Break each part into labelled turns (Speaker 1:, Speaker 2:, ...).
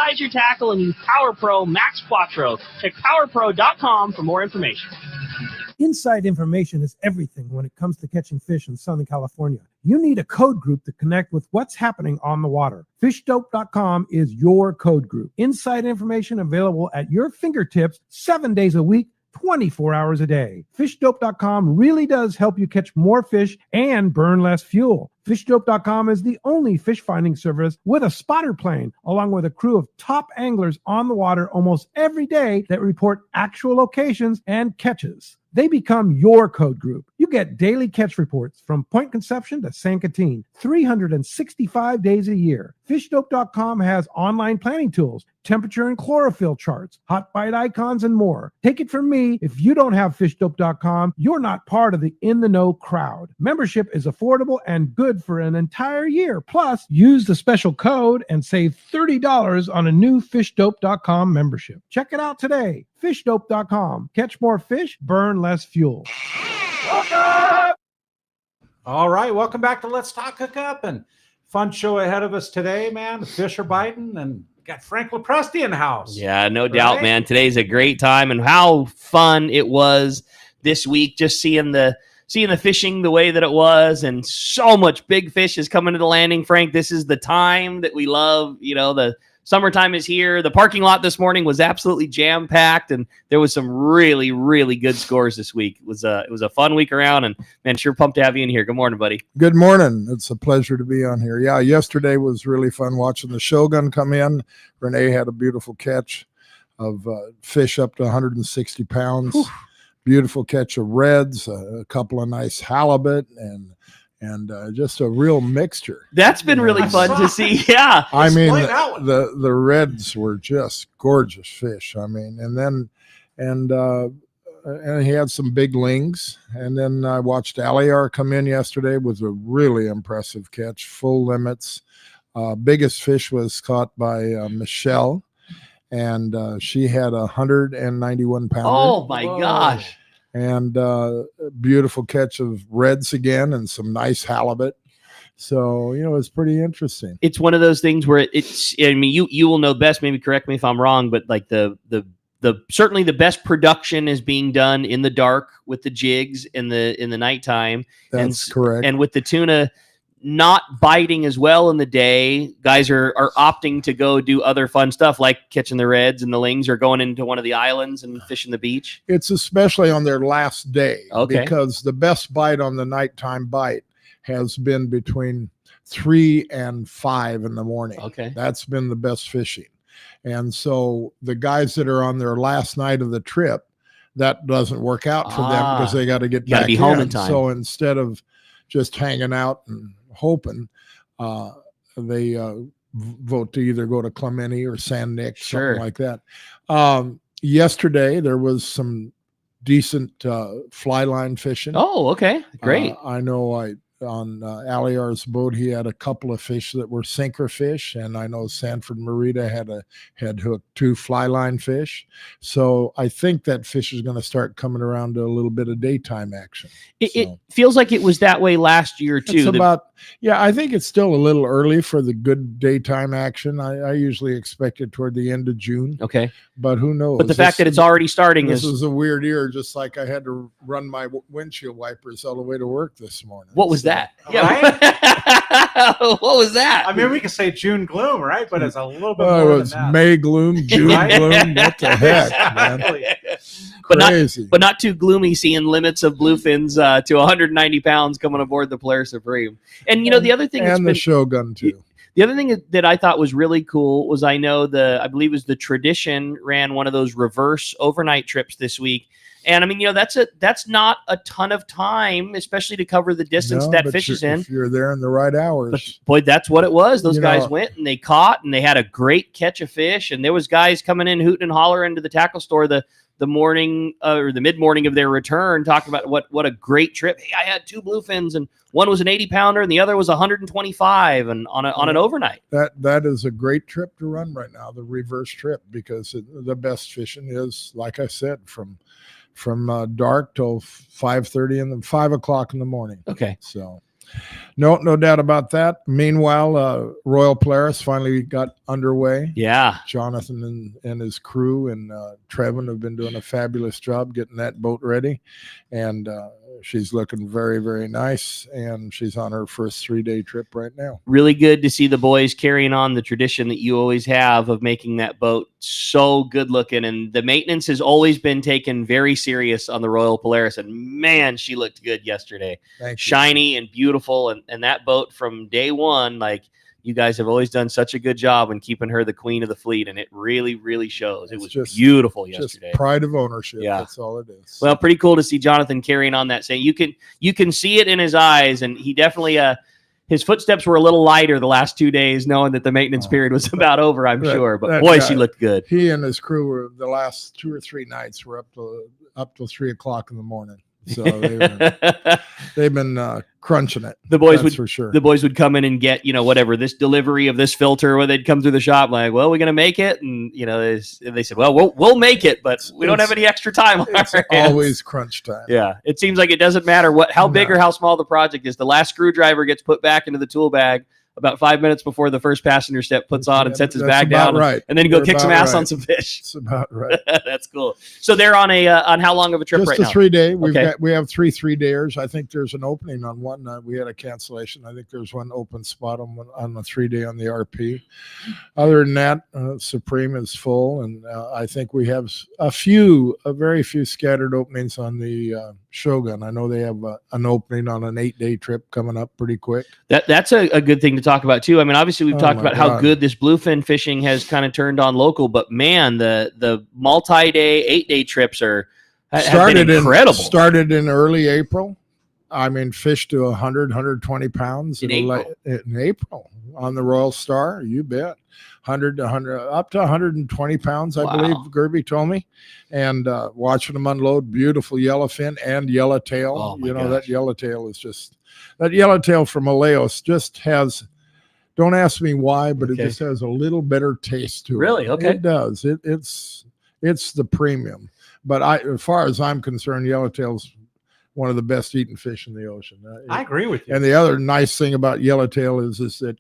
Speaker 1: size your tackle and use Power Pro Max Quattro. Check PowerPro.com for more information.
Speaker 2: Inside information is everything when it comes to catching fish in Southern California. You need a code group to connect with what's happening on the water. FishDope.com is your code group. Inside information available at your fingertips 7 days a week, 24 hours a day. FishDope.com really does help you catch more fish and burn less fuel. FishDope.com is the only fish finding service with a spotter plane, along with a crew of top anglers on the water almost every day that report actual locations and catches. They become your code group. You get daily catch reports from Point Conception to San Catine, 365 days a year. FishDope.com has online planning tools, temperature and chlorophyll charts, hot bite icons, and more. Take it from me, if you don't have FishDope.com, you're not part of the in-the-know crowd. Membership is affordable and good for an entire year. Plus, use the special code and save $30 on a new FishDope.com membership. Check it out today. FishDope.com. Catch more fish, burn less fuel.
Speaker 3: All right, welcome back to Let's Talk Hookup, and fun show ahead of us today, man. The fish are biting, and got Frank Lepresti in the house.
Speaker 4: Yeah, no doubt, man. Today's a great time, and how fun it was this week just seeing the fishing the way that it was, and so much big fish is coming to the landing. Frank, this is the time that we love. You know, the summertime is here. The parking lot this morning was absolutely jam-packed, and there was some really, really good scores this week. It was a fun week around, and, man, sure pumped to have you in here. Good morning, buddy.
Speaker 5: Good morning. It's a pleasure to be on here. Yeah, yesterday was really fun watching the Shogun come in. Renee had a beautiful catch of fish up to 160 pounds. Whew. Beautiful catch of reds, a couple of nice halibut, and just a real mixture.
Speaker 4: That's been really fun to see. Yeah.
Speaker 5: I mean, the reds were just gorgeous fish. I mean, and he had some big lings. And then I watched Aliar come in yesterday with a really impressive catch, full limits. Biggest fish was caught by Michelle, and she had 191 pounds.
Speaker 4: Oh my gosh.
Speaker 5: And beautiful catch of reds again, and some nice halibut. So, you know, it's pretty interesting.
Speaker 4: It's one of those things where it's, I mean, you will know best, maybe correct me if I'm wrong, but like the certainly the best production is being done in the dark with the jigs in the nighttime.
Speaker 5: That's correct.
Speaker 4: And with the tuna not biting as well in the day, guys are opting to go do other fun stuff like catching the reds and the lings, or going into one of the islands and fishing the beach.
Speaker 5: It's especially on their last day,
Speaker 4: okay,
Speaker 5: because the best bite on the nighttime bite has been between 3 and 5 in the morning.
Speaker 4: Okay,
Speaker 5: that's been the best fishing. And so the guys that are on their last night of the trip, that doesn't work out for them because they got to get back
Speaker 4: home in time.
Speaker 5: So instead of just hanging out and hoping, they vote to either go to Clemente or San Nick, something like that. Yesterday there was some decent fly line fishing.
Speaker 4: Oh, okay, great.
Speaker 5: I know on Aliar's boat, he had a couple of fish that were sinker fish, and I know Sanford Marita had hooked 2 fly line fish. So I think that fish is going to start coming around to a little bit of daytime action.
Speaker 4: It feels like it was that way last year too.
Speaker 5: I think it's still a little early for the good daytime action. I usually expect it toward the end of June.
Speaker 4: Okay,
Speaker 5: but who knows?
Speaker 4: But the fact that it's already starting
Speaker 5: this is a weird year. Just like I had to run my windshield wipers all the way to work this morning.
Speaker 4: What was that?
Speaker 3: Yeah, right?
Speaker 4: What was that?
Speaker 3: I mean, we could say June gloom, right? But it's a little bit
Speaker 5: more.
Speaker 3: It
Speaker 5: was May gloom, June gloom. What the heck,
Speaker 3: exactly.
Speaker 5: Man?
Speaker 4: Crazy. But not too gloomy. Seeing limits of bluefins to 190 pounds coming aboard the Polaris Supreme. And you know, the other thing,
Speaker 5: and the Shogun too.
Speaker 4: The other thing that I thought was really cool was, I believe it was the Tradition ran one of those reverse overnight trips this week. And I mean, you know, that's not a ton of time, especially to cover the distance that fish is in.
Speaker 5: If you're there in the right hours.
Speaker 4: But boy, that's what it was. Those guys went and they caught, and they had a great catch of fish. And there was guys coming in hooting and hollering to the tackle store the morning or the mid-morning of their return, talking about what a great trip. Hey, I had 2 bluefins, and one was an 80-pounder and the other was 125, and on an overnight.
Speaker 5: That is a great trip to run right now, the reverse trip, because the best fishing is, like I said, from dark till 5:30 and then 5 o'clock in the morning.
Speaker 4: Okay.
Speaker 5: So No doubt about that. Meanwhile, Royal Polaris finally got underway.
Speaker 4: Yeah.
Speaker 5: Jonathan and his crew and Trevin have been doing a fabulous job getting that boat ready. And she's looking very, very nice. And she's on her first 3-day trip right now.
Speaker 4: Really good to see the boys carrying on the tradition that you always have of making that boat so good looking. And the maintenance has always been taken very serious on the Royal Polaris. And man, she looked good yesterday.
Speaker 5: Thank you.
Speaker 4: Shiny and beautiful. And that boat from day one, like, you guys have always done such a good job in keeping her the queen of the fleet, and it really, really shows. It was just beautiful yesterday.
Speaker 5: Just pride of ownership.
Speaker 4: Yeah.
Speaker 5: That's all it is.
Speaker 4: Well, pretty cool to see Jonathan carrying on that. Saying you can see it in his eyes, and he definitely his footsteps were a little lighter the last 2 days, knowing that the maintenance period was about over. I'm sure, but boy, she looked good.
Speaker 5: He and his crew were the last 2 or 3 nights were up till 3 o'clock in the morning. So they've been crunching it.
Speaker 4: The boys
Speaker 5: would for sure.
Speaker 4: The boys would come in and get, whatever, this delivery of this filter, where they'd come through the shop like, well, we're going to make it. And, they said, well, we'll make it, but we don't have any extra time.
Speaker 5: It's always crunch time.
Speaker 4: Yeah. It seems like it doesn't matter how big or how small the project is. The last screwdriver gets put back into the tool bag about 5 minutes before the first passenger step puts on and sets his bag down,
Speaker 5: right.
Speaker 4: and then you go kick some ass on some fish.
Speaker 5: That's about right.
Speaker 4: That's cool. So they're on on how long of a trip right now?
Speaker 5: Just a 3-day. We have 3 3-dayers. I think there's an opening on one. We had a cancellation. I think there's one open spot on the 3-day on the RP. Other than that, Supreme is full, and I think we have a very few scattered openings on the Shogun. I know they have an opening on an 8-day trip coming up pretty quick.
Speaker 4: That's a good thing to talk about too. I mean, obviously we've talked about how good this bluefin fishing has kind of turned on local, but man, the multi-day 8-day trips have been incredible.
Speaker 5: Started in early April. I mean, fish to 100, 120 pounds in April on the Royal Star. You bet. 100 to 100, up to 120 pounds, I believe Gerby told me. And watching them unload, beautiful yellowfin and yellowtail.
Speaker 4: Oh
Speaker 5: that yellowtail is just, that yellowtail from Aleos just has, don't ask me why, but it just has a little better taste to it.
Speaker 4: Really? Okay.
Speaker 5: It does. It's the premium. But as far as I'm concerned, yellowtail's one of the best eaten fish in the ocean.
Speaker 3: I agree with you.
Speaker 5: And the other nice thing about yellowtail is that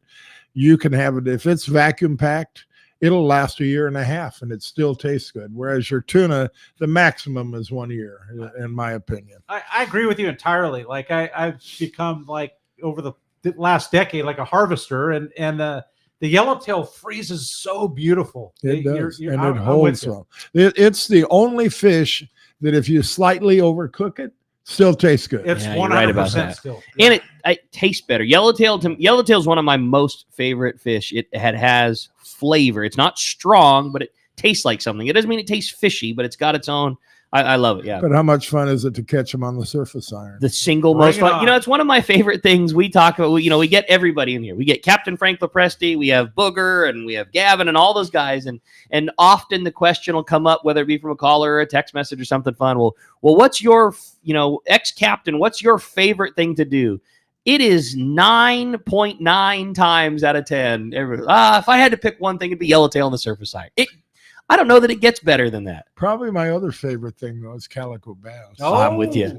Speaker 5: you can have it, if it's vacuum packed, it'll last 1.5 years and it still tastes good. Whereas your tuna, the maximum is 1 year, in my opinion.
Speaker 3: I agree with you entirely. Like I've become, like, over the last decade, like a harvester, and the yellowtail freezes so beautiful.
Speaker 5: It does, and it holds well. It's the only fish that if you slightly overcook it, still tastes good.
Speaker 3: It's 100% right about that. Still.
Speaker 4: Yeah. And it tastes better. Yellowtail is one of my most favorite fish. It has flavor. It's not strong, but it tastes like something. It doesn't mean it tastes fishy, but it's got its own. I love it. Yeah.
Speaker 5: But how much fun is it to catch them on the surface iron?
Speaker 4: The single most fun. It's one of my favorite things we talk about. We get everybody in here. We get Captain Frank LaPresti, we have Booger, and we have Gavin and all those guys. And often the question will come up, whether it be from a caller or a text message or something fun. Well, what's your, ex-captain, what's your favorite thing to do? It is 9.9 times out of 10. If I had to pick one thing, it'd be yellowtail on the surface iron. I don't know that it gets better than that.
Speaker 5: Probably my other favorite thing, though, is calico bass.
Speaker 4: Oh, I'm with you.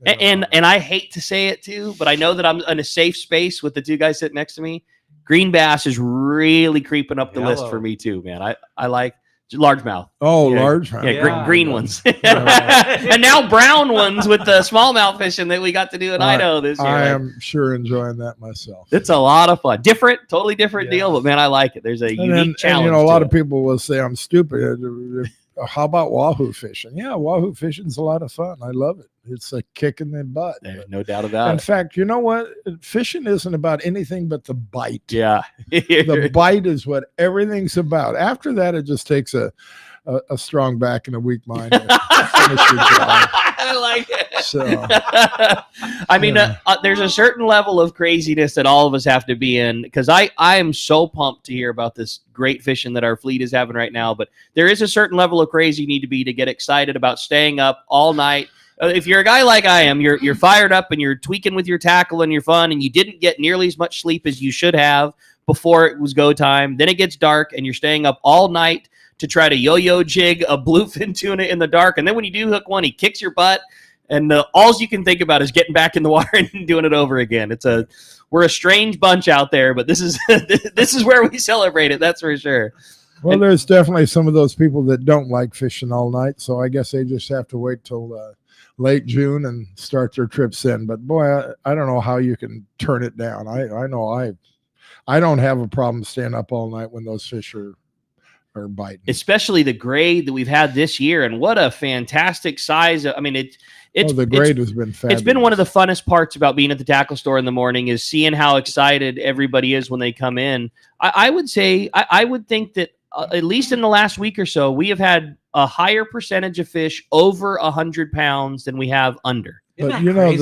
Speaker 4: And I hate to say it too, but I know that I'm in a safe space with the two guys sitting next to me. Green bass is really creeping up the list for me too, man. I like largemouth.
Speaker 5: Oh, largemouth.
Speaker 4: Yeah, green ones. And now brown ones with the smallmouth fishing that we got to do in Idaho this year.
Speaker 5: I am sure enjoying that myself.
Speaker 4: It's a lot of fun. Totally different deal, but man, I like it. There's a unique challenge.
Speaker 5: And, a lot of people will say I'm stupid. How about wahoo fishing? Yeah, wahoo fishing is a lot of fun. I love it. It's a kick in the butt.
Speaker 4: There's no doubt about it.
Speaker 5: In fact, you know what? Fishing isn't about anything but the bite.
Speaker 4: Yeah.
Speaker 5: The bite is what everything's about. After that, it just takes a strong back and a weak mind to finish your job.
Speaker 4: I like it.
Speaker 5: So,
Speaker 4: I mean, there's a certain level of craziness that all of us have to be in, because I am so pumped to hear about this great fishing that our fleet is having right now. But there is a certain level of crazy you need to be to get excited about staying up all night. If you're a guy like I am, you're fired up and you're tweaking with your tackle and you're fun, and you didn't get nearly as much sleep as you should have before it was go time. Then it gets dark and you're staying up all night to try to yo-yo jig a bluefin tuna in the dark. And then when you do hook one, he kicks your butt. And all you can think about is getting back in the water and doing it over again. We're a strange bunch out there, but this is this is where we celebrate it. That's for sure.
Speaker 5: Well, there's definitely some of those people that don't like fishing all night, so I guess they just have to wait till late June and start their trips in. But boy, I don't know how you can turn it down. I know I don't have a problem staying up all night when those fish are biting.
Speaker 4: Especially the grade that we've had this year, and what a fantastic size. I mean,
Speaker 5: the grade has been fabulous.
Speaker 4: It's been one of the funnest parts about being at the tackle store in the morning is seeing how excited everybody is when they come in. I would say, I would think that at least in the last week or so, we have had a higher percentage of fish over 100 pounds than we have under.
Speaker 5: But you know,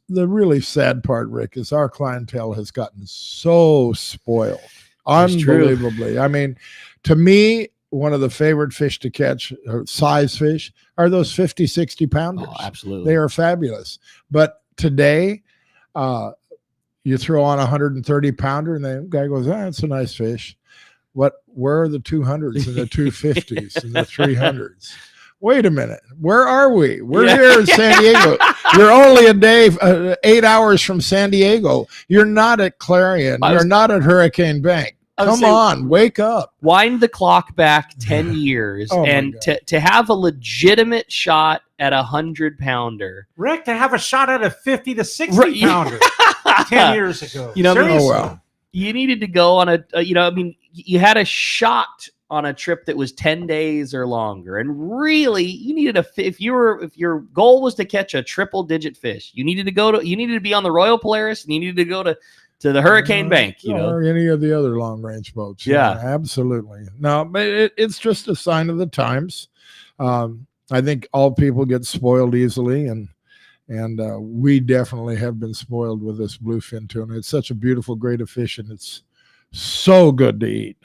Speaker 5: the really sad part, Rick, is our clientele has gotten so spoiled. Unbelievably. I mean, to me, one of the favorite fish to catch, size fish, are those 50, 60 pounders.
Speaker 4: Oh, absolutely.
Speaker 5: They are fabulous. But today, you throw on a 130 pounder and the guy goes, that's a nice fish. Where are the 200s and the 250s and the 300s? Wait a minute. Where are we? We're here in San Diego. You're only a day, 8 hours from San Diego. You're not at Clarion. You're not at Hurricane Bank. Come on, wake up.
Speaker 4: Wind the clock back 10 years and to have a legitimate shot at 100-pounder.
Speaker 3: Rick, to have a shot at a 50 to 60 pounder 10 years ago.
Speaker 4: You know,
Speaker 5: well.
Speaker 4: You needed to go on you had a shot on a trip that was 10 days or longer. And really, you needed if your goal was to catch a triple digit fish, you needed to be on the Royal Polaris and you needed to go to the Hurricane Bank,
Speaker 5: or any of the other long range boats.
Speaker 4: Yeah,
Speaker 5: absolutely. No, but it's just a sign of the times. I think all people get spoiled easily, and we definitely have been spoiled with this bluefin tuna. It's such a beautiful grade of fish, and it's so good to eat.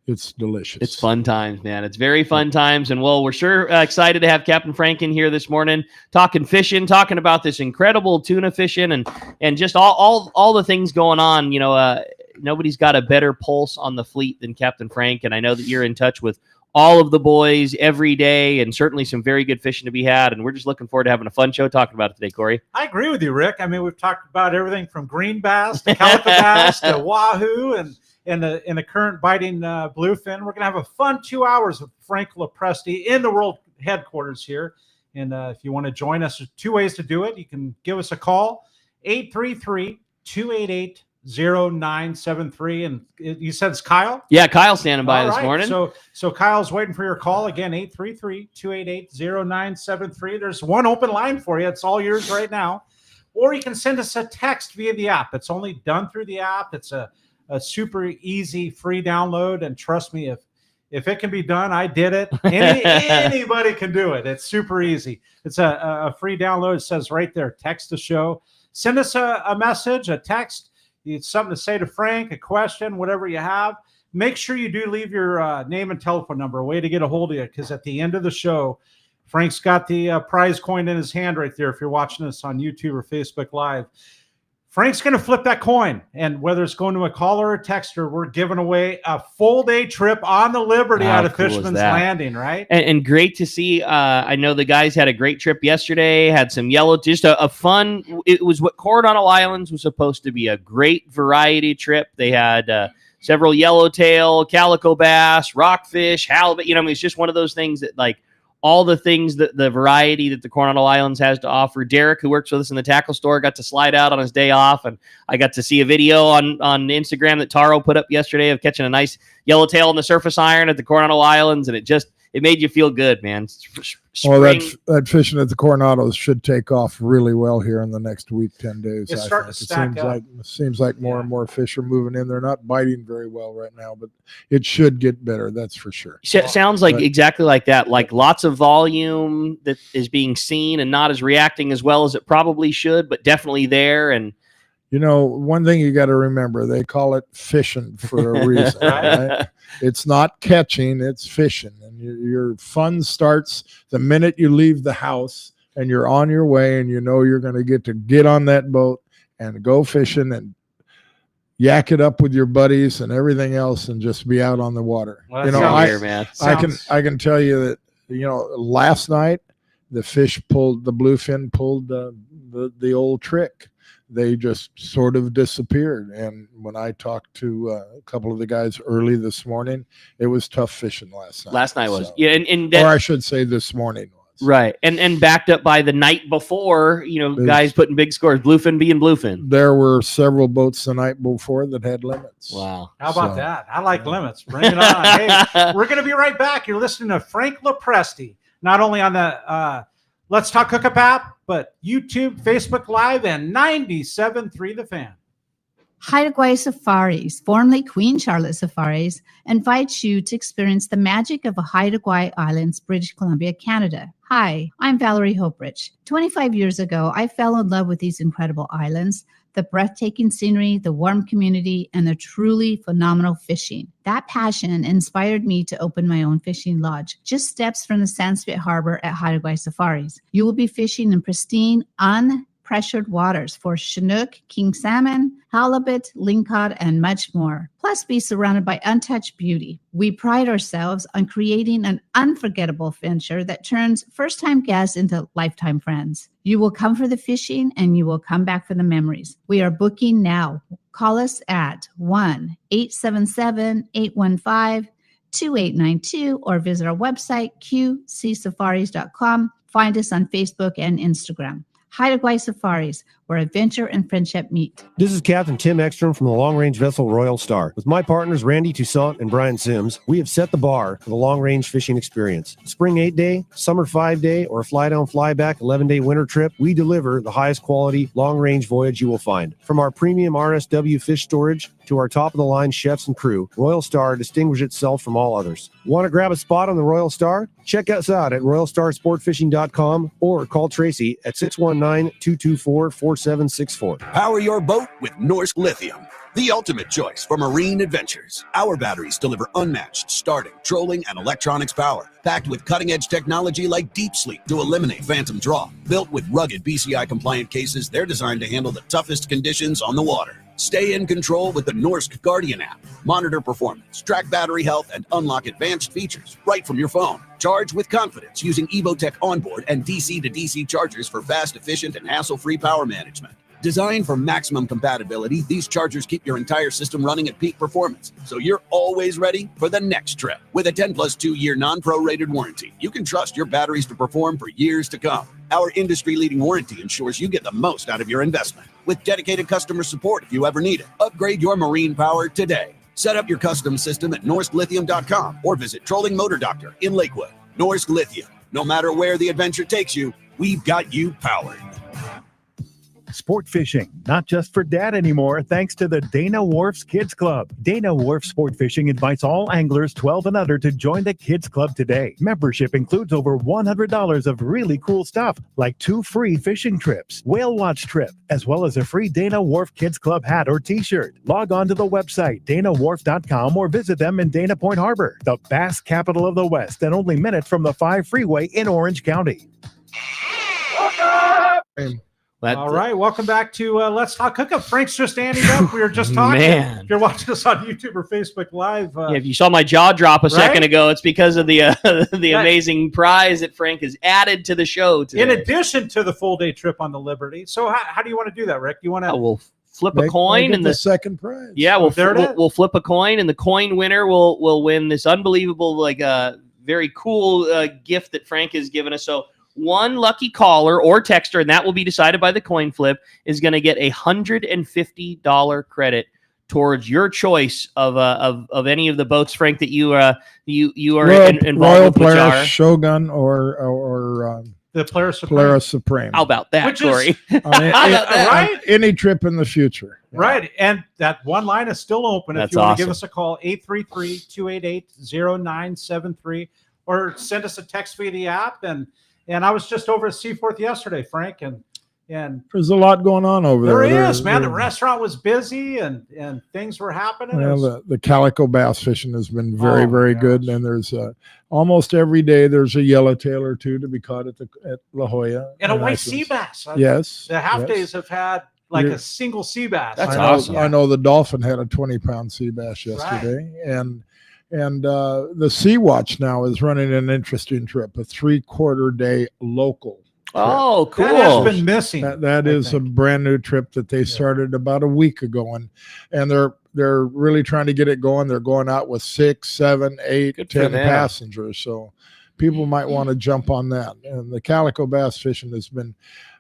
Speaker 5: It's delicious.
Speaker 4: It's fun times, man. It's very fun times. And well, we're sure excited to have Captain Frank in here this morning, talking fishing, talking about this incredible tuna fishing and just all the things going on. You know, nobody's got a better pulse on the fleet than Captain Frank. And I know that you're in touch with all of the boys every day, and certainly some very good fishing to be had. And we're just looking forward to having a fun show talking about it today, Cory.
Speaker 3: I agree with you, Rick. I mean, we've talked about everything from green bass to calico bass to wahoo and in the current biting bluefin. We're going to have a fun 2 hours with Frank Lopresti in the world headquarters here. And if you want to join us, there's two ways to do it. You can give us a call, 833-288-0973. And you said it's Kyle?
Speaker 4: Yeah, Kyle's standing by this morning.
Speaker 3: So Kyle's waiting for your call. Again, 833-288-0973. There's one open line for you. It's all yours right now. Or you can send us a text via the app. It's only done through the app. It's a super easy free download. And trust me, if it can be done, I did it. Anybody can do it. It's super easy. It's a free download. It says right there, text the show. Send us a message, a text. It's something to say to Frank, a question, whatever you have. Make sure you do leave your name and telephone number, a way to get a hold of you, because at the end of the show, Frank's got the prize coin in his hand right there if you're watching us on YouTube or Facebook Live. Frank's going to flip that coin, and whether it's going to a caller or a texter, we're giving away a full-day trip on the Liberty out of Fisherman's Landing, right?
Speaker 4: And great to see. I know the guys had a great trip yesterday, had some yellow, just a fun. It was what Coronado Islands was supposed to be, a great variety trip. They had several yellowtail, calico bass, rockfish, halibut. You know, I mean, it's just one of those things that, like, all the things that the variety that the Coronado Islands has to offer. Derek, who works with us in the tackle store, got to slide out on his day off, and I got to see a video on Instagram that Taro put up yesterday of catching a nice yellowtail on the surface iron at the Coronado Islands, and it made you feel good, man.
Speaker 5: Well, that fishing at the Coronados should take off really well here in the next week, 10 days.
Speaker 3: It's starting to stack up.
Speaker 5: It seems like more and more fish are moving in. They're not biting very well right now, but it should get better. That's for sure.
Speaker 4: Sounds like exactly like that. Like lots of volume that is being seen and not as reacting as well as it probably should, but definitely there. And
Speaker 5: you know, one thing you got to remember, they call it fishing for a reason. Right? It's not catching, it's fishing. And your fun starts the minute you leave the house and you're on your way and you know you're going to get on that boat and go fishing and yak it up with your buddies and everything else and just be out on the water. Well, you know, I can tell you that, you know, last night the bluefin pulled the old trick. They just sort of disappeared. And when I talked to a couple of the guys early this morning, it was tough fishing last night.
Speaker 4: Last night was,
Speaker 5: so,
Speaker 4: yeah,
Speaker 5: or I should say this morning was.
Speaker 4: Right, and backed up by the night before, guys putting big scores, bluefin being bluefin.
Speaker 5: There were several boats the night before that had limits.
Speaker 4: Wow.
Speaker 3: How about that? I like limits. Bring it on. Hey, we're going to be right back. You're listening to Frank Lopresti, not only on the Let's Talk Hookup app, but YouTube, Facebook Live, and 97.3 The Fan.
Speaker 6: Haida Gwaii Safaris, formerly Queen Charlotte Safaris, invites you to experience the magic of Haida Gwaii Islands, British Columbia, Canada. Hi, I'm Valerie Hoprich. 25 years ago, I fell in love with these incredible islands, the breathtaking scenery, the warm community, and the truly phenomenal fishing. That passion inspired me to open my own fishing lodge, just steps from the Sandspit Harbor at Haida Gwaii Safaris. You will be fishing in pristine, unpressured waters for Chinook, king salmon, halibut, lingcod, and much more. Plus, be surrounded by untouched beauty. We pride ourselves on creating an unforgettable venture that turns first-time guests into lifetime friends. You will come for the fishing, and you will come back for the memories. We are booking now. Call us at 1-877-815-2892 or visit our website, qcsafaris.com. Find us on Facebook and Instagram. Haida Gwaii Safaris, where adventure and friendship meet.
Speaker 7: This is Captain Tim Ekstrom from the long-range vessel Royal Star. With my partners Randy Toussaint and Brian Sims, we have set the bar for the long-range fishing experience. Spring 8-day, summer 5-day, or fly-down, fly-back 11-day winter trip, we deliver the highest quality long-range voyage you will find. From our premium RSW fish storage to our top-of-the-line chefs and crew, Royal Star distinguishes itself from all others. Want to grab a spot on the Royal Star? Check us out at royalstarsportfishing.com or call Tracy at 619-224-4764.
Speaker 8: Power your boat with Norsk Lithium, the ultimate choice for marine adventures. Our batteries deliver unmatched starting, trolling, and electronics power, packed with cutting-edge technology like Deep Sleep to eliminate phantom draw. Built with rugged BCI-compliant cases, they're designed to handle the toughest conditions on the water. Stay in control with the Norsk Guardian app. Monitor performance, track battery health, and unlock advanced features right from your phone. Charge with confidence using Evotech onboard and DC-to-DC chargers for fast, efficient, and hassle-free power management. Designed for maximum compatibility, these chargers keep your entire system running at peak performance, so you're always ready for the next trip. With a 10-plus 2-year non-prorated warranty, you can trust your batteries to perform for years to come. Our industry-leading warranty ensures you get the most out of your investment. With dedicated customer support if you ever need it. Upgrade your marine power today. Set up your custom system at NorskLithium.com or visit Trolling Motor Doctor in Lakewood. Norsk Lithium. No matter where the adventure takes you, we've got you powered.
Speaker 9: Sport fishing, not just for dad anymore, thanks to the Dana Wharf's Kids Club. Dana Wharf Sport Fishing invites all anglers 12 and under to join the Kids Club today. Membership includes over $100 of really cool stuff, like 2 free fishing trips, whale watch trip, as well as a free Dana Wharf Kids Club hat or t-shirt. Log on to the website, danawharf.com, or visit them in Dana Point Harbor, the bass capital of the West, and only minutes from the 5 freeway in Orange County.
Speaker 3: All right, welcome back to Let's Talk Hookup. Frank's just standing up. We were just talking.
Speaker 4: Man.
Speaker 3: If you're watching us on YouTube or Facebook Live.
Speaker 4: If you saw my jaw drop a second ago, it's because of the amazing prize that Frank has added to the show today.
Speaker 3: In addition to the full-day trip on the Liberty. So how do you want to do that, Rick? You want to...
Speaker 4: we'll flip a coin and
Speaker 5: the second prize.
Speaker 4: Yeah, we'll flip a coin, and the coin winner will win this unbelievable, very cool gift that Frank has given us. So one lucky caller or texter, and that will be decided by the coin flip, is going to get $150 credit towards your choice of any of the boats, Frank, that you are involved
Speaker 5: Royal
Speaker 4: with.
Speaker 5: Polaris, Shogun, or
Speaker 3: the Polaris
Speaker 5: Supreme.
Speaker 4: How about that, Cory?
Speaker 3: Right?
Speaker 5: Any trip in the future.
Speaker 3: Right. And that one line is still open.
Speaker 4: That's
Speaker 3: if you want
Speaker 4: awesome.
Speaker 3: to give us a call, 833-288-0973, or send us a text via the app. And I was just over at Seaforth yesterday, Frank, and
Speaker 5: there's a lot going on over there.
Speaker 3: There is, man. The restaurant was busy and things were happening.
Speaker 5: Well, the calico bass fishing has been very, very good. And there's almost every day there's a yellowtail or two to be caught at La Jolla.
Speaker 3: And a white sea bass.
Speaker 5: Yes.
Speaker 3: The half days have had a single sea bass.
Speaker 4: That's awesome.
Speaker 5: I know the dolphin had a 20-pound sea bass yesterday. Right. the Sea Watch now is running an interesting trip, a 3/4 day local.
Speaker 4: Oh, cool.
Speaker 3: That has been missing.
Speaker 5: That is a brand new trip that they started about a week ago, and they're really trying to get it going. They're going out with 6, 7, 8, 10 passengers. So people might want to jump on that. And the calico bass fishing has been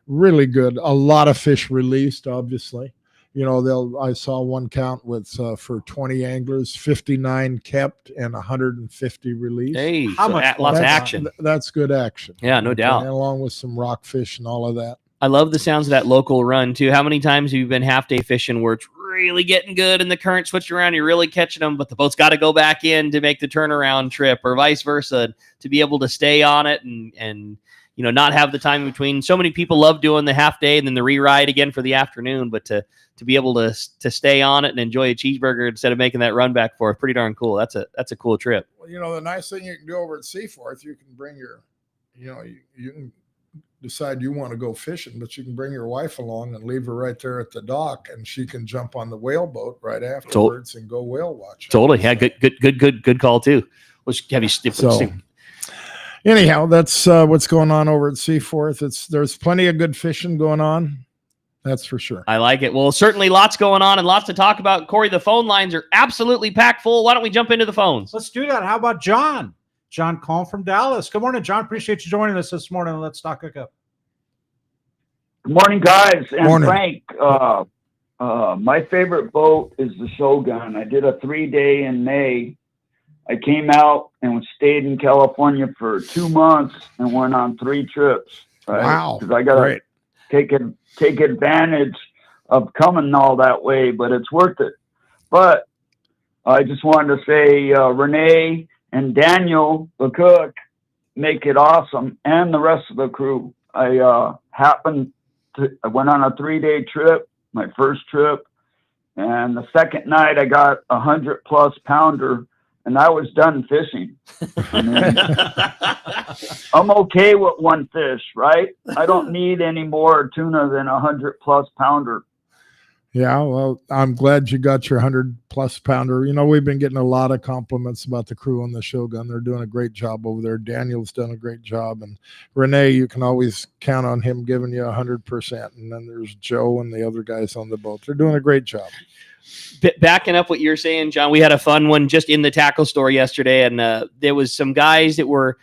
Speaker 5: really good. A lot of fish released, obviously. I saw one count with for 20 anglers, 59 kept and 150 released.
Speaker 4: Hey, lots of action.
Speaker 5: That's good action.
Speaker 4: Yeah, no doubt.
Speaker 5: And along with some rockfish and all of that.
Speaker 4: I love the sounds of that local run too. How many times have you been half day fishing where it's really getting good and the current switching around, you're really catching them, but the boat's got to go back in to make the turnaround trip, or vice versa, to be able to stay on it and not have the time in between. So many people love doing the half day and then the re-ride again for the afternoon, but to be able to stay on it and enjoy a cheeseburger instead of making that run back for it, pretty darn cool. That's a cool trip.
Speaker 5: Well, the nice thing you can do over at Seaforth, you can bring your, you can decide you want to go fishing, but you can bring your wife along and leave her right there at the dock, and she can jump on the whale boat right afterwards and go whale watching.
Speaker 4: Totally. Yeah. Good call too.
Speaker 5: Anyhow, that's what's going on over at Seaforth. There's plenty of good fishing going on. That's for sure.
Speaker 4: I like it. Well, certainly lots going on and lots to talk about. Cory, the phone lines are absolutely packed full. Why don't we jump into the phones?
Speaker 3: Let's do that. How about John? John calling from Dallas. Good morning, John. Appreciate you joining us this morning. Let's talk hookup.
Speaker 10: Good morning, guys. And
Speaker 5: morning.
Speaker 10: Frank, my favorite boat is the Shogun. I did a 3-day in May. I came out and stayed in California for 2 months and went on 3 trips. Right?
Speaker 5: Wow.
Speaker 10: Because I got to take advantage of coming all that way, but it's worth it. But I just wanted to say Renee and Daniel, the cook, make it awesome, and the rest of the crew. I went on a 3-day trip, my first trip, and the second night I got 100+ pounder, and I was done fishing. I mean, I'm okay with one fish, right? I don't need any more tuna than 100+ pounder.
Speaker 5: Yeah, well, I'm glad you got your 100+ pounder. We've been getting a lot of compliments about the crew on the Shogun. They're doing a great job over there. Daniel's done a great job. And Renee, you can always count on him giving you 100%. And then there's Joe and the other guys on the boat. They're doing a great job.
Speaker 4: Backing up what you're saying, John, we had a fun one just in the tackle store yesterday. And there was some guys that were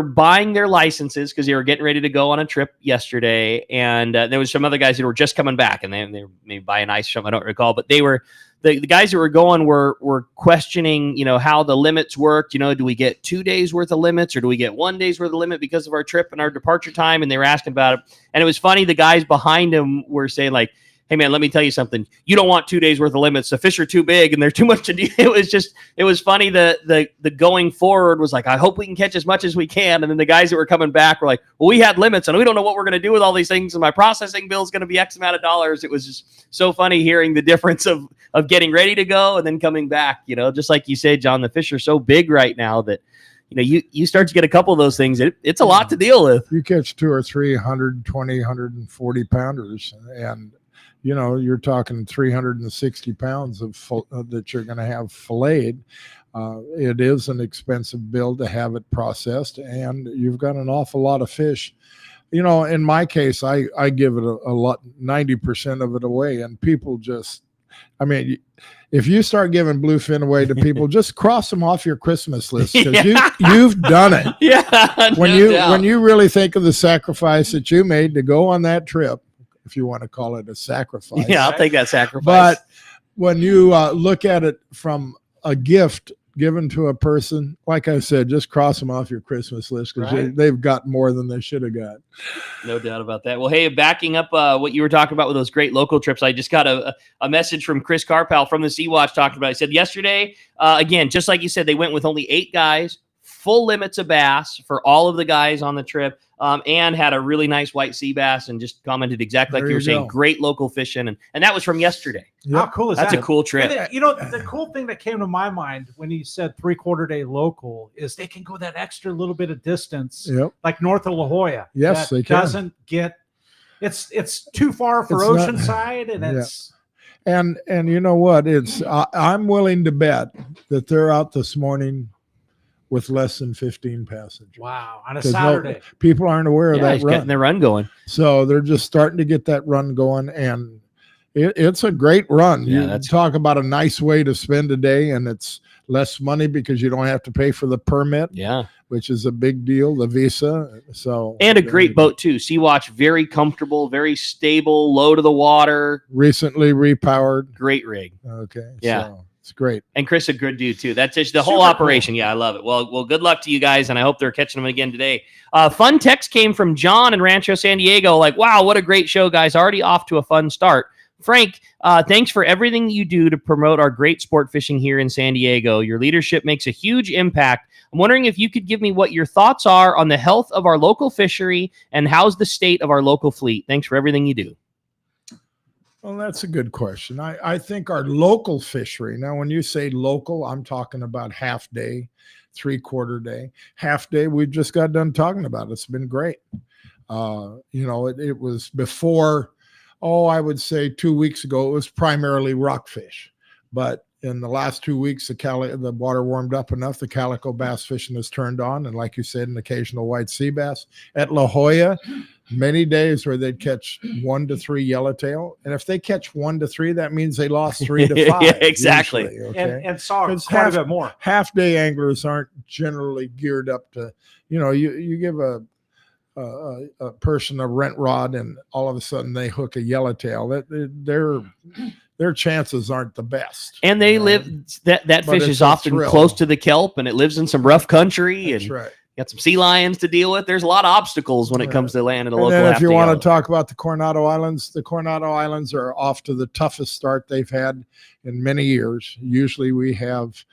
Speaker 4: buying their licenses because they were getting ready to go on a trip yesterday. And there was some other guys that were just coming back, and they were maybe buying ice or something, I don't recall. But they were the guys that were going were questioning, how the limits worked. Do we get 2 days worth of limits, or do we get 1 day's worth of limit because of our trip and our departure time? And they were asking about it. And it was funny. The guys behind them were saying, like, hey man, let me tell you something. You don't want 2 days worth of limits. The fish are too big and they're too much to do. It was funny. The going forward was like, I hope we can catch as much as we can. And then the guys that were coming back were like, well, we had limits and we don't know what we're going to do with all these things. And my processing bill is going to be X amount of dollars. It was just so funny hearing the difference of getting ready to go and then coming back, just like you said, John, the fish are so big right now that, you start to get a couple of those things. It's a lot to deal with.
Speaker 5: You catch 2 or 3 120, 140 pounders, and you're talking 360 pounds that you're going to have filleted. It is an expensive bill to have it processed, and you've got an awful lot of fish. In my case, I give it a lot, 90% of it away, and people just, if you start giving bluefin away to people, just cross them off your Christmas list, because you've done it.
Speaker 4: Yeah.
Speaker 5: When you really think of the sacrifice that you made to go on that trip, if you want to call it a sacrifice.
Speaker 4: Yeah, I'll take that sacrifice.
Speaker 5: But when you look at it from a gift given to a person, like I said, just cross them off your Christmas list, because they've got more than they should have got.
Speaker 4: No doubt about that. Well, hey, backing up what you were talking about with those great local trips, I just got a message from Chris Carpal from the Sea Watch talking about it. He said yesterday, again, just like you said, they went with only 8 guys, full limits of bass for all of the guys on the trip, and had a really nice white sea bass, and just commented exactly like you were saying, great local fishing. And that was from yesterday.
Speaker 3: Yep. How cool is that?
Speaker 4: That's a cool trip.
Speaker 3: And the cool thing that came to my mind when he said 3/4 day local is they can go that extra little bit of distance, like north of La Jolla.
Speaker 5: Yes, they can.
Speaker 3: Doesn't get, it's too far for Oceanside, and it's.
Speaker 5: And you know what? It's I'm willing to bet that they're out this morning with less than 15 passengers.
Speaker 3: Wow. On a
Speaker 5: 'Cause
Speaker 3: Saturday.
Speaker 5: people aren't aware of
Speaker 4: Yeah,
Speaker 5: that
Speaker 4: he's
Speaker 5: run.
Speaker 4: getting their run going.
Speaker 5: So they're just starting to get that run going, and it's a great run.
Speaker 4: Yeah,
Speaker 5: You
Speaker 4: that's-
Speaker 5: talk about a nice way to spend a day, and it's less money because you don't have to pay for the permit,
Speaker 4: Yeah.
Speaker 5: which is a big deal, the visa. So
Speaker 4: And a great boat too. Sea-Watch, very comfortable, very stable, low to the water.
Speaker 5: Recently repowered.
Speaker 4: Great rig.
Speaker 5: Okay.
Speaker 4: Yeah.
Speaker 5: So it's great.
Speaker 4: And Chris, a good dude too. That's just the whole
Speaker 3: Super
Speaker 4: operation. Yeah, I love it. Well, good luck to you guys, and I hope they're catching them again today. Fun text came from John in Rancho San Diego. Like, wow, what a great show, guys! Already off to a fun start. Frank, thanks for everything you do to promote our great sport fishing here in San Diego. Your leadership makes a huge impact. I'm wondering if you could give me what your thoughts are on the health of our local fishery and how's the state of our local fleet. Thanks for everything you do.
Speaker 5: Well, that's a good question. I think our local fishery, now when you say local, I'm talking about half day, 3/4 day. Half day, we've just got done talking about it. It's been great. It was before, I would say 2 weeks ago, it was primarily rockfish. But in the last 2 weeks, the water warmed up enough, the calico bass fishing has turned on. And like you said, an occasional white sea bass. At La Jolla, many days where they'd catch 1 to 3 yellowtail. And if they catch 1 to 3, that means they lost 3 to 5.
Speaker 4: Yeah, exactly.
Speaker 5: Usually, okay?
Speaker 3: And saw
Speaker 5: It's
Speaker 3: quite a bit more.
Speaker 5: Half day anglers aren't generally geared up to, you give a person a rent rod and all of a sudden they hook a yellowtail. Their chances aren't the best.
Speaker 4: And they live that
Speaker 5: But
Speaker 4: fish
Speaker 5: it's
Speaker 4: is
Speaker 5: a
Speaker 4: often
Speaker 5: thrill.
Speaker 4: close to the kelp, and it lives in some rough country.
Speaker 5: That's
Speaker 4: And
Speaker 5: right.
Speaker 4: got some sea lions to deal with. There's a lot of obstacles when it comes to land at a
Speaker 5: And
Speaker 4: local.
Speaker 5: then if
Speaker 4: half
Speaker 5: you
Speaker 4: day
Speaker 5: want
Speaker 4: yellow.
Speaker 5: to talk about the Coronado Islands, the Coronado Islands are off to the toughest start they've had in many years. Usually we have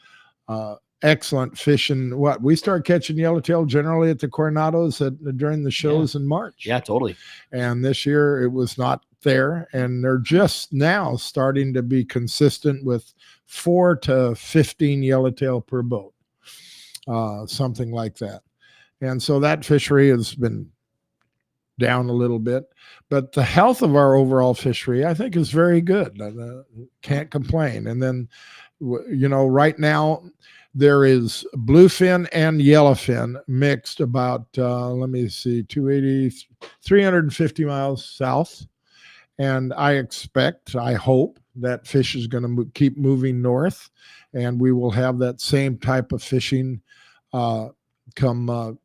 Speaker 5: excellent fishing. We start catching yellowtail generally at the Coronados during the shows in March.
Speaker 4: Yeah, totally.
Speaker 5: And this year it was not there. And they're just now starting to be consistent with 4 to 15 yellowtail per boat, something like that. And so that fishery has been down a little bit, but the health of our overall fishery, I think, is very good. Can't complain. And then, right now there is bluefin and yellowfin mixed about, 350 miles south. And I hope that fish is going to keep moving north, and we will have that same type of fishing come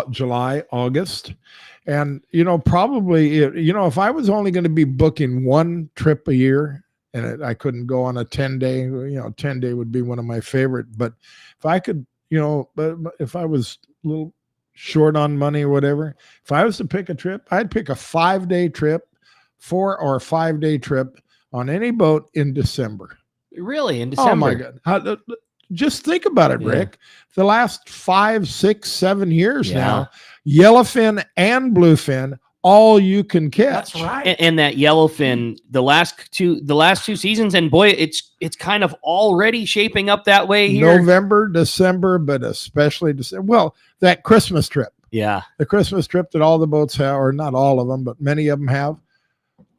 Speaker 5: July, August. And, probably, if I was only going to be booking one trip a year and I couldn't go on a 10-day, 10-day would be one of my favorite. But if I could, but if I was a little short on money or whatever, if I was to pick a trip, I'd pick a 5-day trip, 4 or 5-day trip on any boat in December.
Speaker 4: Really? In December?
Speaker 5: Oh my God. Just think about it, Rick. The last 5, 6, 7 years now, yellowfin and bluefin, all you can catch.
Speaker 3: That's right.
Speaker 4: And that yellowfin, the last two seasons, and boy, it's kind of already shaping up that way here.
Speaker 5: November, December, but especially December. Well, that Christmas trip.
Speaker 4: Yeah.
Speaker 5: The Christmas trip that all the boats have, or not all of them, but many of them have.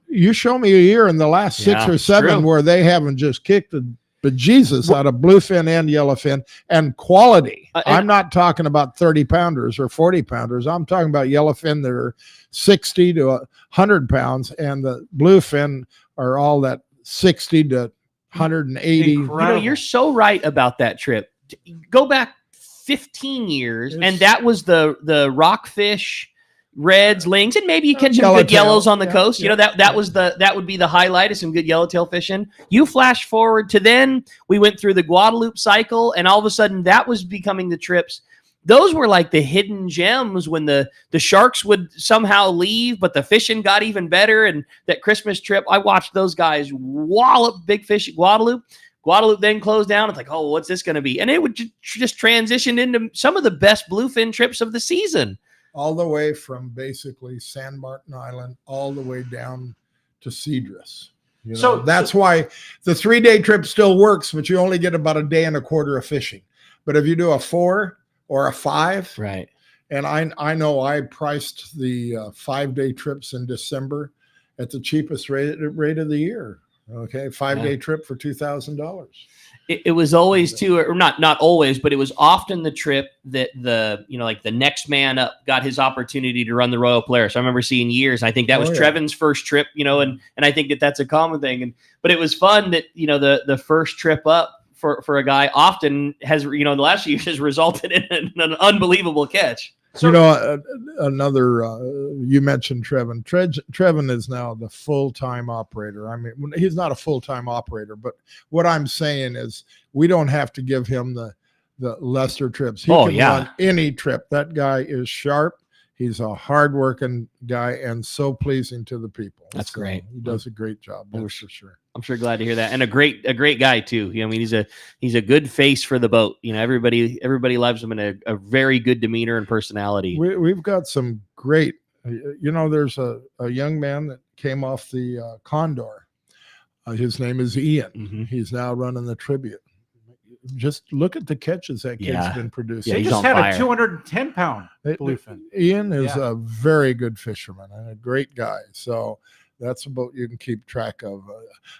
Speaker 5: You show me a year in the last 6 or 7 where they haven't just kicked the bejesus out of bluefin and yellowfin and quality. I'm not talking about 30 pounders or 40 pounders. I'm talking about yellowfin that are 60 to 100 pounds, and the bluefin are all that 60 to 180.
Speaker 4: You're so right about that trip. Go back 15 years, and that was the rockfish, reds, lings, and maybe you catch some good yellows on the coast. That would be the highlight of some good yellowtail fishing. You flash forward to then, we went through the Guadalupe cycle, and all of a sudden that was becoming the trips. Those were like the hidden gems when the sharks would somehow leave, but the fishing got even better. And that Christmas trip, I watched those guys wallop big fish at Guadalupe. Guadalupe then closed down. It's like, oh, what's this going to be? And it would just transition into some of the best bluefin trips of the season.
Speaker 5: All the way from basically San Martin Island all the way down to Cedros. So that's why the 3-day trip still works, but you only get about a day and a quarter of fishing. But if you do a 4 or a 5,
Speaker 4: right?
Speaker 5: And I know I priced the 5-day trips in December at the cheapest rate of the year. Okay, 5-day trip for $2,000.
Speaker 4: It was always too, or not always, but it was often the trip that like the next man up got his opportunity to run the Royal Polaris. I remember seeing years. I think that was Trevin's first trip, and I think that's a common thing. But it was fun that the first trip up for a guy often has the last few years has resulted in an unbelievable catch.
Speaker 5: So, another, you mentioned Trevin. Trevin is now the full-time operator. I mean, he's not a full-time operator, but what I'm saying is we don't have to give him the lesser trips. He can run any trip. That guy is sharp. He's a hard-working guy and so pleasing to the people.
Speaker 4: That's great.
Speaker 5: He does a great job. That's for sure.
Speaker 4: I'm sure glad to hear that, and a great guy too. I mean, he's a good face for the boat. Everybody loves him, and a very good demeanor and personality.
Speaker 5: We've got some great. There's a young man that came off the Condor. His name is Ian.
Speaker 4: Mm-hmm.
Speaker 5: He's now running the Tribute. Just look at the catches that kid's been producing.
Speaker 3: He just had a 210-pound bluefin.
Speaker 5: Ian is a very good fisherman and a great guy. So that's a boat you can keep track of.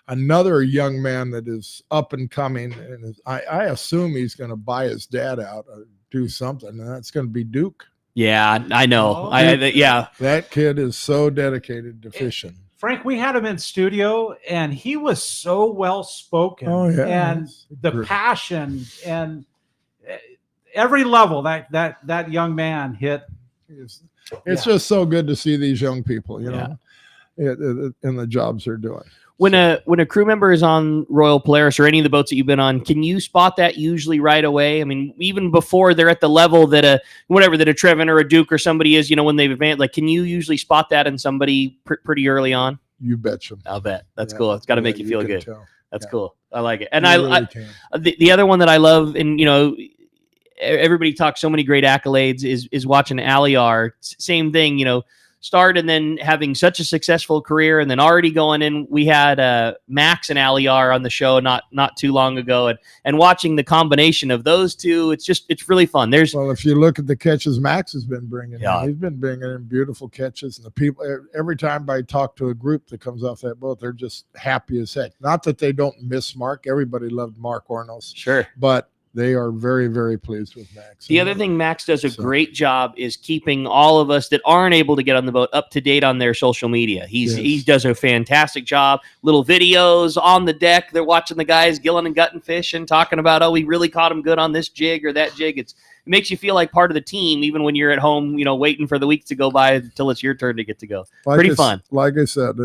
Speaker 5: Another young man that is up and coming, and I assume he's going to buy his dad out or do something, and that's going to be Duke.
Speaker 4: Yeah, I know.
Speaker 5: That kid is so dedicated to fishing.
Speaker 3: Frank, we had him in studio, and he was so well spoken.
Speaker 5: Oh, yeah.
Speaker 3: And the passion and every level that young man hit.
Speaker 5: It's just so good to see these young people, in the jobs they're doing.
Speaker 4: When a crew member is on Royal Polaris or any of the boats that you've been on, can you spot that usually right away? I mean, even before they're at the level that a Trevin or a Duke or somebody is, when they've advanced, like, can you usually spot that in somebody pretty early on?
Speaker 5: You betcha.
Speaker 4: I'll bet. That's cool. It's got to make you feel good.
Speaker 5: Tell.
Speaker 4: That's cool. I like it. And
Speaker 5: really
Speaker 4: the other one that I love, and everybody talks so many great accolades, is watching Aliar. Same thing, start and then having such a successful career, and then already going in. We had Max and Aliar on the show not too long ago, and watching the combination of those two, it's really fun.
Speaker 5: If you look at the catches Max has been bringing in, he's been bringing in beautiful catches, and the people, every time I talk to a group that comes off that boat, they're just happy as heck. Not that they don't miss Mark. Everybody loved Mark Ornos.
Speaker 4: Sure.
Speaker 5: But they are very, very pleased with Max.
Speaker 4: The other thing Max does a great job is keeping all of us that aren't able to get on the boat up to date on their social media. He does a fantastic job. Little videos on the deck. They're watching the guys gilling and gutting fish and talking about, we really caught him good on this jig or that jig. It makes you feel like part of the team, even when you're at home, waiting for the week to go by until it's your turn to get to go. Pretty fun.
Speaker 5: Like I said,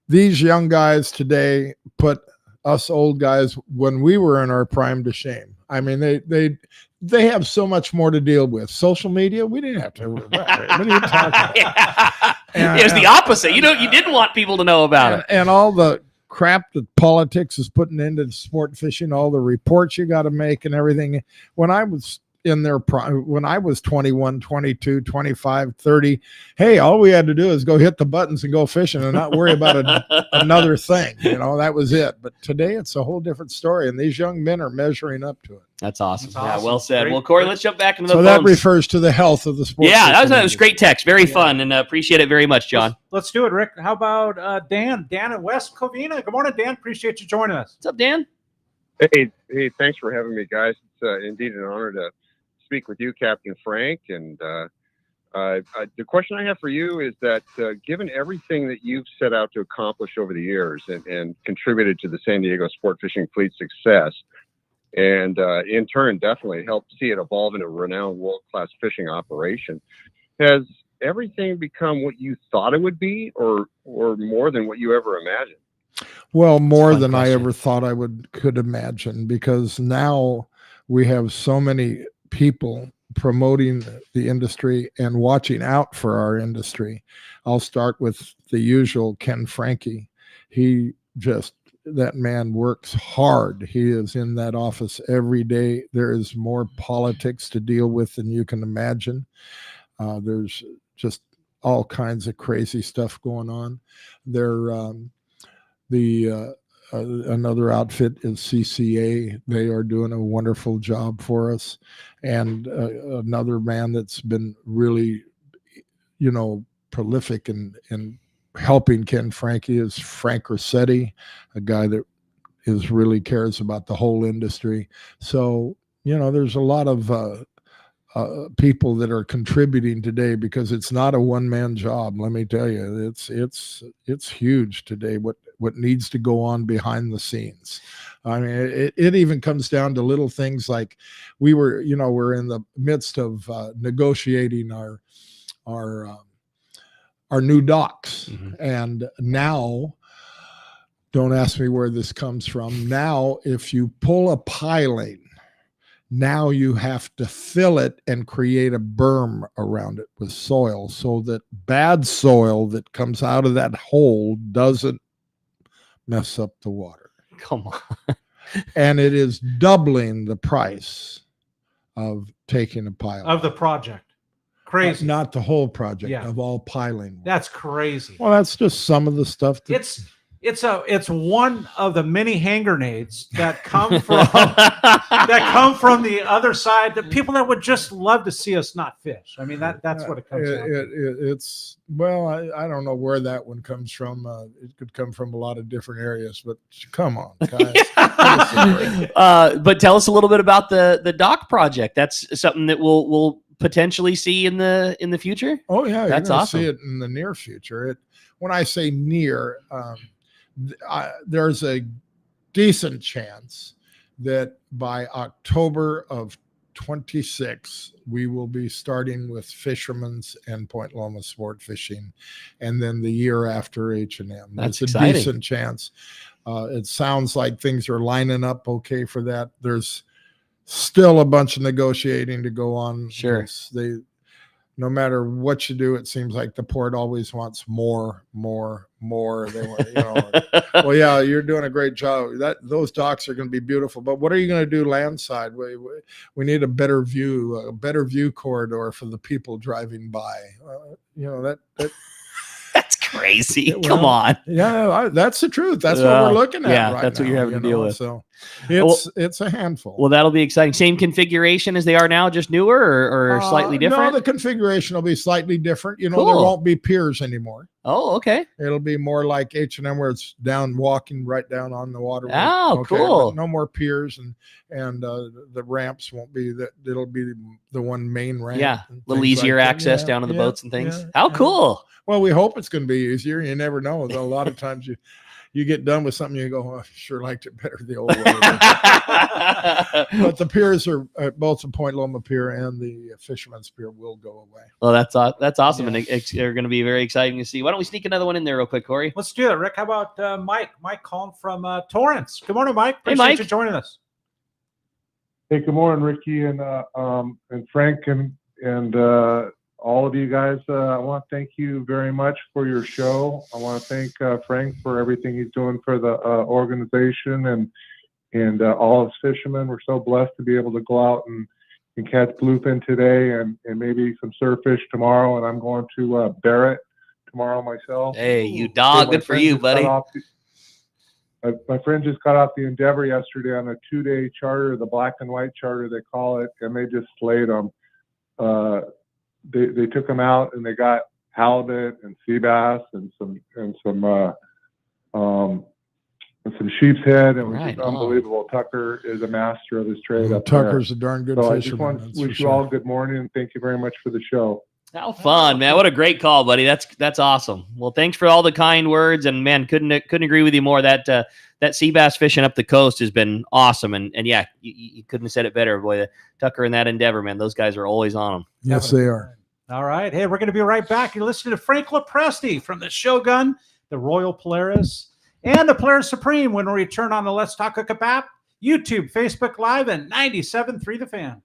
Speaker 5: these young guys today put us old guys when we were in our prime to shame. I mean, they have so much more to deal with. Social media, we didn't have to. What are you talking about?
Speaker 4: It was the opposite. You didn't want people to know about it.
Speaker 5: And all the crap that politics is putting into sport fishing, all the reports you got to make and everything. When I was in their prime, when I was 21, 22, 25, 30, hey, all we had to do is go hit the buttons and go fishing and not worry about another thing. That was it. But today it's a whole different story, and these young men are measuring up to it.
Speaker 4: That's awesome. Yeah, well said. Great. Well, Cory, let's jump back into the
Speaker 5: phones.
Speaker 4: That
Speaker 5: refers to the health of the sport.
Speaker 4: Yeah, that was great text. Very fun, and appreciate it very much, John.
Speaker 3: Let's do it, Rick. How about Dan? Dan at West Covina. Good morning, Dan. Appreciate you joining us.
Speaker 4: What's up, Dan?
Speaker 11: Hey, thanks for having me, guys. It's indeed an honor to speak with you, Captain Frank. And the question I have for you is that given everything that you've set out to accomplish over the years and contributed to the San Diego sport fishing fleet success, and in turn definitely helped see it evolve into a renowned world-class fishing operation, has everything become what you thought it would be, or more than what you ever imagined?
Speaker 5: Well, more than I ever thought I could imagine, because now we have so many people promoting the industry and watching out for our industry. I'll start with the usual Ken Frankie. That man works hard. He is in that office every day. There is more politics to deal with than you can imagine. There's just all kinds of crazy stuff going on. Another outfit is CCA. They are doing a wonderful job for us. And another man that's been really, prolific and helping Ken Frankie is Frank Rossetti, a guy that really cares about the whole industry. So, there's a lot of people that are contributing today, because it's not a one-man job. Let me tell you, it's huge today. What needs to go on behind the scenes. I mean, it even comes down to little things like we're in the midst of negotiating our new docks, and now. Don't ask me where this comes from. Now, if you pull a piling, now you have to fill it and create a berm around it with soil, so that bad soil that comes out of that hole doesn't mess up the water.
Speaker 4: Come on.
Speaker 5: And it is doubling the price of taking a pile.
Speaker 3: Of the project. Crazy.
Speaker 5: Not the whole project, of all piling.
Speaker 3: That's crazy.
Speaker 5: Well, that's just some of the stuff.
Speaker 3: It's one of the many hand grenades that come from the other side. The people that would just love to see us not fish. I mean, that's what it comes down to.
Speaker 5: I don't know where that one comes from. It could come from a lot of different areas, but come on, guys.
Speaker 4: But tell us a little bit about the dock project. That's something that we'll potentially see in the future.
Speaker 5: Oh yeah,
Speaker 4: that's awesome.
Speaker 5: See it in the near future. When I say near. There's a decent chance that by October of 26, we will be starting with Fisherman's and Point Loma sport fishing, and then the year after H&M.
Speaker 4: That's
Speaker 5: There's
Speaker 4: exciting.
Speaker 5: A decent chance. It sounds like things are lining up okay for that. There's still a bunch of negotiating to go on.
Speaker 4: Sure.
Speaker 5: No matter what you do, it seems like the port always wants more. They want, well, yeah, you're doing a great job. Those docks are going to be beautiful, but what are you going to do landside? We need a better view corridor for the people driving by.
Speaker 4: That's crazy. Come on.
Speaker 5: Yeah, that's the truth. That's what we're looking at.
Speaker 4: Yeah,
Speaker 5: right
Speaker 4: that's
Speaker 5: now,
Speaker 4: what you're having to deal with.
Speaker 5: So it's a handful.
Speaker 4: Well, that'll be exciting. Same configuration as they are now, just newer or slightly different?
Speaker 5: No, the configuration will be slightly different.
Speaker 4: Cool.
Speaker 5: There won't be piers anymore.
Speaker 4: Oh, okay.
Speaker 5: It'll be more like H&M, where it's walking right down on the water.
Speaker 4: Oh, cool.
Speaker 5: No more piers, and the ramps won't be that. It'll be the one main ramp.
Speaker 4: Yeah, a little easier access down to the boats and things. How cool.
Speaker 5: Well, we hope it's going to be easier. You never know. A lot of times you get done with something, you go, oh, I sure liked it better the old way. But the piers are both the Point Loma Pier and the Fisherman's Pier will go away.
Speaker 4: Well, that's awesome, and they're going to be very exciting to see. Why don't we sneak another one in there real quick, Cory?
Speaker 3: Let's do it, Rick. How about Mike? Mike calling from Torrance. Good morning, Mike.
Speaker 4: Hey,
Speaker 3: Appreciate
Speaker 4: Mike.
Speaker 3: you joining us.
Speaker 12: Hey, good morning, Ricky and Frank and all of you guys. I want to thank you very much for your show. I want to thank Frank for everything he's doing for the organization and all his fishermen. We're so blessed to be able to go out and catch bluefin today and maybe some surffish tomorrow. And I'm going to Barrett tomorrow myself.
Speaker 4: Hey, you dog. Good for you, buddy.
Speaker 12: My friend just got off the Endeavor yesterday on a 2-day charter, the black and white charter they call it, and they just slayed them. They took them out and they got halibut and sea bass and some sheep's head, and it was just unbelievable. Tucker is a master of his trade.
Speaker 5: Tucker's a darn good fisherman.
Speaker 12: I just want to wish you all good morning and thank you very much for the show.
Speaker 4: How fun, man. What a great call, buddy. That's awesome. Well, thanks for all the kind words, and man, couldn't agree with you more. That sea bass fishing up the coast has been awesome, and yeah, you couldn't have said it better, boy. Tucker and that Endeavor, man, those guys are always on them.
Speaker 5: Yes, they are.
Speaker 3: All right. Hey, we're going to be right back. You're listening to Frank LaPresti from the Shogun, the Royal Polaris, and the Polaris Supreme when we return on the Let's Talk Hookup app, YouTube, Facebook Live, and 97.3 The Fan.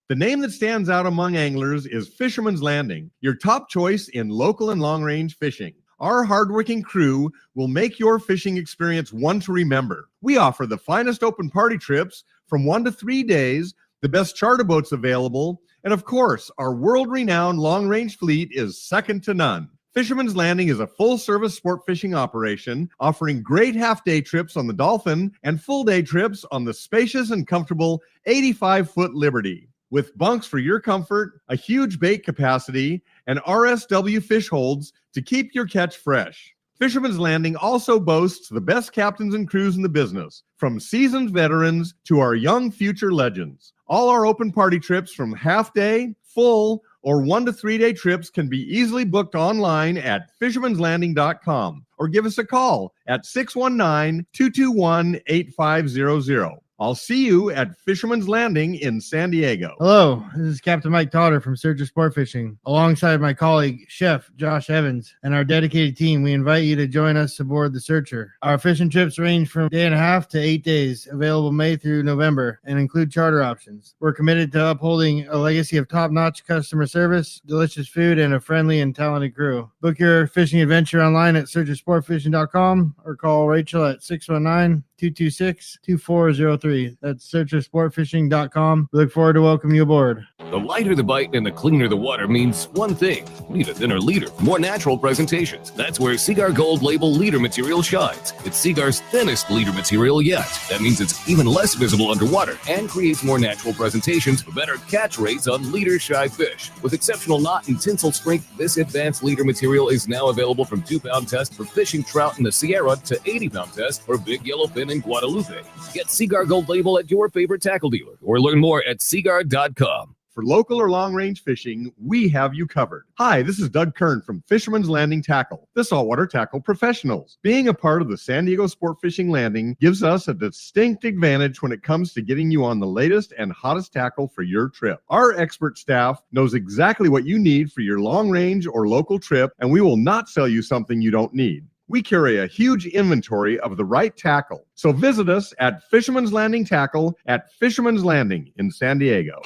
Speaker 13: The name that stands out among anglers is Fisherman's Landing, your top choice in local and long-range fishing. Our hardworking crew will make your fishing experience one to remember. We offer the finest open party trips from 1 to 3 days, the best charter boats available, and of course, our world-renowned long-range fleet is second to none. Fisherman's Landing is a full-service sport fishing operation offering great half-day trips on the Dolphin and full-day trips on the spacious and comfortable 85-foot Liberty. with bunks for your comfort, a huge bait capacity, and RSW fish holds to keep your catch fresh. Fisherman's Landing also boasts the best captains and crews in the business, from seasoned veterans to our young future legends. All our open party trips from half-day, full, or 1 to 3 day trips can be easily booked online at fishermanslanding.com or give us a call at 619-221-8500. I'll see you at Fisherman's Landing in San Diego.
Speaker 14: Hello, this is Captain Mike Totter from Searcher Sport Fishing. Alongside my colleague, Chef Josh Evans, and our dedicated team, we invite you to join us aboard the Searcher. Our fishing trips range from 1.5 to 8 days, available May through November, and include charter options. We're committed to upholding a legacy of top-notch customer service, delicious food, and a friendly and talented crew. Book your fishing adventure online at searchersportfishing.com or call Rachel at 619-226-2403. That's searchersportfishing.com. We look forward to welcoming you aboard.
Speaker 15: The lighter the bite and the cleaner the water means one thing. Need a thinner leader for more natural presentations. That's where Seaguar Gold Label leader material shines. It's Seaguar's thinnest leader material yet. That means it's even less visible underwater and creates more natural presentations for better catch rates on leader-shy fish. With exceptional knot and tinsel strength, this advanced leader material is now available from 2-pound test for fishing trout in the Sierra to 80-pound test for big yellowfin in Guadalupe. Get Seaguar Gold Label at your favorite tackle dealer or learn more at seaguar.com.
Speaker 13: For local or long-range fishing, we have you covered. Hi, this is Doug Kern from Fisherman's Landing Tackle, the saltwater tackle professionals. Being a part of the San Diego Sport Fishing Landing gives us a distinct advantage when it comes to getting you on the latest and hottest tackle for your trip. Our expert staff knows exactly what you need for your long-range or local trip, and we will not sell you something you don't need. We carry a huge inventory of the right tackle. So visit us at Fisherman's Landing Tackle at Fisherman's Landing in San Diego.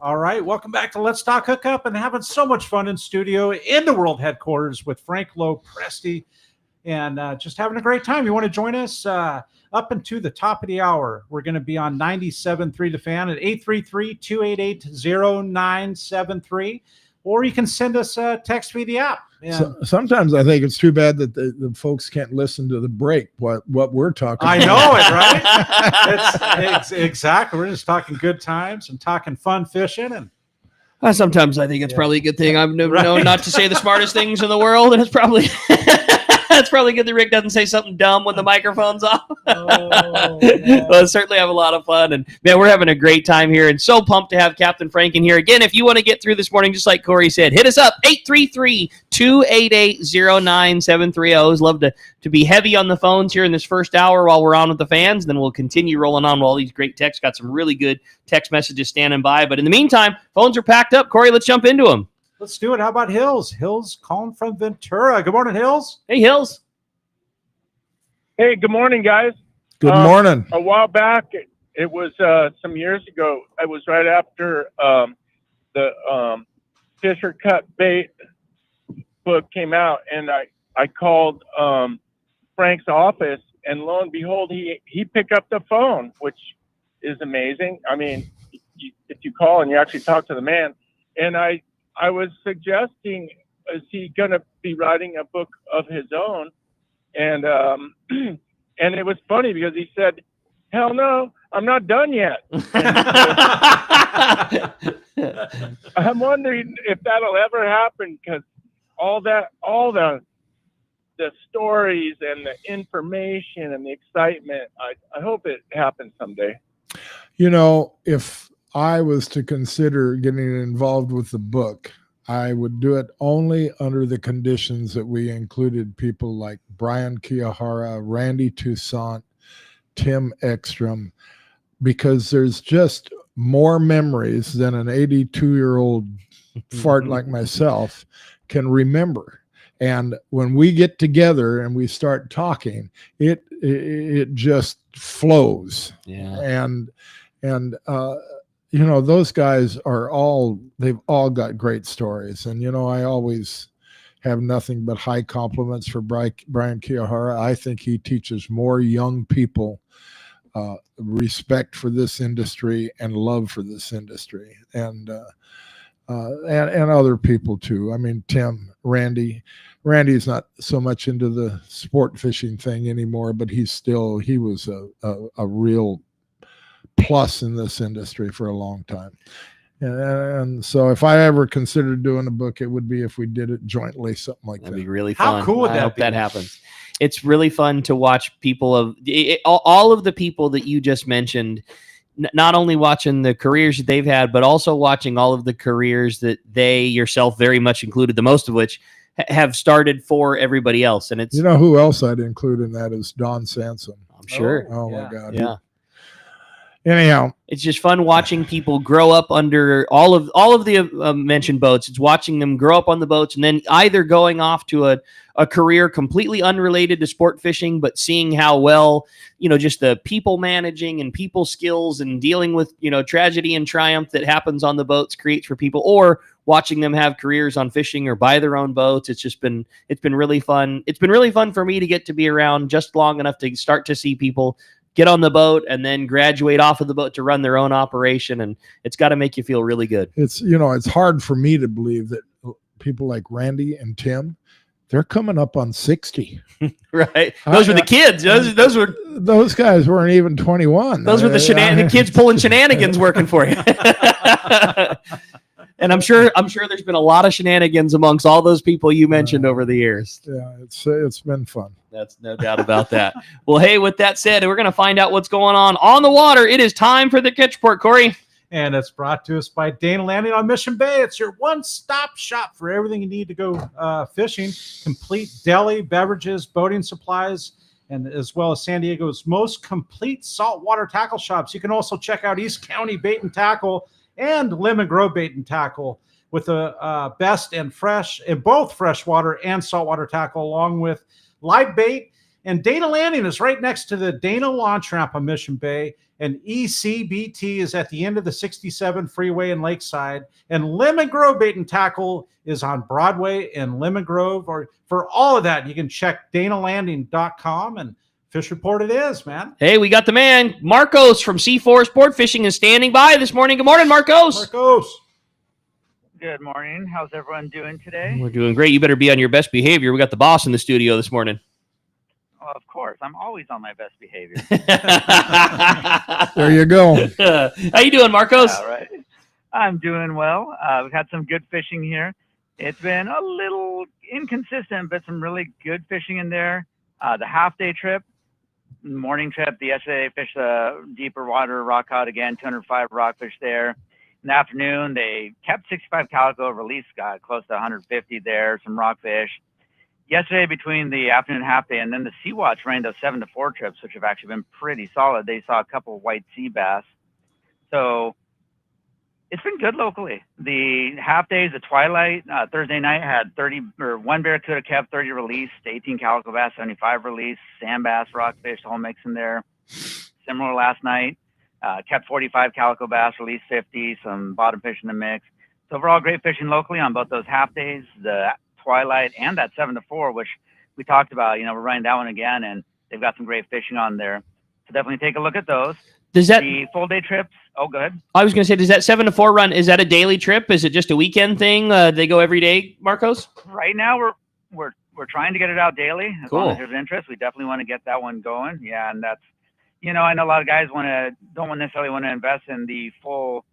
Speaker 3: All right, welcome back to Let's Talk Hookup, and having so much fun in studio in the world headquarters with Frank Lopresti, and just having a great time. You want to join us up into the top of the hour? We're going to be on 97.3 The Fan at 833-288-0973, or you can send us a text via the app.
Speaker 5: So, sometimes I think it's too bad that the folks can't listen to the break, what we're talking
Speaker 3: I
Speaker 5: about.
Speaker 3: know it, right? Exactly. We're just talking good times and talking fun fishing. And
Speaker 4: sometimes I think it's probably a good thing. I've known not to say the smartest things in the world, and it's probably it's probably good that Rick doesn't say something dumb when the microphone's off. Well, certainly have a lot of fun, and man, we're having a great time here, and so pumped to have Captain Frank in here again. If you want to get through this morning, just like Cory said, hit us up 833-288-0973. I always love to be heavy on the phones here in this first hour while we're on with the fans. Then we'll continue rolling on with all these great texts. Got some really good text messages standing by, but in the meantime, phones are packed up. Cory, let's jump into them.
Speaker 3: let's do it. How about Hills? Hills calling from Ventura. Good morning, Hills.
Speaker 4: Hey, Hills.
Speaker 16: Hey, good morning, guys.
Speaker 5: Good morning.
Speaker 16: A while back, it was some years ago. It was right after the Fisher Cut Bait book came out, and I called Frank's office, and lo and behold, he picked up the phone, which is amazing. I mean, if you call and you actually talk to the man, and I was suggesting, is he going to be writing a book of his own? And and it was funny because he said, "Hell no, I'm not done yet." I'm wondering if that'll ever happen, because all the stories and the information and the excitement, I hope it happens someday.
Speaker 5: You know, if I was to consider getting involved with the book, I would do it only under the conditions that we included people like Brian Kiyahara, Randy Toussaint, Tim Ekstrom, because there's just more memories than an 82-year-old fart like myself can remember. And when we get together and we start talking, it just flows.
Speaker 4: Yeah.
Speaker 5: And you know, those guys they've all got great stories. And, you know, I always have nothing but high compliments for Brian Kiyahara. I think he teaches more young people respect for this industry and love for this industry, and other people too. I mean, Tim, Randy's not so much into the sport fishing thing anymore, but he was a real plus in this industry for a long time. And so if I ever considered doing a book, it would be if we did it jointly, something like that.
Speaker 4: That'd be really fun.
Speaker 3: How cool would
Speaker 4: I
Speaker 3: that
Speaker 4: hope
Speaker 3: be?
Speaker 4: that happens. It's really fun to watch people all of the people that you just mentioned, not only watching the careers that they've had, but also watching all of the careers that they, yourself very much included, the most of which have started for everybody else. And it's,
Speaker 5: You know who else I'd include in that is Don Sanson.
Speaker 4: I'm sure.
Speaker 5: Oh
Speaker 3: yeah.
Speaker 5: my God.
Speaker 4: Yeah.
Speaker 5: Anyhow,
Speaker 4: It's just fun watching people grow up under all of the mentioned boats. It's watching them grow up on the boats and then either going off to a career completely unrelated to sport fishing, but seeing how well, just the people managing and people skills and dealing with, tragedy and triumph that happens on the boats creates for people, or watching them have careers on fishing or buy their own boats. It's been really fun. It's been really fun for me to get to be around just long enough to start to see people get on the boat and then graduate off of the boat to run their own operation. And it's got to make you feel really good.
Speaker 5: it's hard for me to believe that people like Randy and Tim, they're coming up on 60.
Speaker 4: Right. Those were the kids.
Speaker 5: Those guys weren't even 21.
Speaker 4: Those were the kids pulling shenanigans working for you. And I'm sure there's been a lot of shenanigans amongst all those people you mentioned over the years.
Speaker 5: Yeah, it's been fun.
Speaker 4: That's no doubt about that. Well, hey, with that said, we're going to find out what's going on the water. It is time for the Catch Report, Cory.
Speaker 3: And it's brought to us by Dana Landing on Mission Bay. It's your one-stop shop for everything you need to go fishing. Complete deli, beverages, boating supplies, and as well as San Diego's most complete saltwater tackle shops. You can also check out East County Bait and Tackle and Lemon Grove Bait and Tackle with the best and fresh in both freshwater and saltwater tackle, along with live bait. And Dana Landing is right next to the Dana Launch Ramp on Mission Bay. And ECBT is at the end of the 67 freeway in Lakeside. And Lemon Grove Bait and Tackle is on Broadway in Lemon Grove. Or for all of that, you can check danalanding.com, and Fish Report it is, man.
Speaker 4: Hey, we got the man, Marcos from C4 Sport Fishing is standing by this morning. Good morning, Marcos.
Speaker 3: Marcos.
Speaker 17: Good morning. How's everyone doing today?
Speaker 4: We're doing great. You better be on your best behavior. We got the boss in the studio this morning.
Speaker 17: Well, of course. I'm always on my best behavior.
Speaker 5: There you go.
Speaker 4: How you doing, Marcos?
Speaker 17: All right. I'm doing well. We've had some good fishing here. It's been a little inconsistent, but some really good fishing in there. The half-day trip, morning trip, yesterday fished the deeper water rock cod again, 205 rockfish there. In the afternoon, they kept 65 calico, released close to 150 there, some rockfish. Yesterday, between the afternoon half day and then the Sea Watch ran those 7 to 4 trips, which have actually been pretty solid. They saw a couple of white sea bass. So it's been good locally. The half days, the twilight, Thursday night had 30, or one barracuda kept 30 released, 18 calico bass, 75 released, sand bass, rockfish, the whole mix in there. Similar last night, kept 45 calico bass, released 50, some bottom fish in the mix. So overall, great fishing locally on both those half days, the twilight and that 7 to 4, which we talked about. We're running that one again, and they've got some great fishing on there. So definitely take a look at those. The full day trips? Oh, go ahead.
Speaker 4: I was going to say, does that 7 to 4 run, is that a daily trip? Is it just a weekend thing? They go every day, Marcos?
Speaker 17: Right now, we're trying to get it out daily. As
Speaker 4: Cool.
Speaker 17: long as there's interest, we definitely want to get that one going. Yeah, and that's, I know a lot of guys don't necessarily want to invest in the full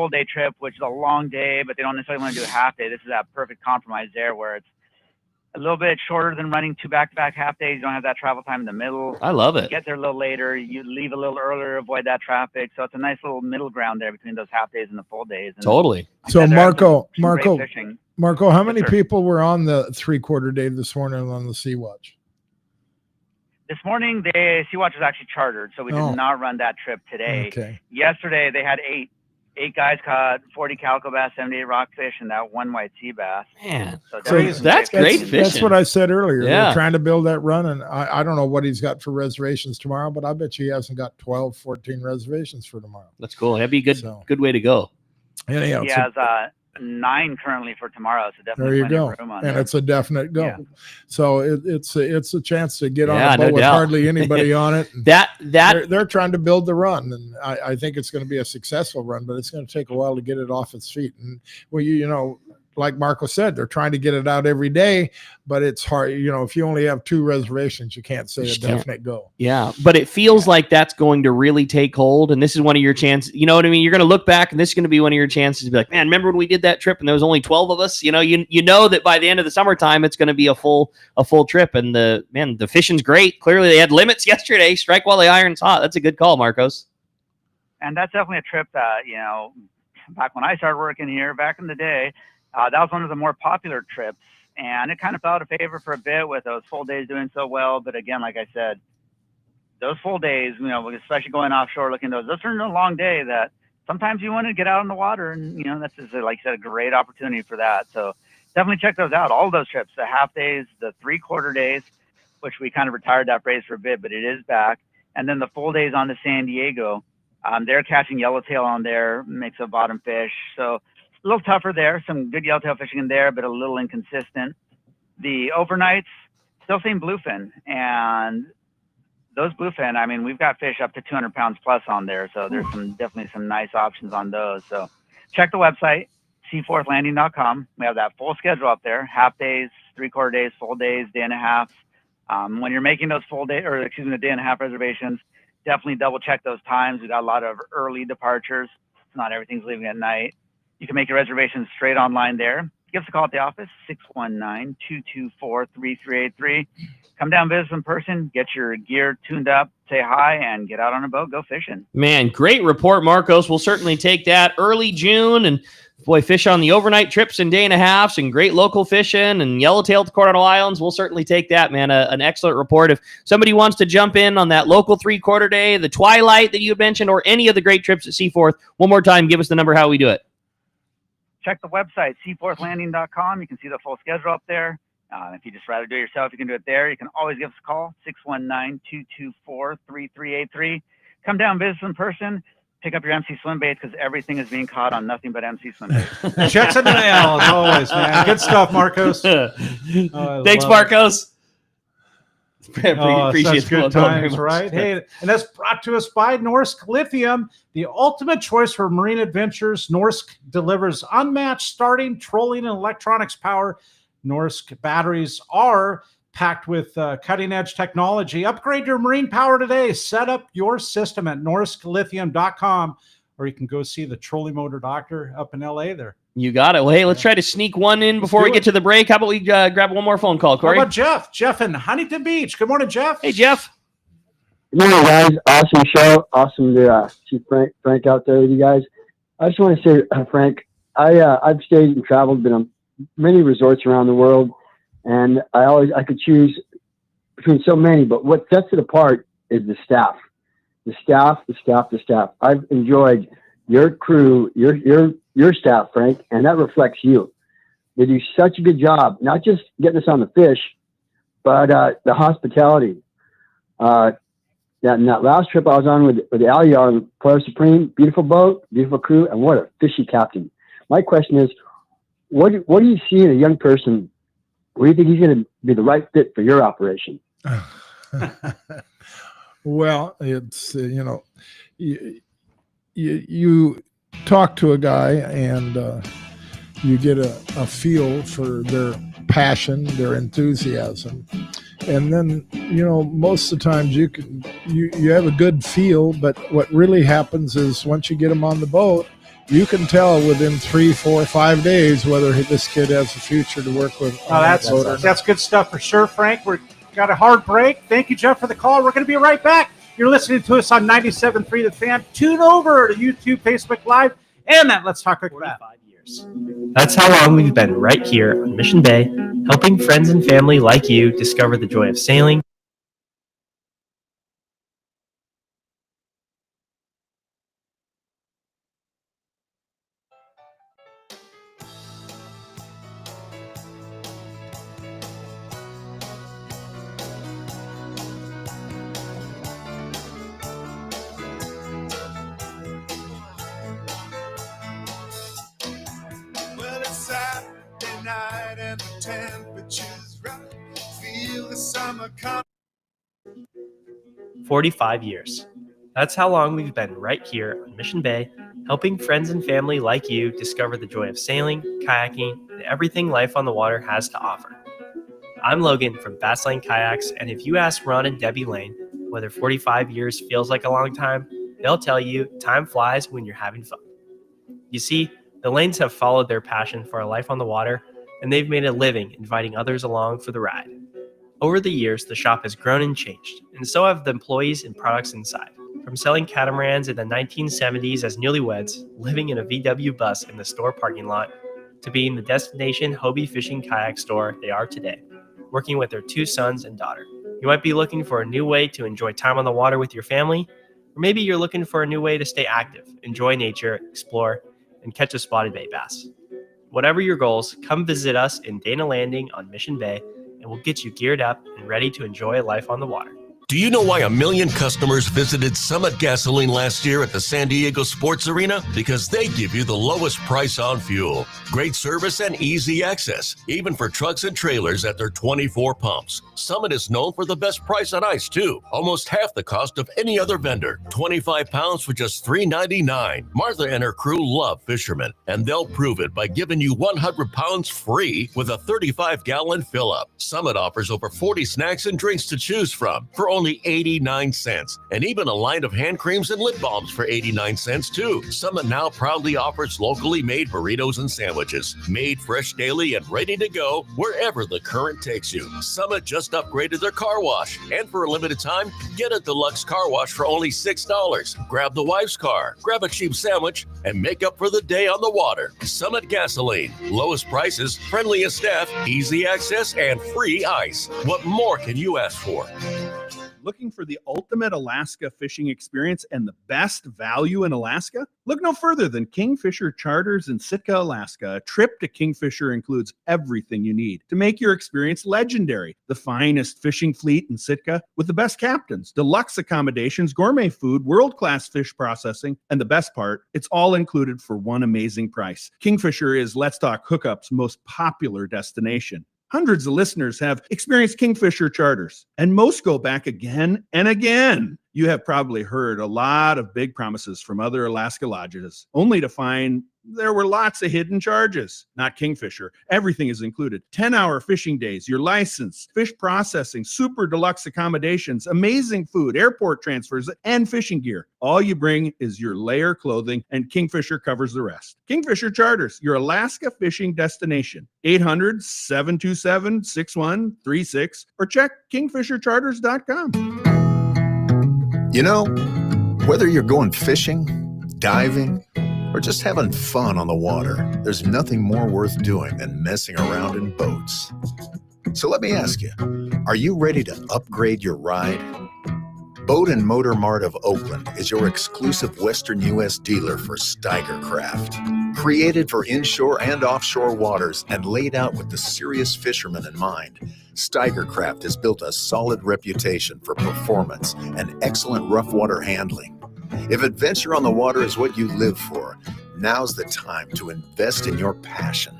Speaker 17: day trip, which is a long day, but they don't necessarily want to do a half day. This is that perfect compromise there, where it's a little bit shorter than running 2 back-to-back half days. You don't have that travel time in the middle.
Speaker 4: I love it.
Speaker 17: You get there a little later. You leave a little earlier, avoid that traffic. So it's a nice little middle ground there between those half days and the full days. And
Speaker 4: Totally.
Speaker 5: So Marco, how many
Speaker 17: Yes, sir.
Speaker 5: people were on the 3/4 day this morning on the Sea Watch?
Speaker 17: This morning, the Sea Watch was actually chartered, so we did not run that trip today.
Speaker 5: Okay.
Speaker 17: Yesterday, they had eight guys caught 40 calico bass, 78 rockfish, and that 1 white sea bass.
Speaker 4: Man,
Speaker 17: so
Speaker 5: So
Speaker 4: that's great fishing.
Speaker 5: That's what I said earlier.
Speaker 4: Yeah.
Speaker 5: They're trying to build that run, and I don't know what he's got for reservations tomorrow, but I bet you he hasn't got 12, 14 reservations for tomorrow.
Speaker 4: That's cool. That'd be a good way to go.
Speaker 5: Anyhow,
Speaker 17: He has 9 currently for tomorrow, so
Speaker 5: there
Speaker 17: definitely
Speaker 5: you
Speaker 17: plenty
Speaker 5: go,
Speaker 17: of room on
Speaker 5: and
Speaker 17: there.
Speaker 5: it's a definite go.
Speaker 17: Yeah.
Speaker 5: So it's a chance to get on
Speaker 4: Yeah,
Speaker 5: a boat
Speaker 4: no
Speaker 5: with
Speaker 4: doubt.
Speaker 5: hardly anybody on it. And
Speaker 4: That
Speaker 5: they're trying to build the run, and I think it's going to be a successful run, but it's going to take a while to get it off its feet. And well, like Marco said, they're trying to get it out every day, but it's hard. If you only have 2 reservations, you can't say a definite go.
Speaker 4: Yeah, but it feels like that's going to really take hold, and this is one of your chances. You know what I mean? You're going to look back, and this is going to be one of your chances to be like, man, remember when we did that trip and there was only 12 of us? You know that by the end of the summertime, it's going to be a full trip, and the fishing's great. Clearly, they had limits yesterday. Strike while the iron's hot. That's a good call, Marcos.
Speaker 17: And that's definitely a trip that, back when I started working here back in the day, that was one of the more popular trips. And it kind of fell out of favor for a bit with those full days doing so well. But again, like I said, those full days, especially going offshore looking at those are a long day that sometimes you want to get out on the water. And, that's just, like you said, a great opportunity for that. So definitely check those out. All those trips, the half days, the 3/4 days, which we kind of retired that phrase for a bit, but it is back. And then the full days on to San Diego. They're catching yellowtail on there, mix of bottom fish. So a little tougher there. Some good yellowtail fishing in there, but a little inconsistent. The overnights, still seeing bluefin. And those bluefin, we've got fish up to 200 pounds plus on there. So there's definitely some nice options on those. So check the website, seaforthlanding.com. We have that full schedule up there, half days, 3/4 days, full days, day and a half. When you're making those the day and a half reservations, definitely double check those times. We got a lot of early departures. Not everything's leaving at night. You can make your reservations straight online there. Give us a call at the office, 619-224-3383. Come down, visit in person, get your gear tuned up, say hi, and get out on a boat, go fishing.
Speaker 4: Man, great report, Marcos. We'll certainly take that. Early June, and boy, fish on the overnight trips and day and a halves, and great local fishing and yellowtail to Coronado Islands. We'll certainly take that, man. An excellent report. If somebody wants to jump in on that local 3/4 day, the Twilight that you had mentioned, or any of the great trips at Seaforth, one more time, give us the number how we do it.
Speaker 17: Check the website, seaforthlanding.com. You can see the full schedule up there. If you just rather do it yourself, you can do it there. You can always give us a call, 619-224-3383. Come down, visit in person. Pick up your MC swim baits because everything is being caught on nothing but MC swim baits.
Speaker 3: Checks in the mail as always, man. Good stuff, Marcos.
Speaker 4: Thanks, Marcos.
Speaker 3: Appreciate such good times, right? Hey, and that's brought to us by Norsk Lithium, the ultimate choice for marine adventures. Norsk delivers unmatched starting, trolling, and electronics power. Norsk batteries are packed with cutting-edge technology. Upgrade your marine power today. Set up your system at norsklithium.com, or you can go see the trolley motor doctor up in LA there.
Speaker 4: You got it. Well, hey, let's try to sneak one in before we get to the break. How about we grab one more phone call, Cory?
Speaker 3: How about Jeff? Jeff in Huntington Beach. Good morning, Jeff.
Speaker 4: Hey, Jeff.
Speaker 18: Good morning, guys. Awesome show. Awesome to see Frank out there with you guys. I just want to say, Frank, I've stayed and traveled, been on many resorts around the world, and I could choose between so many, but what sets it apart is the staff. The staff. I've enjoyed your crew, your staff, Frank, and that reflects you. They do such a good job, not just getting us on the fish, but the hospitality. That last trip I was on with the Alliar on Polaris Supreme, beautiful boat, beautiful crew, and what a fishy captain. My question is, what do you see in a young person? What do you think he's going to be the right fit for your operation?
Speaker 5: Well, it's, you talk to a guy and you get a feel for their passion, their enthusiasm. And then, most of the times you have a good feel, but what really happens is once you get them on the boat, you can tell within 3, 4, 5 days whether this kid has a future to work with.
Speaker 3: That's good stuff for sure, Frank. We've got a hard break. Thank you, Jeff, for the call. We're going to be right back. You're listening to us on 97.3 The Fan. Tune over to YouTube, Facebook Live, and that Let's Talk Like That.
Speaker 19: That's how long we've been right here on Mission Bay, helping friends and family like you discover the joy of sailing.
Speaker 20: Well, it's Saturday night and the temperature's right. Feel the summer come.
Speaker 19: 45 years. That's how long we've been right here on Mission Bay, helping friends and family like you discover the joy of sailing, kayaking, and everything life on the water has to offer. I'm Logan from Bass Lane Kayaks, and if you ask Ron and Debbie Lane whether 45 years feels like a long time, they'll tell you time flies when you're having fun. You see, the Lanes have followed their passion for a life on the water, and they've made a living inviting others along for the ride. Over the years, the shop has grown and changed, and so have the employees and products inside. From selling catamarans in the 1970s as newlyweds, living in a VW bus in the store parking lot, to being the destination Hobie fishing kayak store they are today, working with their 2 sons and daughter. You might be looking for a new way to enjoy time on the water with your family, or maybe you're looking for a new way to stay active, enjoy nature, explore, and catch a spotted bay bass. Whatever your goals, come visit us in Dana Landing on Mission Bay, and we'll get you geared up and ready to enjoy life on the water.
Speaker 21: Do you know why 1 million customers visited Summit Gasoline last year at the San Diego Sports Arena? Because they give you the lowest price on fuel, great service, and easy access, even for trucks and trailers at their 24 pumps. Summit is known for the best price on ice, too. Almost half the cost of any other vendor. 25 pounds for just $3.99. Martha and her crew love Fisherman, and they'll prove it by giving you 100 pounds free with a 35-gallon fill-up. Summit offers over 40 snacks and drinks to choose from for only 89 cents, and even a line of hand creams and lip balms for 89 cents too. Summit now proudly offers locally made burritos and sandwiches, made fresh daily and ready to go wherever the current takes you. Summit just upgraded their car wash, and for a limited time, get a deluxe car wash for only $6. Grab the wife's car, grab a cheap sandwich, and make up for the day on the water. Summit Gasoline, lowest prices, friendliest staff, easy access, and free ice. What more can you ask for?
Speaker 22: Looking for the ultimate Alaska fishing experience and the best value in Alaska? Look no further than Kingfisher Charters in Sitka, Alaska. A trip to Kingfisher includes everything you need to make your experience legendary. The finest fishing fleet in Sitka with the best captains, deluxe accommodations, gourmet food, world-class fish processing, and the best part, it's all included for one amazing price. Kingfisher is Let's Talk Hookup's most popular destination. Hundreds of listeners have experienced Kingfisher Charters, and most go back again and again. You have probably heard a lot of big promises from other Alaska lodges, only to find there were lots of hidden charges. Not Kingfisher. Everything is included. 10-hour fishing days, your license, fish processing, super deluxe accommodations, amazing food, airport transfers, and fishing gear. All you bring is your layer clothing, and Kingfisher covers the rest. Kingfisher Charters, your Alaska fishing destination. 800-727-6136 or check kingfishercharters.com.
Speaker 23: You know, whether you're going fishing, diving, or just having fun on the water, there's nothing more worth doing than messing around in boats. So let me ask you, are you ready to upgrade your ride? Boat and Motor Mart of Oakland is your exclusive Western U.S. dealer for Steiger Craft. Created for inshore and offshore waters and laid out with the serious fisherman in mind, Steiger Craft has built a solid reputation for performance and excellent rough water handling. If adventure on the water is what you live for, now's the time to invest in your passion.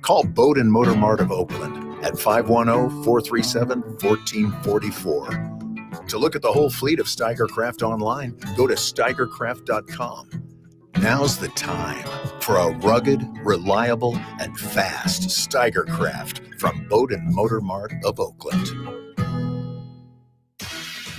Speaker 23: Call Boat and Motor Mart of Oakland at 510-437-1444. To look at the whole fleet of Steiger Craft online, go to steigercraft.com. Now's the time for a rugged, reliable, and fast Steiger Craft from Boat and Motor Mart of Oakland.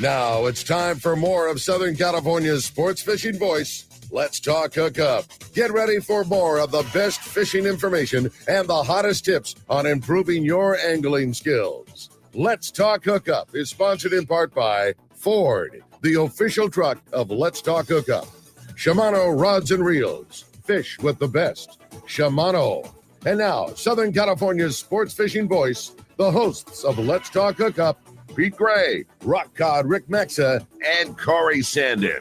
Speaker 24: Now it's time for more of Southern California's sports fishing voice. Let's talk Hookup. Get ready for more of the best fishing information and the hottest tips on improving your angling skills. Let's Talk Hookup is sponsored in part by Ford, the official truck of Let's Talk Hookup. Shimano Rods and Reels. Fish with the best. Shimano. And now, Southern California's sports fishing voice, the hosts of Let's Talk Hookup, Pete Gray, Rock Cod Rick Mexa, and Cory Sanden.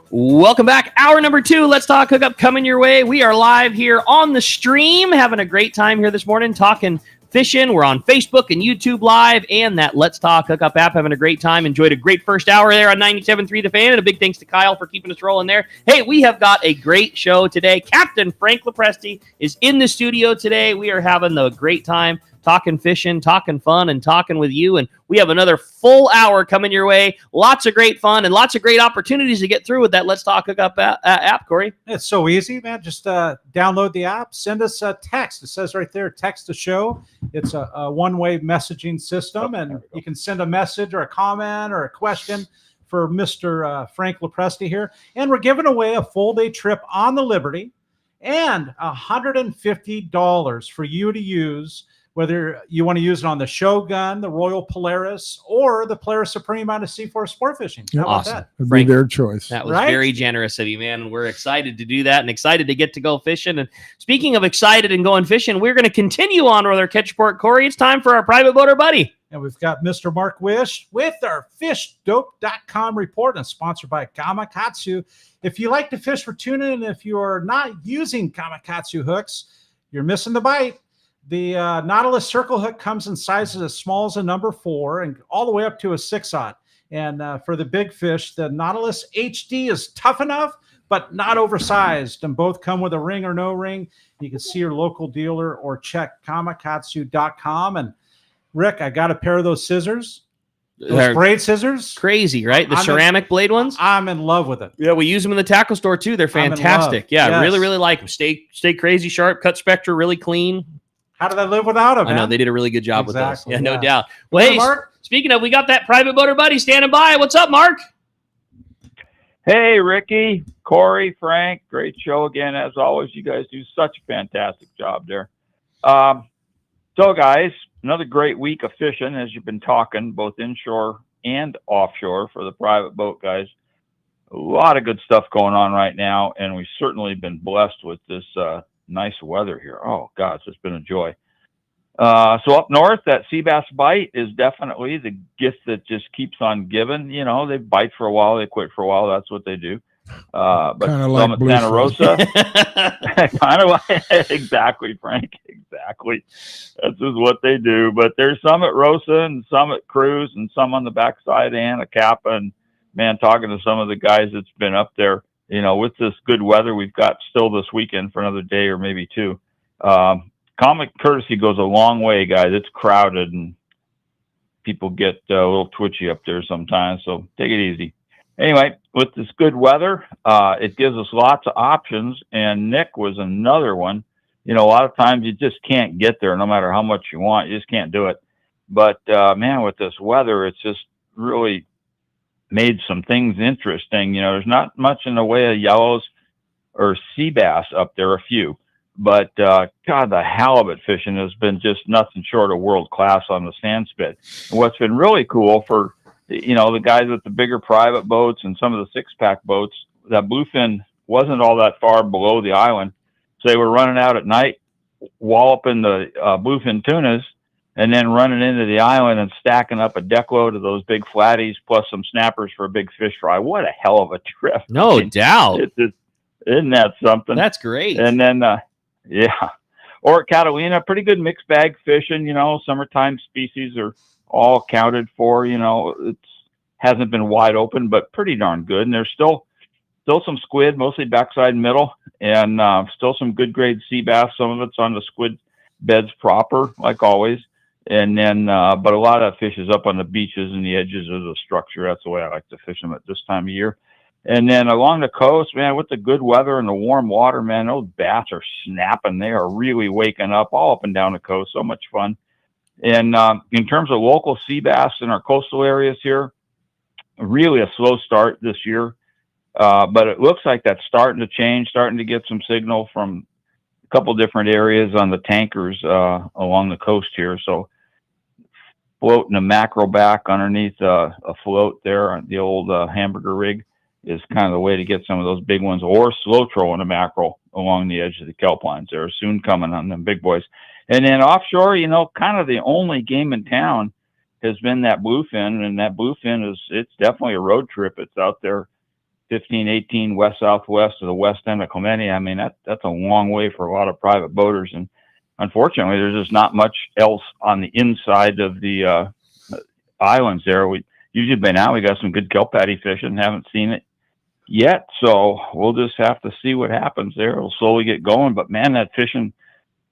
Speaker 4: Welcome back. Hour number 2, Let's Talk Hookup coming your way. We are live here on the stream, having a great time here this morning, talking fishing. We're on Facebook and YouTube Live and that Let's Talk Hookup app, having a great time. Enjoyed a great first hour there on 97.3 The Fan, and a big thanks to Kyle for keeping us rolling there. Hey, we have got a great show today. Captain Frank Lopresti is in the studio today. We are having a great time talking fishing, talking fun, and talking with you. And we have another full hour coming your way. Lots of great fun and lots of great opportunities to get through with that Let's Talk Hookup app, Cory.
Speaker 3: It's so easy, man. Just download the app, send us a text. It says right there, text the show. It's a one-way messaging system, and you can send a message or a comment or a question for Mr. Frank Lopresti here. And we're giving away a full-day trip on the Liberty and $150 for you to use, whether you want to use it on the Shogun, the Royal Polaris, or the Polaris Supreme on a C4 Sport Fishing. How about that?
Speaker 5: It'd
Speaker 4: Frank,
Speaker 5: be their choice.
Speaker 4: That was very generous of you, man. We're excited to do that and excited to get to go fishing. And speaking of excited and going fishing, we're going to continue on with our catch report. Cory, it's time for our private boater buddy.
Speaker 3: And we've got Mr. Mark Wish with our fishdope.com report, and sponsored by Gamakatsu. If you like to fish for tuna, and if you are not using Gamakatsu hooks, you're missing the bite. The Nautilus Circle Hook comes in sizes as small as a number 4 and all the way up to a 6/0. And for the big fish, the Nautilus HD is tough enough, but not oversized. And both come with a ring or no ring. You can see your local dealer or check Gamakatsu.com. And Rick, I got a pair of those scissors. Those braid scissors.
Speaker 4: Crazy, right? The ceramic blade ones.
Speaker 3: I'm in love with it.
Speaker 4: Yeah, we use them in the tackle store too. They're fantastic. Yeah,
Speaker 3: yes.
Speaker 4: really, really like them. Stay crazy sharp, cut spectra, really clean.
Speaker 3: How do they live without them?
Speaker 4: I know they did a really good job with those. Yeah, no doubt.
Speaker 3: Well,
Speaker 4: Well, hey,
Speaker 3: Mark?
Speaker 4: speaking of, we got that private boater buddy standing by. What's up, Mark?
Speaker 1: Hey, Ricky, Cory, Frank, great show again. As always, you guys do such a fantastic job there. So, guys, another great week of fishing, as you've been talking, both inshore and offshore for the private boat guys. A lot of good stuff going on right now, and we've certainly been blessed with this nice weather here. Oh, God, it's just been a joy. So up north, that sea bass bite is definitely the gift that just keeps on giving. You know, they bite for a while, they quit for a while. That's what they do. But
Speaker 5: Kinda
Speaker 1: some
Speaker 5: like
Speaker 1: at
Speaker 5: Blue
Speaker 1: Santa
Speaker 5: Fish.
Speaker 1: Rosa, kind of like, exactly, Frank, exactly. That's just what they do. But there's some at Rosa and some at Cruz and some on the backside and Kappa. And man, talking to some of the guys that's been up there, you know, with this good weather we've got still this weekend for another day or maybe two. Common courtesy goes a long way, guys. It's crowded and people get a little twitchy up there sometimes. So take it easy. Anyway, with this good weather, it gives us lots of options. And Nick was another one. You know, a lot of times you just can't get there no matter how much you want. You just can't do it. But, man, with this weather, it's just really made some things interesting. You know, there's not much in the way of yellows or sea bass up there, a few. But, God, the halibut fishing has been just nothing short of world class on the sand spit. And what's been really cool for, you know, the guys with the bigger private boats and some of the 6-pack boats, that bluefin wasn't all that far below the island. So they were running out at night, walloping the bluefin tunas, and then running into the island and stacking up a deck load of those big flatties plus some snappers for a big fish fry. What a hell of a trip.
Speaker 4: No doubt.
Speaker 1: Isn't that something?
Speaker 4: That's great.
Speaker 1: And then, yeah. Or at Catalina, pretty good mixed bag fishing. You know, summertime species are all accounted for. You know, it hasn't been wide open, but pretty darn good. And there's still some squid, mostly backside and middle, and still some good grade sea bass. Some of it's on the squid beds proper, like always. And then, but a lot of fish is up on the beaches and the edges of the structure. That's the way I like to fish them at this time of year. And then along the coast, man, with the good weather and the warm water, man, those bass are snapping. They are really waking up all up and down the coast. So much fun. And in terms of local sea bass in our coastal areas here, really a slow start this year. But it looks like that's starting to change, starting to get some signal from a couple different areas on the tankers along the coast here. So floating a mackerel back underneath a float there on the old hamburger rig is kind of the way to get some of those big ones, or slow trolling a mackerel along the edge of the kelp lines. They're soon coming on them big boys. And then offshore, you know, kind of the only game in town has been that bluefin, and that bluefin it's definitely a road trip. It's out there 15, 18 west southwest of the west end of Clemente. I mean, that's a long way for a lot of private boaters, and unfortunately there's just not much else on the inside of the islands there. We usually by now we got some good kelp patty fishing, haven't seen it yet, so we'll just have to see what happens there. It'll slowly get going, but man, that fishing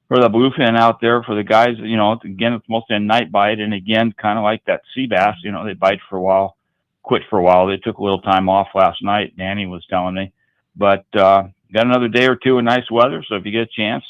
Speaker 1: for the bluefin out there for the guys. You know, again, it's mostly a night bite, and again, kind of like that sea bass. You know, they bite for a while, quit for a while. They took a little time off last night. Danny was telling me, but got another day or two of nice weather. So if you get a chance,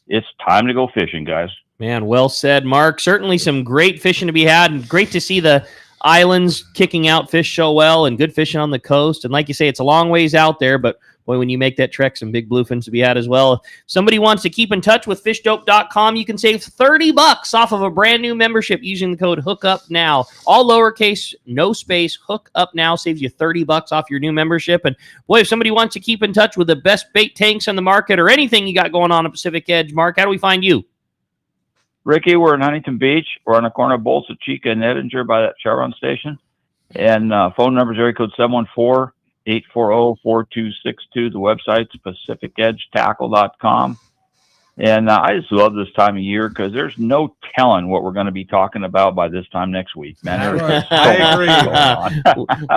Speaker 1: it's time to go fishing, guys.
Speaker 4: Man, well said, Mark. Certainly some great fishing to be had, and great to see the islands kicking out fish so well and good fishing on the coast. And like you say, it's a long ways out there, but boy, when you make that trek, some big bluefins to be had as well. If somebody wants to keep in touch with fishdope.com, you can save $30 off of a brand new membership using the code Hookup Now. All lowercase, no space. Hookup Now saves you $30 off your new membership. And boy, if somebody wants to keep in touch with the best bait tanks on the market or anything you got going on at Pacific Edge, Mark, how do we find you?
Speaker 1: Ricky, we're in Huntington Beach. We're on the corner of Bolsa Chica and Edinger by that Chevron station. And phone number is area code 714-840-4262. The website's pacificedgetackle.com. And I just love this time of year because there's no telling what we're going to be talking about by this time next week, man.
Speaker 4: I agree.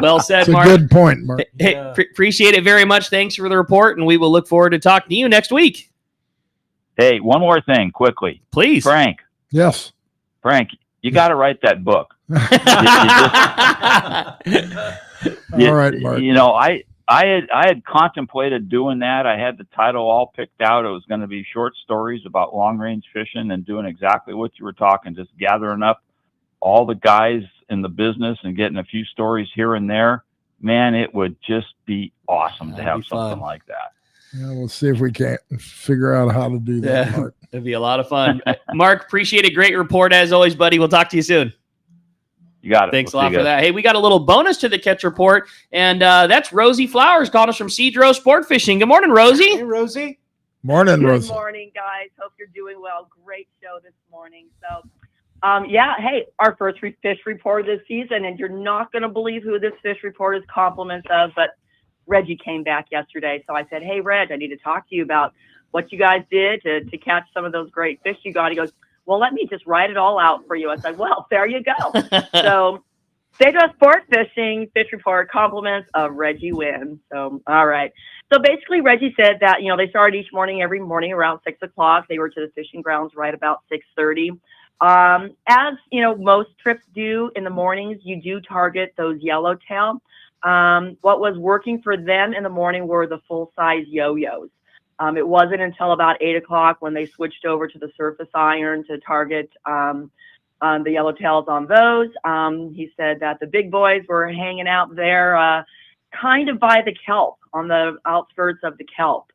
Speaker 4: Well said,
Speaker 5: It's a
Speaker 4: Mark.
Speaker 5: good point, Mark.
Speaker 4: Hey, appreciate it very much. Thanks for the report, and we will look forward to talking to you next week.
Speaker 1: Hey, one more thing quickly.
Speaker 4: Please.
Speaker 1: Frank.
Speaker 5: Yes.
Speaker 1: Frank, you got to write that book.
Speaker 5: All right, Mark.
Speaker 1: You know, I had contemplated doing that. I had the title all picked out. It was going to be short stories about long range fishing and doing exactly what you were talking, just gathering up all the guys in the business and getting a few stories here and there. Man, it would just be awesome to have something like that.
Speaker 5: Yeah, we'll see if we can't figure out how to do that,
Speaker 4: Yeah,
Speaker 5: Mark.
Speaker 4: it'd be a lot of fun. Mark, appreciate a great report as always, buddy. We'll talk to you soon.
Speaker 1: You got it.
Speaker 4: Thanks
Speaker 1: We'll
Speaker 4: a
Speaker 1: see
Speaker 4: lot
Speaker 1: you
Speaker 4: for
Speaker 1: guys.
Speaker 4: that. Hey, we got a little bonus to the catch report, and that's Rosie Flowers calling us from Cedro Sport Fishing. Good morning, Rosie.
Speaker 3: Hey, Rosie.
Speaker 5: Morning,
Speaker 2: Good
Speaker 5: Rosie.
Speaker 2: morning, guys. Hope you're doing well. Great show this morning. So, hey, our first fish report of this season, and you're not going to believe who this fish report is compliments of, but Reggie came back yesterday. So I said, hey, Reg, I need to talk to you about what you guys did to catch some of those great fish you got. He goes, well, let me just write it all out for you. I said, well, there you go. So Cedro Sport Fishing fish report compliments of Reggie Wynn. So, all right. So basically, Reggie said that, you know, they started each morning, every morning around 6 o'clock. They were to the fishing grounds right about 6:30. As, you know, most trips do in the mornings, you do target those yellowtail. What was working for them in the morning were the full-size yo-yos. It wasn't until about 8 o'clock when they switched over to the surface iron to target the yellowtails on those. He said that the big boys were hanging out there kind of by the kelp, on the outskirts of the kelp.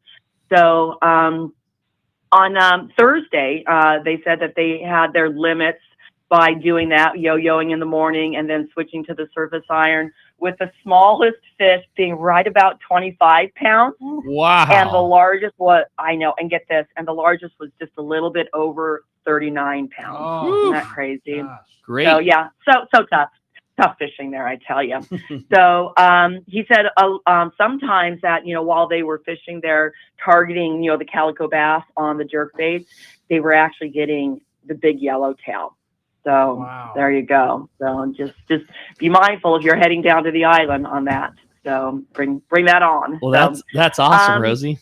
Speaker 2: So on Thursday, they said that they had their limits by doing that, yo-yoing in the morning and then switching to the surface iron, with the smallest fish being right about 25 pounds.
Speaker 4: Wow.
Speaker 2: And the largest was, I know, and get this, and the largest was just a little bit over 39 pounds.
Speaker 3: Oh,
Speaker 2: Isn't that crazy?
Speaker 4: Great.
Speaker 2: So, yeah, so tough fishing there, I tell you. So he said sometimes that, you know, while they were fishing there, targeting, you know, the calico bass on the jerk baits, they were actually getting the big yellowtail. So There you go. So just be mindful if you're heading down to the island on that. So bring that on.
Speaker 4: Well,
Speaker 2: So,
Speaker 4: that's awesome, Rosie.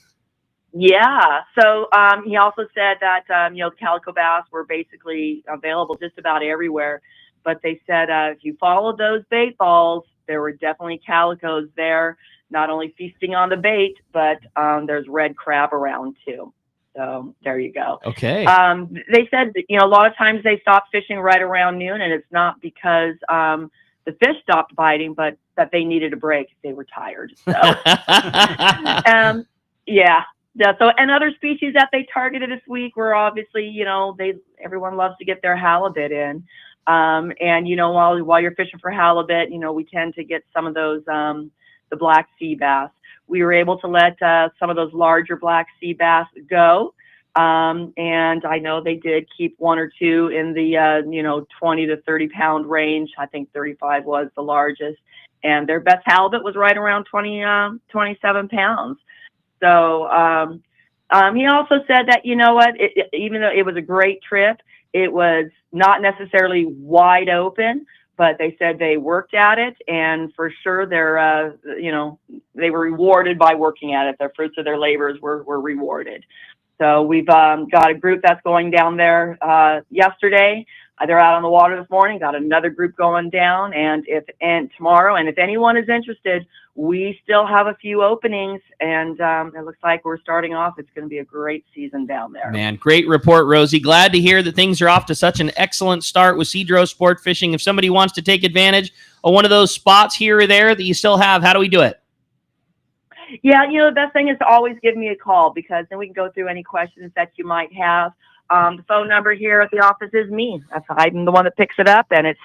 Speaker 2: yeah. So he also said that, you know, the calico bass were basically available just about everywhere. But they said if you followed those bait balls, there were definitely calicos there, not only feasting on the bait, but there's red crab around too. So there you go.
Speaker 4: Okay.
Speaker 2: They said that, you know, a lot of times they stopped fishing right around noon, and it's not because the fish stopped biting, but that they needed a break. They were tired. So, yeah. So, and other species that they targeted this week were obviously, you know, everyone loves to get their halibut in. And, you know, while you're fishing for halibut, you know, we tend to get some of those, the black sea bass. We were able to let some of those larger black sea bass go. And I know they did keep one or two in the, you know, 20 to 30 pound range. I think 35 was the largest. And their best halibut was right around 27 pounds. So he also said that, you know what, even though it was a great trip, it was not necessarily wide open, but they said they worked at it, and for sure they're, you know, they were rewarded by working at it. The fruits of their labors were rewarded. So we've got a group that's going down there yesterday. They're out on the water this morning. Got another group going down, and tomorrow. And if anyone is interested, we still have a few openings, and it looks like we're starting off. It's going to be a great season down there.
Speaker 4: Man, great report, Rosie. Glad to hear that things are off to such an excellent start with Cedro Sport Fishing. If somebody wants to take advantage of one of those spots here or there that you still have, how do we do it?
Speaker 2: Yeah, the best thing is to always give me a call, because then we can go through any questions that you might have. The phone number here at the office is me. I'm the one that picks it up, and it's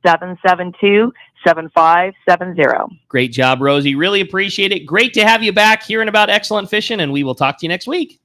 Speaker 2: 619-772-7570.
Speaker 4: Great job, Rosie. Really appreciate it. Great to have you back hearing about excellent fishing, and we will talk to you next week.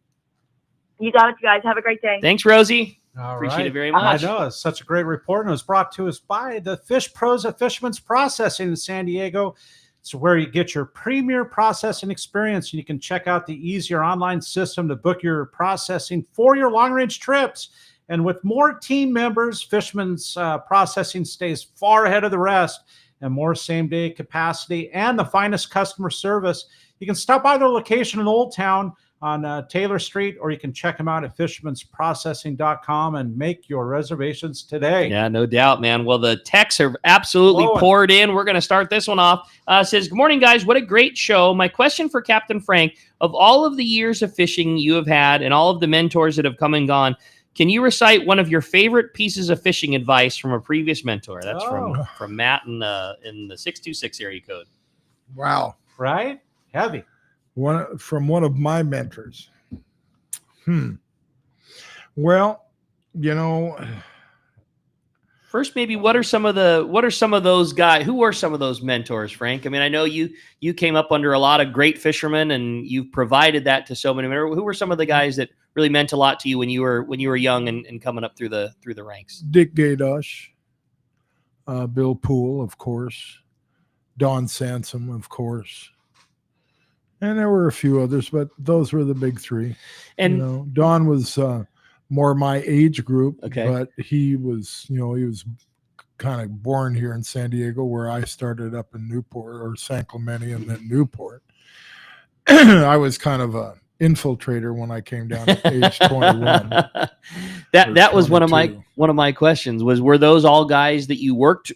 Speaker 2: You got it, you guys. Have a great day.
Speaker 4: Thanks, Rosie.
Speaker 3: All
Speaker 4: Appreciate
Speaker 3: right.
Speaker 4: it very much.
Speaker 3: I know. It's such a great report, and it was brought to us by the Fish Pros at Fisherman's Processing in San Diego. It's where you get your premier processing experience, and you can check out the easier online system to book your processing for your long-range trips. And with more team members, Fisherman's Processing stays far ahead of the rest, and more same-day capacity and the finest customer service. You can stop by their location in Old Town on Taylor Street, or you can check them out at fishermansprocessing.com and make your reservations today.
Speaker 4: Yeah, no doubt, man. Well, the texts are absolutely poured in. We're going to start this one off. Says, good morning, guys. What a great show. My question for Captain Frank, of all of the years of fishing you have had and all of the mentors that have come and gone, can you recite one of your favorite pieces of fishing advice from a previous mentor? That's from Matt in the 626 area code.
Speaker 5: Wow.
Speaker 3: Right? Heavy.
Speaker 5: From one of my mentors. Well,
Speaker 4: first, maybe what are some of those guys? Who are some of those mentors, Frank? I mean, I know you came up under a lot of great fishermen, and you've provided that to so many. Who were some of the guys that really meant a lot to you when you were young and coming up through the ranks?
Speaker 5: Dick Gaydosh, Bill Poole, of course, Don Sansom, of course. And there were a few others, but those were the big three. And Don was more my age group, but he was kind of born here in San Diego, where I started up in Newport, or San Clemente, and then Newport. I was kind of a infiltrator when I came down at age 21.
Speaker 4: That was one of my questions. Were those all guys that you worked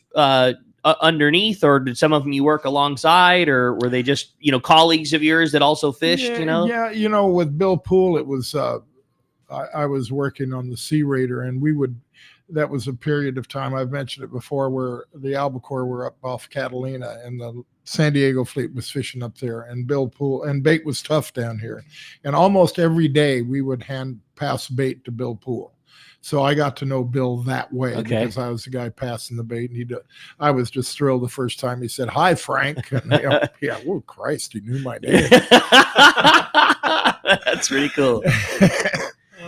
Speaker 4: underneath, or did some of them you work alongside, or were they just colleagues of yours that also fished?
Speaker 5: Yeah, with Bill Poole, it was I was working on the Sea Raider, and that was a period of time, I've mentioned it before, where the Albacore were up off Catalina, and the San Diego fleet was fishing up there, and Bill Poole, and bait was tough down here, and almost every day we would hand pass bait to Bill Poole. So I got to know Bill that way, because I was the guy passing the bait, and I was just thrilled the first time he said, "Hi, Frank." And oh Christ, he knew my name.
Speaker 4: That's pretty cool.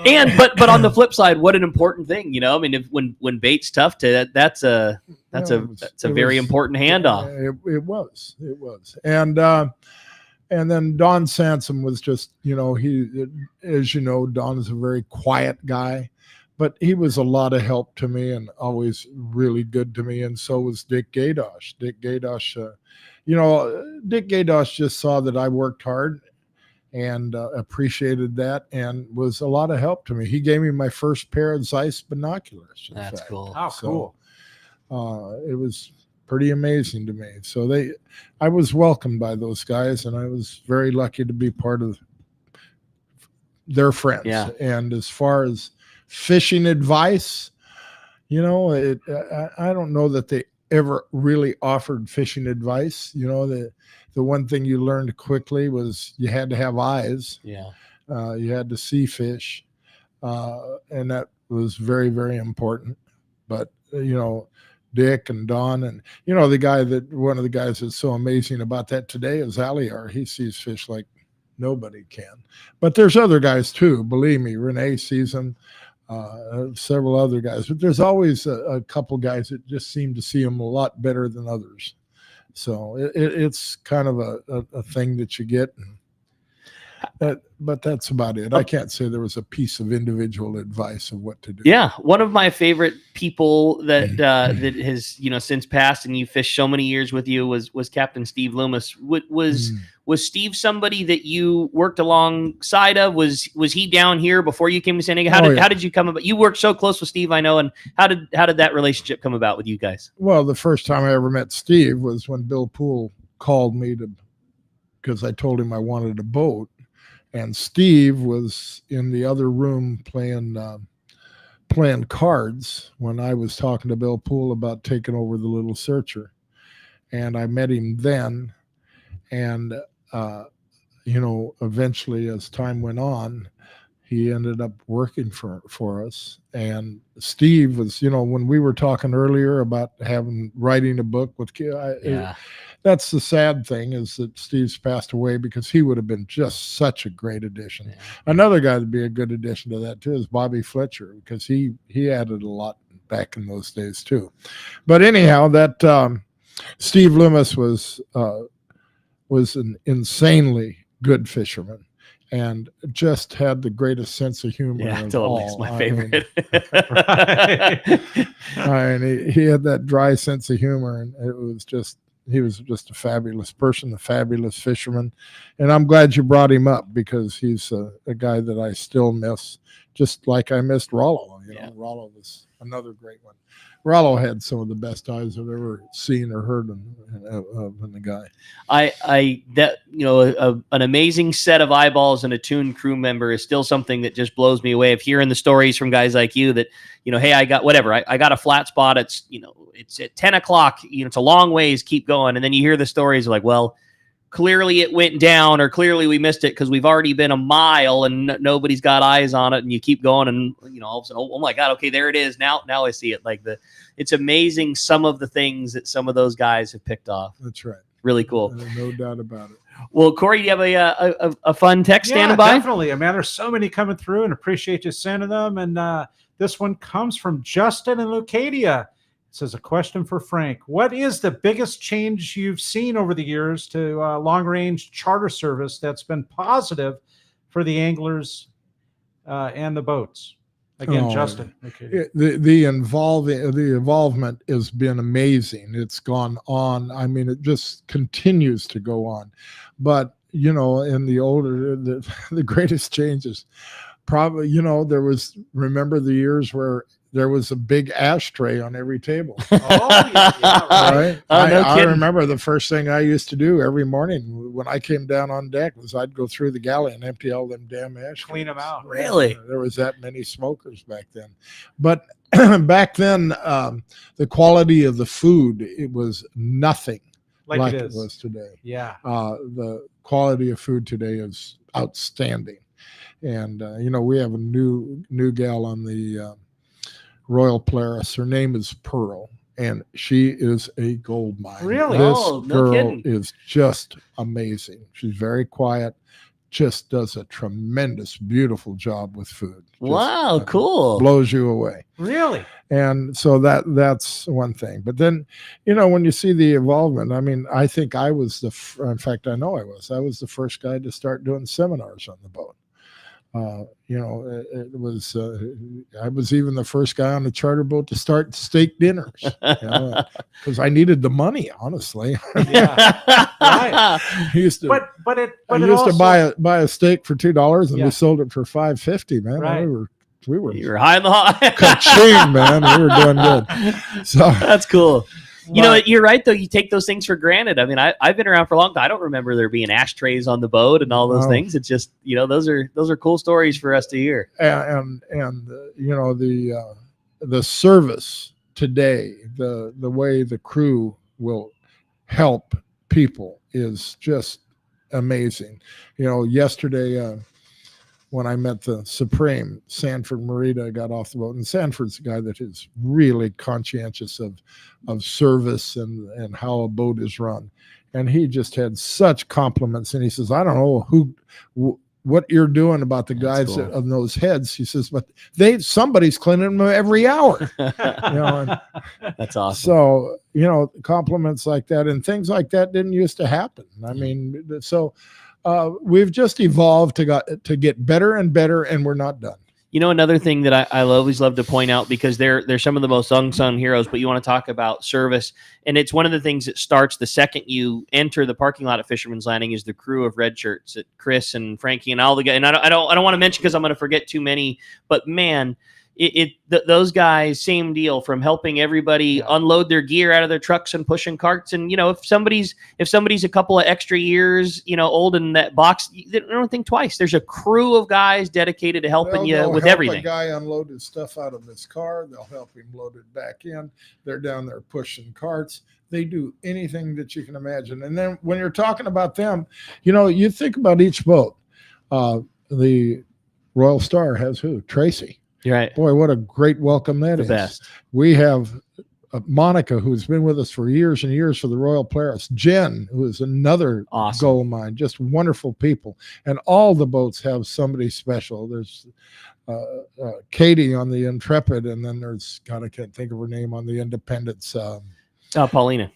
Speaker 4: But on the flip side, what an important thing, I mean, when bait's tough, that's a very important handoff.
Speaker 5: It was, and then Don Sansom was just, he, as you know, Don is a very quiet guy. But he was a lot of help to me, and always really good to me. And so was Dick Gaydosh. Dick Gaydosh just saw that I worked hard and appreciated that, and was a lot of help to me. He gave me my first pair of Zeiss binoculars.
Speaker 4: That's cool.
Speaker 3: How cool.
Speaker 5: It was pretty amazing to me. So I was welcomed by those guys, and I was very lucky to be part of their friends.
Speaker 4: Yeah.
Speaker 5: And as far as fishing advice, I don't know that they ever really offered fishing advice. The one thing you learned quickly was you had to have eyes.
Speaker 4: Yeah.
Speaker 5: You had to see fish, and that was very, very important. But Dick and Don, and one of the guys that's so amazing about that today is Aliar. He sees fish like nobody can. But there's other guys too, believe me. Renee sees them. Several other guys, but there's always a couple guys that just seem to see them a lot better than others. So it's kind of a thing that you get. But that's about it. I can't say there was a piece of individual advice of what to do.
Speaker 4: Yeah, one of my favorite people that that has since passed, and you fished so many years with you, was Captain Steve Loomis. Was Steve somebody that you worked alongside of? Was he down here before you came to San Diego? How did you come about? You worked so close with Steve, I know. And how did that relationship come about with you guys?
Speaker 5: Well, the first time I ever met Steve was when Bill Poole called me because I told him I wanted a boat. And Steve was in the other room playing cards when I was talking to Bill Poole about taking over the Little Searcher. And I met him then. And, eventually as time went on, he ended up working for us. And Steve was, when we were talking earlier about writing a book with that's the sad thing, is that Steve's passed away, because he would have been just such a great addition. Yeah. Another guy that'd be a good addition to that too is Bobby Fletcher, because he added a lot back in those days too. But anyhow, that Steve Loomis was an insanely good fisherman, and just had the greatest sense of humor.
Speaker 4: Yeah, totally. My favorite.
Speaker 5: He had that dry sense of humor, and he was just a fabulous person, a fabulous fisherman. And I'm glad you brought him up, because he's a guy that I still miss, just like I missed Rollo. Rollo was another great one. Rollo had some of the best eyes I've ever seen or heard in the guy. An amazing set of eyeballs and a tuned crew member is still something that just blows me away, of hearing the stories from guys like you that, hey, I got a flat spot. It's at 10 o'clock, it's a long ways, keep going. And then you hear the stories like, well, clearly it went down, or clearly we missed it because we've already been a mile and nobody's got eyes on it. And you keep going, and all of a sudden, oh my God, okay, there it is. Now I see it. It's amazing some of the things that some of those guys have picked off. That's right.
Speaker 4: Really cool.
Speaker 5: No doubt about it.
Speaker 4: Well, Cory, do you have a fun text standing by?
Speaker 3: Definitely. Man, there's so many coming through, and appreciate you sending them. And this one comes from Justin in Leucadia. It says, a question for Frank. What is the biggest change you've seen over the years to long-range charter service that's been positive for the anglers and the boats? Again, Justin. Okay.
Speaker 5: The involvement has been amazing. It's gone on. I mean, it just continues to go on. But, in the greatest changes, probably, remember the years where there was a big ashtray on every table.
Speaker 3: Oh, yeah, right.
Speaker 5: I remember the first thing I used to do every morning when I came down on deck was I'd go through the galley and empty all them damn ashtrays.
Speaker 3: Clean them out.
Speaker 4: Really?
Speaker 5: There was that many smokers back then. But back then, the quality of the food, it was nothing like it was today.
Speaker 3: Yeah.
Speaker 5: The quality of food today is outstanding. And, we have a new gal on the Royal Polaris. Her name is Pearl, and she is a gold mine.
Speaker 3: Really?
Speaker 5: This girl is just amazing. She's very quiet, just does a tremendous, beautiful job with food.
Speaker 4: Wow, cool.
Speaker 5: Blows you away.
Speaker 3: Really?
Speaker 5: And so that's one thing. But then, when you see the involvement, I mean, I think I was in fact, I know I was the first guy to start doing seminars on the boat. It was, I was even the first guy on the charter boat to start steak dinners, because I needed the money, honestly.
Speaker 3: Yeah. Right.
Speaker 5: I used to,
Speaker 3: I
Speaker 5: used to buy a steak for $2, and we sold it for $5.50, man.
Speaker 3: Right.
Speaker 5: You
Speaker 4: were high in the hot.
Speaker 5: Ka-ching, man. We were doing good. So
Speaker 4: that's cool. You're right, though. You take those things for granted. I mean, I've been around for a long time. I don't remember there being ashtrays on the boat and all those things. It's just, those are cool stories for us to hear.
Speaker 5: And the service today, the way the crew will help people is just amazing. Yesterday, when I met the Supreme, Sanford Morita got off the boat, and Sanford's a guy that is really conscientious of service and how a boat is run. And he just had such compliments. And he says, I don't know what you're doing about the guys on those heads. He says, but somebody's cleaning them every hour.
Speaker 4: That's awesome.
Speaker 5: So, compliments like that and things like that didn't used to happen. I mean, so we've just evolved to get better and better, and we're not done.
Speaker 4: You know, another thing that I always love to point out, because they're some of the most unsung heroes, but you want to talk about service. And it's one of the things that starts the second you enter the parking lot at Fisherman's Landing is the crew of red shirts, that Chris and Frankie and all the guys. And I don't want to mention because I'm going to forget too many, but man, those guys, same deal, from helping everybody unload their gear out of their trucks and pushing carts. And, you know, if somebody's a couple of extra years, you know, old in that box, they don't think twice. There's a crew of guys dedicated to helping you with everything.
Speaker 5: A guy unload his stuff out of his car. They'll help him load it back in. They're down there pushing carts. They do anything that you can imagine. And then when you're talking about them, you know, you think about each boat. The Royal Star has who? Tracy.
Speaker 4: Right.
Speaker 5: Boy, what a great welcome that is.
Speaker 4: The best.
Speaker 5: We have Monica, who's been with us for years and years for the Royal Polaris. Jen, who is another gold mine. Just wonderful people. And all the boats have somebody special. There's Katie on the Intrepid, and then there's, God, I can't think of her name, on the Independence.
Speaker 4: Paulina.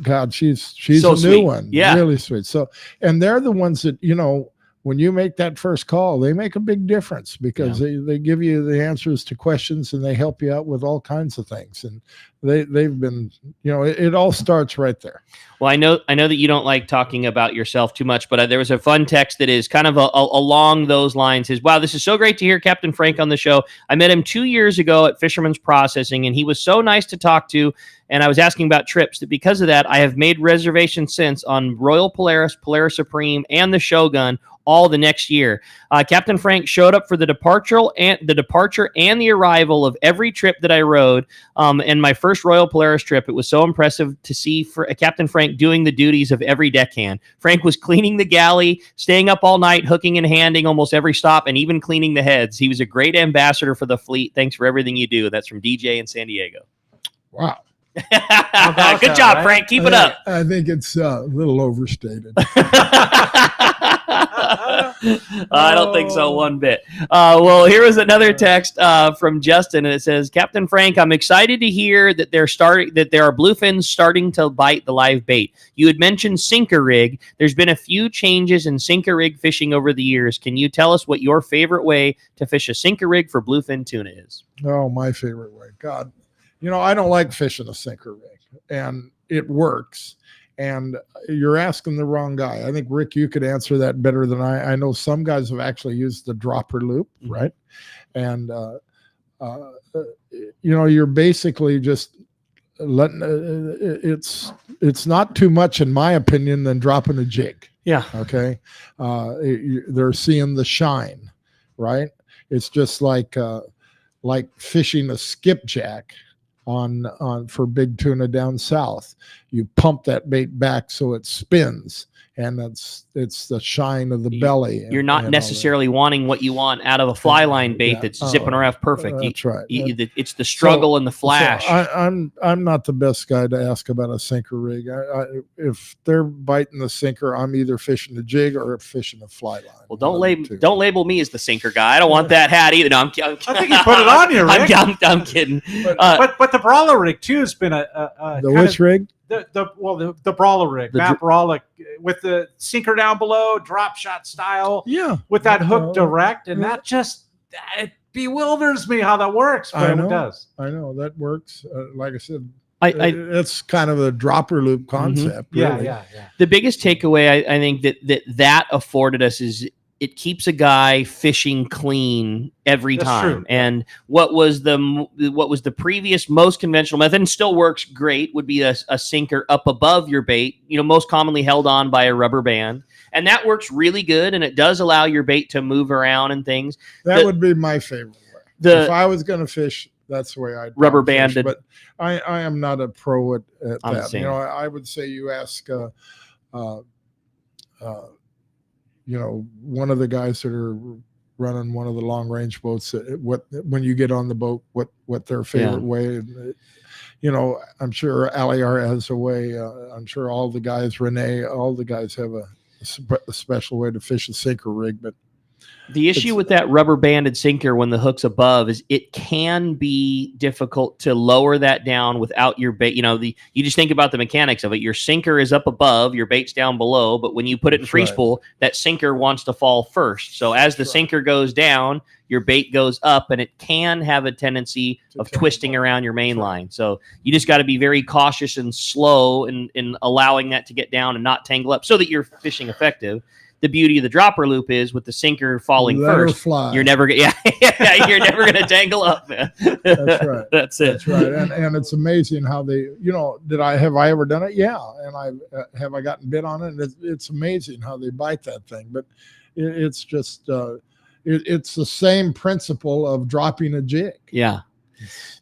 Speaker 5: God, she's
Speaker 4: so
Speaker 5: a
Speaker 4: sweet.
Speaker 5: new one.
Speaker 4: Yeah.
Speaker 5: Really sweet. So, and they're the ones that, you know, when you make that first call, they make a big difference, because they give you the answers to questions, and they help you out with all kinds of things. And they've been, you know, it all starts right there.
Speaker 4: Well, I know that you don't like talking about yourself too much, but there was a fun text that is kind of along those lines. Is, wow, this is so great to hear Captain Frank on the show. I met him 2 years ago at Fisherman's Processing, and he was so nice to talk to. And I was asking about trips. That because of that, I have made reservations since on Royal Polaris, Polaris Supreme, and the Shogun, all the next year. Captain Frank showed up for the departure and the arrival of every trip that I rode. And my first Royal Polaris trip, it was so impressive to see Captain Frank doing the duties of every deckhand. Frank was cleaning the galley, staying up all night, hooking and handing almost every stop, and even cleaning the heads. He was a great ambassador for the fleet. Thanks for everything you do. That's from DJ in San Diego.
Speaker 5: Wow.
Speaker 4: Good job, Frank. Keep it up.
Speaker 5: I think it's a little overstated.
Speaker 4: I don't think so one bit. Well, here is another text from Justin, and it says, Captain Frank, I'm excited to hear that there are bluefins starting to bite the live bait. You had mentioned sinker rig. There's been a few changes in sinker rig fishing over the years. Can you tell us what your favorite way to fish a sinker rig for bluefin tuna is?
Speaker 5: Oh, my favorite way. God, you know, I don't like fishing a sinker rig, and it works. And you're asking the wrong guy. I think, Rick, you could answer that better than I. I know some guys have actually used the dropper loop, right? And, you know, you're basically just letting it's not too much, in my opinion, than dropping a jig.
Speaker 4: Yeah.
Speaker 5: Okay. They're seeing the shine, right? It's just like fishing a skipjack on for big tuna down south. You pump that bait back so it spins, and it's the shine of the belly.
Speaker 4: You're not necessarily wanting what you want out of a fly line bait that's zipping around perfect.
Speaker 5: That's right.
Speaker 4: It's the struggle and the flash.
Speaker 5: So I'm not the best guy to ask about a sinker rig. If they're biting the sinker, I'm either fishing the jig or fishing a fly line.
Speaker 4: Well, don't label me as the sinker guy. I don't want that hat either. No, I'm kidding.
Speaker 3: I think you put it on you, Rick.
Speaker 4: I'm kidding.
Speaker 3: But the brawler rig too has been
Speaker 5: the which rig?
Speaker 3: The brawler rig, Matt Brawler, with the sinker down below, drop shot style.
Speaker 5: Yeah,
Speaker 3: with that hook direct, and that just it bewilders me how that works. But it does.
Speaker 5: I know that works. Like I said,
Speaker 4: it's
Speaker 5: kind of a dropper loop concept.
Speaker 3: Mm-hmm.
Speaker 5: Really.
Speaker 3: Yeah.
Speaker 4: The biggest takeaway I think that afforded us is it keeps a guy fishing clean every
Speaker 3: That's
Speaker 4: time.
Speaker 3: true.
Speaker 4: And what was the previous most conventional method, and still works great, would be a sinker up above your bait, you know, most commonly held on by a rubber band. And that works really good, and it does allow your bait to move around and things.
Speaker 5: That would be my favorite way. If I was going to fish, that's the way I'd
Speaker 4: rubber banded.
Speaker 5: But I am not a pro at that.
Speaker 4: Same.
Speaker 5: You know, I would say you ask you know, one of the guys that are running one of the long range boats, when you get on the boat, what their favorite way. You know, I'm sure Aliar has a way. I'm sure all the guys, Renee, all the guys have a special way to fish a sinker rig. But
Speaker 4: The issue with that rubber banded sinker when the hook's above is it can be difficult to lower that down without your bait. You just think about the mechanics of it. Your sinker is up above, your bait's down below, but when you put it in free spool, that sinker wants to fall first. So as the sinker goes down, your bait goes up, and it can have a tendency of twisting around your main line. So you just got to be very cautious and slow in allowing that to get down and not tangle up so that you're fishing effective. The beauty of the dropper loop is with the sinker falling first, you're never you're never going to tangle up.
Speaker 5: That's right.
Speaker 4: That's it.
Speaker 5: That's right. And it's amazing how they, have I ever done it? Yeah. And have I gotten bit on it? And it's amazing how they bite that thing. But it's just, it's the same principle of dropping a jig.
Speaker 4: Yeah.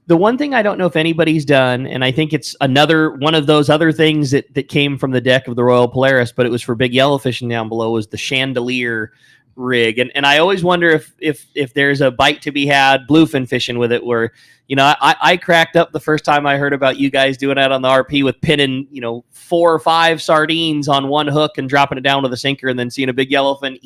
Speaker 4: The one thing I don't know if anybody's done, and I think it's another one of those other things that came from the deck of the Royal Polaris, but it was for big yellow fishing down below, was the chandelier rig. And I always wonder if there's a bite to be had bluefin fishing with it, where, I cracked up the first time I heard about you guys doing that on the RP with pinning, 4 or 5 sardines on one hook and dropping it down with a sinker and then seeing a big yellowfin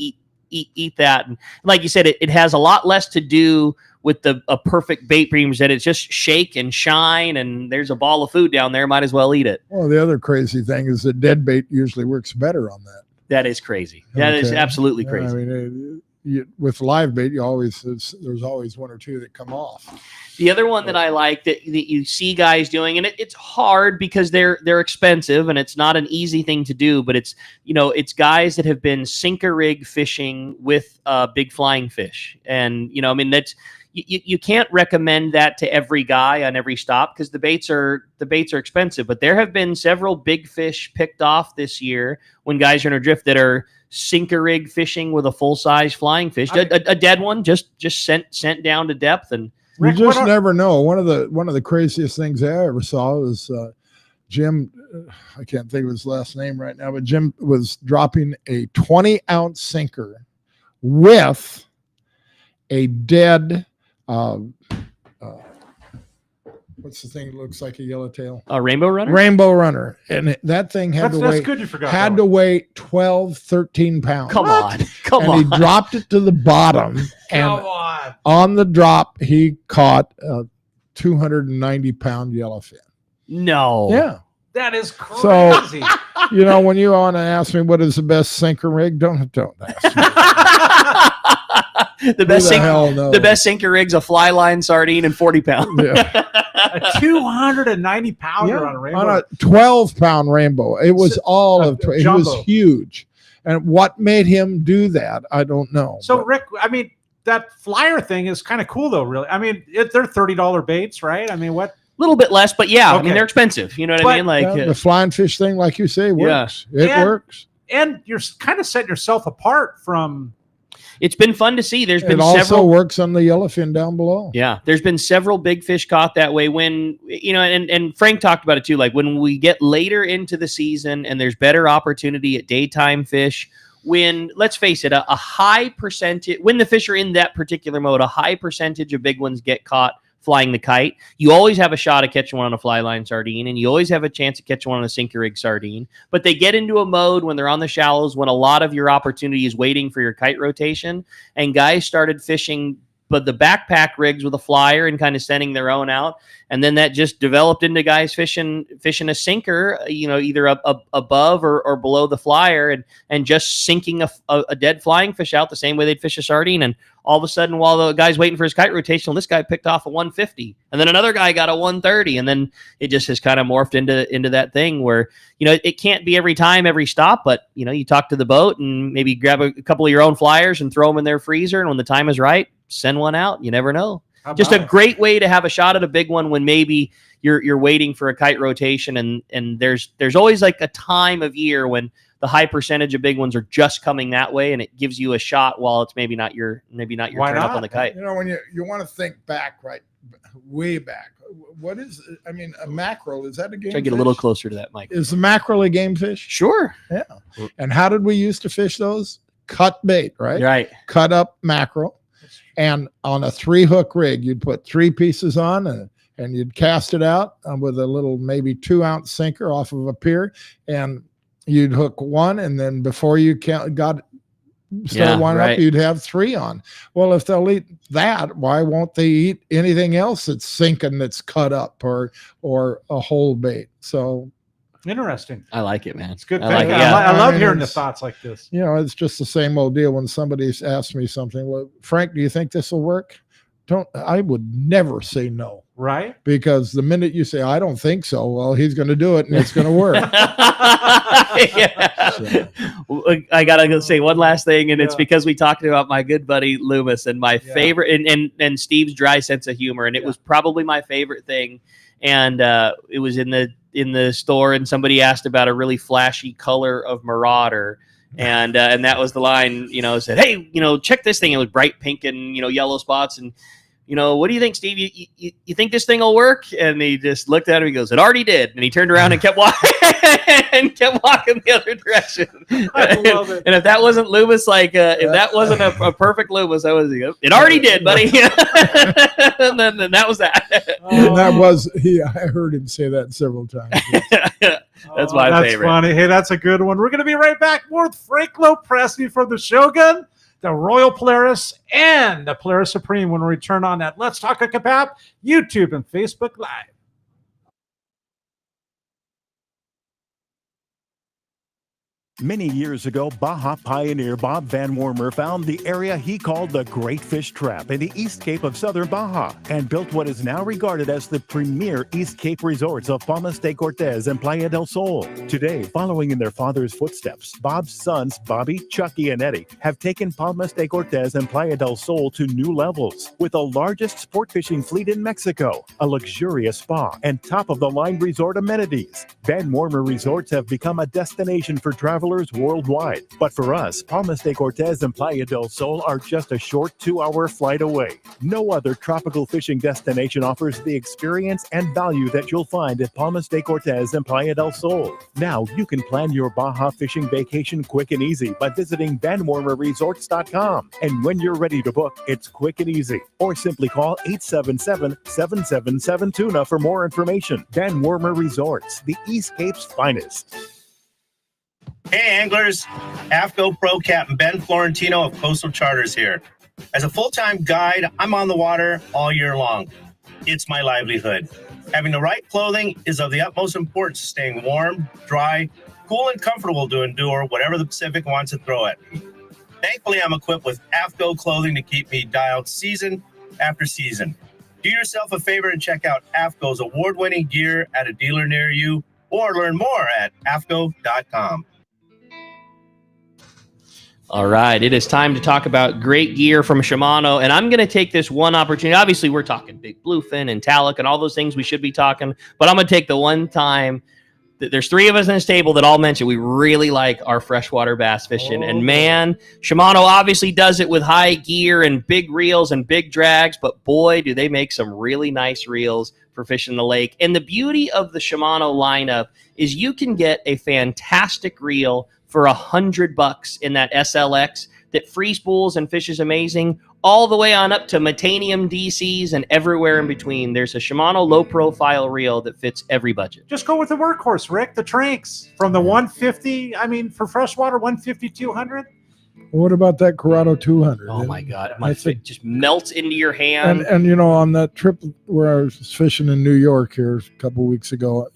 Speaker 4: eat that. And like you said, it has a lot less to do with a perfect bait that it's just shake and shine, and there's a ball of food down there. Might as well eat it.
Speaker 5: Well, the other crazy thing is that dead bait usually works better on that.
Speaker 4: That is crazy. That is absolutely crazy.
Speaker 5: I mean, with live bait, there's always 1 or 2 that come off.
Speaker 4: The other one that I like that you see guys doing, and it's hard because they're expensive and it's not an easy thing to do, but it's guys that have been sinker rig fishing with big flying fish, and that's. You can't recommend that to every guy on every stop because the baits are expensive. But there have been several big fish picked off this year when guys are in a drift that are sinker rig fishing with a full size flying fish, a dead one just sent down to depth. And
Speaker 5: you just never know. One of the craziest things I ever saw was Jim. I can't think of his last name right now, but Jim was dropping a 20-ounce sinker with a dead. What's the thing that looks like a yellowtail?
Speaker 4: A rainbow runner?
Speaker 5: Rainbow runner. And that thing had to weigh 12, 13 pounds.
Speaker 4: Come on.
Speaker 5: He dropped it to the bottom. And on the drop, he caught a 290-pound yellowfin.
Speaker 4: No.
Speaker 5: Yeah.
Speaker 3: That is crazy.
Speaker 5: So, when you want to ask me what is the best sinker rig, don't ask me.
Speaker 4: The best sinker rig's a fly line sardine and 40 pound.
Speaker 5: Yeah.
Speaker 3: A 290 pounder on a rainbow.
Speaker 5: On a 12-pound rainbow. It was it was huge. And what made him do that, I don't know.
Speaker 3: So Rick, I mean, that flyer thing is kind of cool though, really. I mean, they're $30 baits, right? I mean, what?
Speaker 4: A little bit less, but yeah, okay. I mean, they're expensive. You know what I mean? Like
Speaker 5: the flying fish thing, like you say, works. Yeah. It works.
Speaker 3: And you're kind of setting yourself apart from.
Speaker 4: It's been fun to see. There's been
Speaker 5: several. It also works on the yellowfin down below.
Speaker 4: Yeah, there's been several big fish caught that way. When and Frank talked about it too. Like when we get later into the season and there's better opportunity at daytime fish. When, let's face it, a high percentage, when the fish are in that particular mode, a high percentage of big ones get caught flying the kite. You always have a shot at catching one on a fly line sardine, and you always have a chance at catching one on a sinker rig sardine. But they get into a mode when they're on the shallows, when a lot of your opportunity is waiting for your kite rotation, and guys started fishing but the backpack rigs with a flyer and kind of sending their own out. And then that just developed into guys fishing a sinker, either above or below the flyer and just sinking a dead flying fish out the same way they'd fish a sardine. And all of a sudden, while the guy's waiting for his kite rotation, this guy picked off a 150 and then another guy got a 130. And then it just has kind of morphed into that thing where, it can't be every time, every stop, but you talk to the boat and maybe grab a couple of your own flyers and throw them in their freezer. And when the time is right, send one out. You never know. Just a great way to have a shot at a big one when maybe you're waiting for a kite rotation and there's always like a time of year when the high percentage of big ones are just coming that way, and it gives you a shot while it's maybe not your turn up on the kite.
Speaker 5: When you want to think back, right, way back. What is? I mean, a mackerel, is that a game?
Speaker 4: Try to get a little closer to that, Mike.
Speaker 5: Is the mackerel a game fish?
Speaker 4: Sure.
Speaker 5: Yeah. And how did we used to fish those? Cut bait, right?
Speaker 4: Right.
Speaker 5: Cut up mackerel. And on a 3-hook rig, you'd put 3 pieces on and you'd cast it out with a little maybe 2-ounce sinker off of a pier. And you'd hook one. And then before you got start one up, you'd have 3 on. Well, if they'll eat that, why won't they eat anything else that's sinking, that's cut up, or a whole bait? So
Speaker 3: interesting.
Speaker 4: I like it, man. It's
Speaker 3: good.
Speaker 4: I like it.
Speaker 3: I love hearing the thoughts like this.
Speaker 5: It's just the same old deal. When somebody asks me something, well, Frank, do you think this will work? I would never say no.
Speaker 3: Right.
Speaker 5: Because the minute you say, I don't think so, well, he's going to do it and it's going to work.
Speaker 4: I got to say one last thing, and it's because we talked about my good buddy Loomis and my favorite, and Steve's dry sense of humor. And it was probably my favorite thing. And it was in the store, and somebody asked about a really flashy color of Marauder. And that was the line, said, hey, check this thing. It was bright pink and, yellow spots. And, what do you think, Steve? You think this thing will work? And he just looked at him. He goes, it already did. And he turned around and kept walking the other direction.
Speaker 3: I love it.
Speaker 4: And if that wasn't Loomis, if that wasn't a perfect Loomis, it already did, buddy. and then that was that.
Speaker 5: And that was, I heard him say that several times.
Speaker 4: That's my favorite.
Speaker 3: That's funny. Hey, that's a good one. We're going to be right back. More with Frank Lopresti from the Shogun, the Royal Polaris, and the Polaris Supreme when we return on that Let's Talk Hookup app, YouTube, and Facebook Live.
Speaker 6: Many years ago, Baja pioneer Bob Van Wormer found the area he called the Great Fish Trap in the East Cape of southern Baja and built what is now regarded as the premier East Cape resorts of Palmas de Cortez and Playa del Sol. Today, following in their father's footsteps, Bob's sons, Bobby, Chucky, and Eddie, have taken Palmas de Cortez and Playa del Sol to new levels with the largest sport fishing fleet in Mexico, a luxurious spa, and top-of-the-line resort amenities. Van Wormer Resorts have become a destination for travelers worldwide. But for us, Palmas de Cortez and Playa del Sol are just a short 2-hour flight away. No other tropical fishing destination offers the experience and value that you'll find at Palmas de Cortez and Playa del Sol. Now you can plan your Baja fishing vacation quick and easy by visiting VanWormerResorts.com. And when you're ready to book, it's quick and easy. Or simply call 877-777-TUNA for more information. Van Wormer Resorts, the East Cape's finest.
Speaker 7: Hey anglers, AFCO Pro Captain Ben Florentino of Coastal Charters here. As a full-time guide, I'm on the water all year long. It's my livelihood. Having the right clothing is of the utmost importance to staying warm, dry, cool, and comfortable to endure whatever the Pacific wants to throw at me. Thankfully, I'm equipped with AFCO clothing to keep me dialed season after season. Do yourself a favor and check out AFCO's award-winning gear at a dealer near you, or learn more at AFCO.com.
Speaker 4: All right, it is time to talk about great gear from Shimano, and I'm going to take this one opportunity. Obviously, we're talking big bluefin and talc and all those things we should be talking, but I'm going to take the one time that there's 3 of us in this table that all mention we really like our freshwater bass fishing. And man, Shimano obviously does it with high gear and big reels and big drags, but boy, do they make some really nice reels for fishing the lake. And the beauty of the Shimano lineup is you can get a fantastic reel for $100 in that SLX that free spools and fishes amazing, all the way on up to Metanium DCs and everywhere in between. There's a Shimano low-profile reel that fits every budget.
Speaker 3: Just go with the workhorse, Rick, the Tranks. From the 150, for freshwater, 150, 200.
Speaker 5: What about that Corrado 200?
Speaker 4: Oh, my God. It just melts into your hand.
Speaker 5: And on that trip where I was fishing in New York here a couple weeks ago,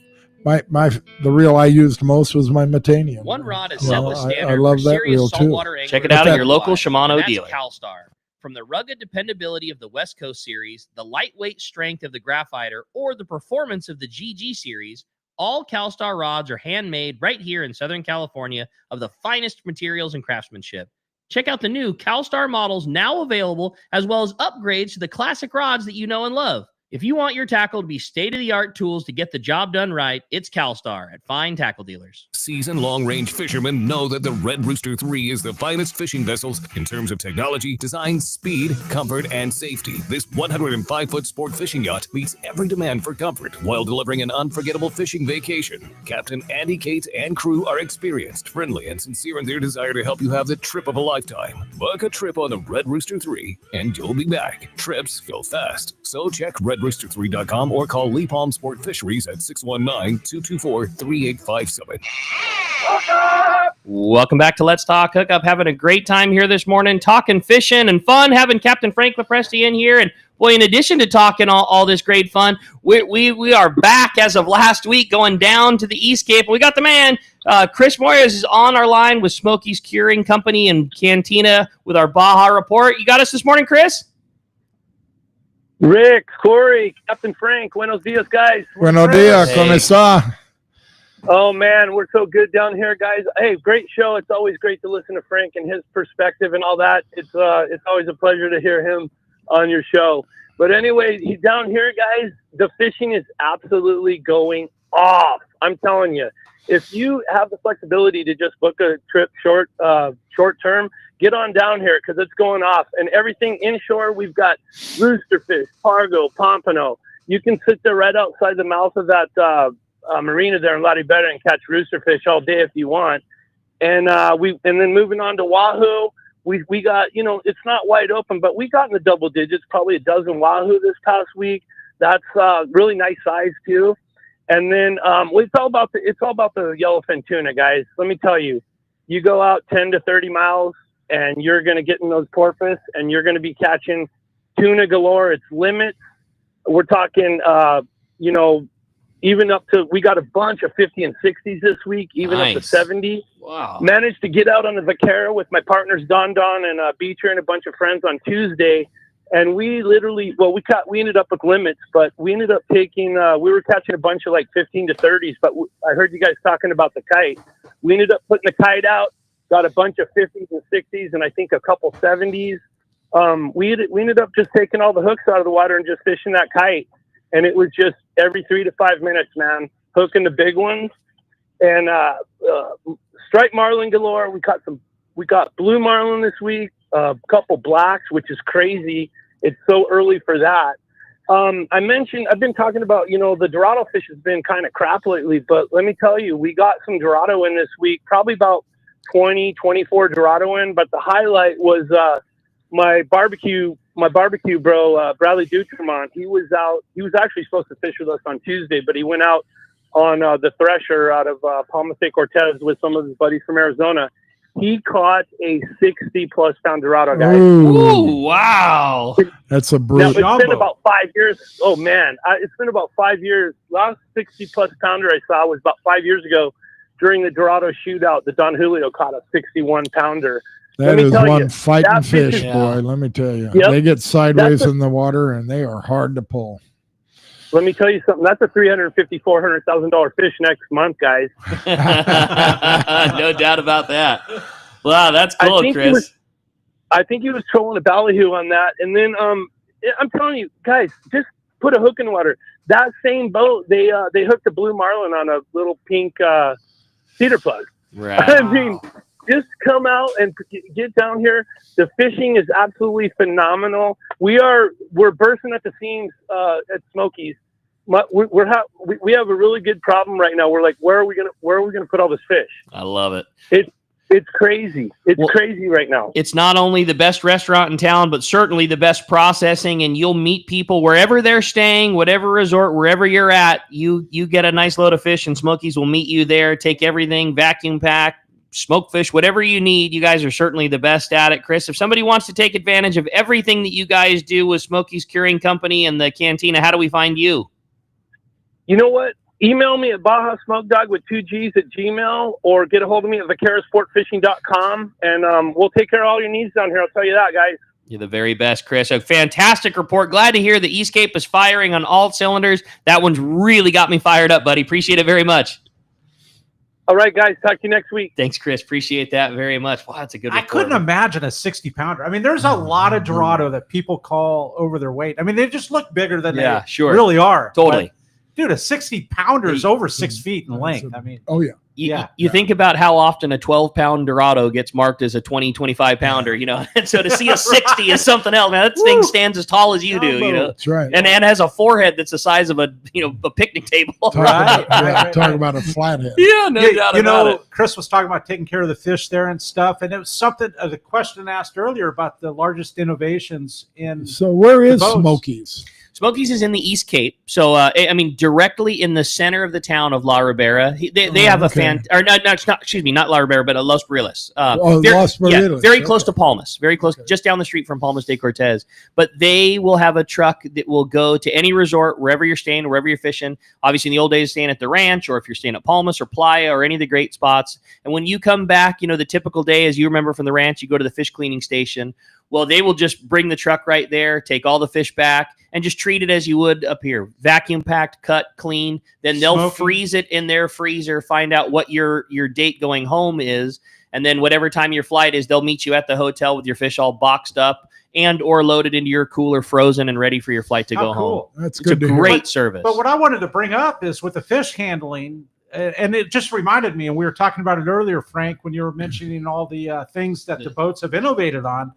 Speaker 5: the reel I used most was my Metanium.
Speaker 4: One rod is set with standard.
Speaker 5: I love that reel too.
Speaker 4: Check it out at your local Shimano
Speaker 8: That's
Speaker 4: dealer.
Speaker 8: CalStar. From the rugged dependability of the West Coast series, the lightweight strength of the Graphiter, or the performance of the GG series, all CalStar rods are handmade right here in Southern California of the finest materials and craftsmanship. Check out the new CalStar models now available, as well as upgrades to the classic rods that you know and love. If you want your tackle to be state-of-the-art tools to get the job done right, it's CalStar at fine tackle dealers.
Speaker 15: Seasoned long-range fishermen know that the Red Rooster 3 is the finest fishing vessels in terms of technology, design, speed, comfort, and safety. This 105-foot sport fishing yacht meets every demand for comfort while delivering an unforgettable fishing vacation. Captain Andy Cates and crew are experienced, friendly, and sincere in their desire to help you have the trip of a lifetime. Book a trip on the Red Rooster 3, and you'll be back. Trips go fast, so check redrooster3.com or call Lee Palm Sport Fisheries at 619-224-3857.
Speaker 4: Welcome back to Let's Talk Hookup. Having a great time here this morning, talking fishing and fun, having Captain Frank LaPresti in here. And boy, in addition to talking all this great fun, we are back as of last week, going down to the East Cape. We got the man, Chris Moyers is on our line with Smokies Curing Company and Cantina with our Baja report. You got us this morning, Chris?
Speaker 9: Rick, Cory, Captain Frank, buenos dias, guys.
Speaker 5: Buenos dias, ¿cómo está?
Speaker 9: Oh, man, we're so good down here, guys. Hey, great show. It's always great to listen to Frank and his perspective and all that. It's always a pleasure to hear him on your show. But anyway, down here, guys, the fishing is absolutely going off. I'm telling you, if you have the flexibility to just book a trip short term, get on down here because it's going off. And everything inshore, we've got roosterfish, pargo, pompano. You can sit there right outside the mouth of that marina there in La Ribera and catch roosterfish all day if you want. And then moving on to Wahoo, we got, it's not wide open, but we got in the double digits, probably a dozen Wahoo this past week. That's really nice size too. And then it's all about the yellowfin tuna, guys. Let me tell you, you go out 10 to 30 miles and you're going to get in those porpoise and you're going to be catching tuna galore. It's limits. We're talking, even up to, we got a bunch of 50 and 60s this week, even up to 70.
Speaker 4: Wow.
Speaker 9: Managed to get out on the Vaquero with my partners, Don and Beecher and a bunch of friends on Tuesday. And we literally, we ended up with limits, but we ended up taking, we were catching a bunch of like 15 to 30s, but I heard you guys talking about the kite. We ended up putting the kite out, got a bunch of 50s and 60s, and I think a couple 70s. We ended up just taking all the hooks out of the water and just fishing that kite. And it was just every 3 to 5 minutes, man, hooking the big ones. And striped marlin galore. We got blue marlin this week, a couple blacks, which is crazy. It's so early for that. I've been talking about, the Dorado fish has been kind of crap lately, but let me tell you, we got some Dorado in this week, probably about 20, 24 Dorado in, but the highlight was my barbecue bro, Bradley Dutremont. He was actually supposed to fish with us on Tuesday, but he went out on the Thresher out of Palma de Cortez with some of his buddies from Arizona. He caught a 60-plus pound Dorado, guys.
Speaker 4: Ooh, wow.
Speaker 5: That's a brute.
Speaker 9: Now, it's been about 5 years. Oh, man. It's been about 5 years. Last 60-plus pounder I saw was about 5 years ago during the Dorado shootout. The Don Julio caught a 61-pounder.
Speaker 5: That is one fighting fish, boy. Let me tell you.
Speaker 9: Yep.
Speaker 5: They get sideways in the water, and they are hard to pull.
Speaker 9: Let me tell you something. That's a $350,000, $400,000 fish next month, guys.
Speaker 4: No doubt about that. Wow, that's cool, Chris.
Speaker 9: I think he was trolling a ballyhoo on that. And then I'm telling you, guys, just put a hook in the water. That same boat, they hooked a blue marlin on a little pink cedar plug.
Speaker 4: Right.
Speaker 9: I mean, just come out and get down here. The fishing is absolutely phenomenal. We're bursting at the seams at Smokies. We have a really good problem right now. We're like, where are we gonna put all this fish?
Speaker 4: I love it.
Speaker 9: It's crazy. It's crazy right now.
Speaker 4: It's not only the best restaurant in town, but certainly the best processing, and you'll meet people wherever they're staying, whatever resort, wherever you're at. You get a nice load of fish, and Smokies will meet you there. Take everything, vacuum pack, smoke fish, whatever you need. You guys are certainly the best at it. Chris, if somebody wants to take advantage of everything that you guys do with Smokies Curing Company and the Cantina, how do we find you?
Speaker 9: You know what? Email me at Baja Smoke Dog with 2 G's at Gmail, or get a hold of me at vaquerosportfishing.com, and we'll take care of all your needs down here. I'll tell you that, guys.
Speaker 4: You're the very best, Chris. A fantastic report. Glad to hear the East Cape is firing on all cylinders. That one's really got me fired up, buddy. Appreciate it very much.
Speaker 9: All right, guys. Talk to you next week.
Speaker 4: Thanks, Chris. Appreciate that very much. Wow, that's a good report.
Speaker 3: I couldn't imagine a 60-pounder. I mean, there's a lot of Dorado that people call over their weight. I mean, they just look bigger than they really are.
Speaker 4: Totally.
Speaker 3: But, dude, a 60-pounder is over 6 feet in length. I mean,
Speaker 5: oh, yeah.
Speaker 4: You think about how often a 12-pound Dorado gets marked as a 20, 25-pounder, and so to see a 60 is something else, man. That thing stands as tall as you do,
Speaker 5: That's right.
Speaker 4: and has a forehead that's the size of a picnic table.
Speaker 5: Talk about a flathead.
Speaker 4: Yeah, no doubt about it.
Speaker 3: Chris was talking about taking care of the fish there and stuff, and it was something, the question asked earlier about the largest innovations in.
Speaker 5: So where is Smokies?
Speaker 4: Smokies is in the East Cape, so I mean, directly in the center of the town of La Ribera. They have a not La Ribera, but Los Barriles.
Speaker 5: Los Barriles.
Speaker 4: Very close to Palmas, very close, just down the street from Palmas de Cortez. But they will have a truck that will go to any resort, wherever you're staying, wherever you're fishing. Obviously, in the old days, staying at the ranch, or if you're staying at Palmas or Playa or any of the great spots. And when you come back, the typical day, as you remember from the ranch, you go to the fish cleaning station. Well, they will just bring the truck right there, take all the fish back, and just treat it as you would up here. Vacuum packed, cut, clean. Then they'll freeze it in their freezer, find out what your date going home is, and then whatever time your flight is, they'll meet you at the hotel with your fish all boxed up and or loaded into your cooler, frozen and ready for your flight to go home.
Speaker 5: That's
Speaker 4: it's
Speaker 5: good.
Speaker 4: A great service.
Speaker 3: But what I wanted to bring up is with the fish handling, and it just reminded me, and we were talking about it earlier, Frank, when you were mentioning all the things that the boats have innovated on.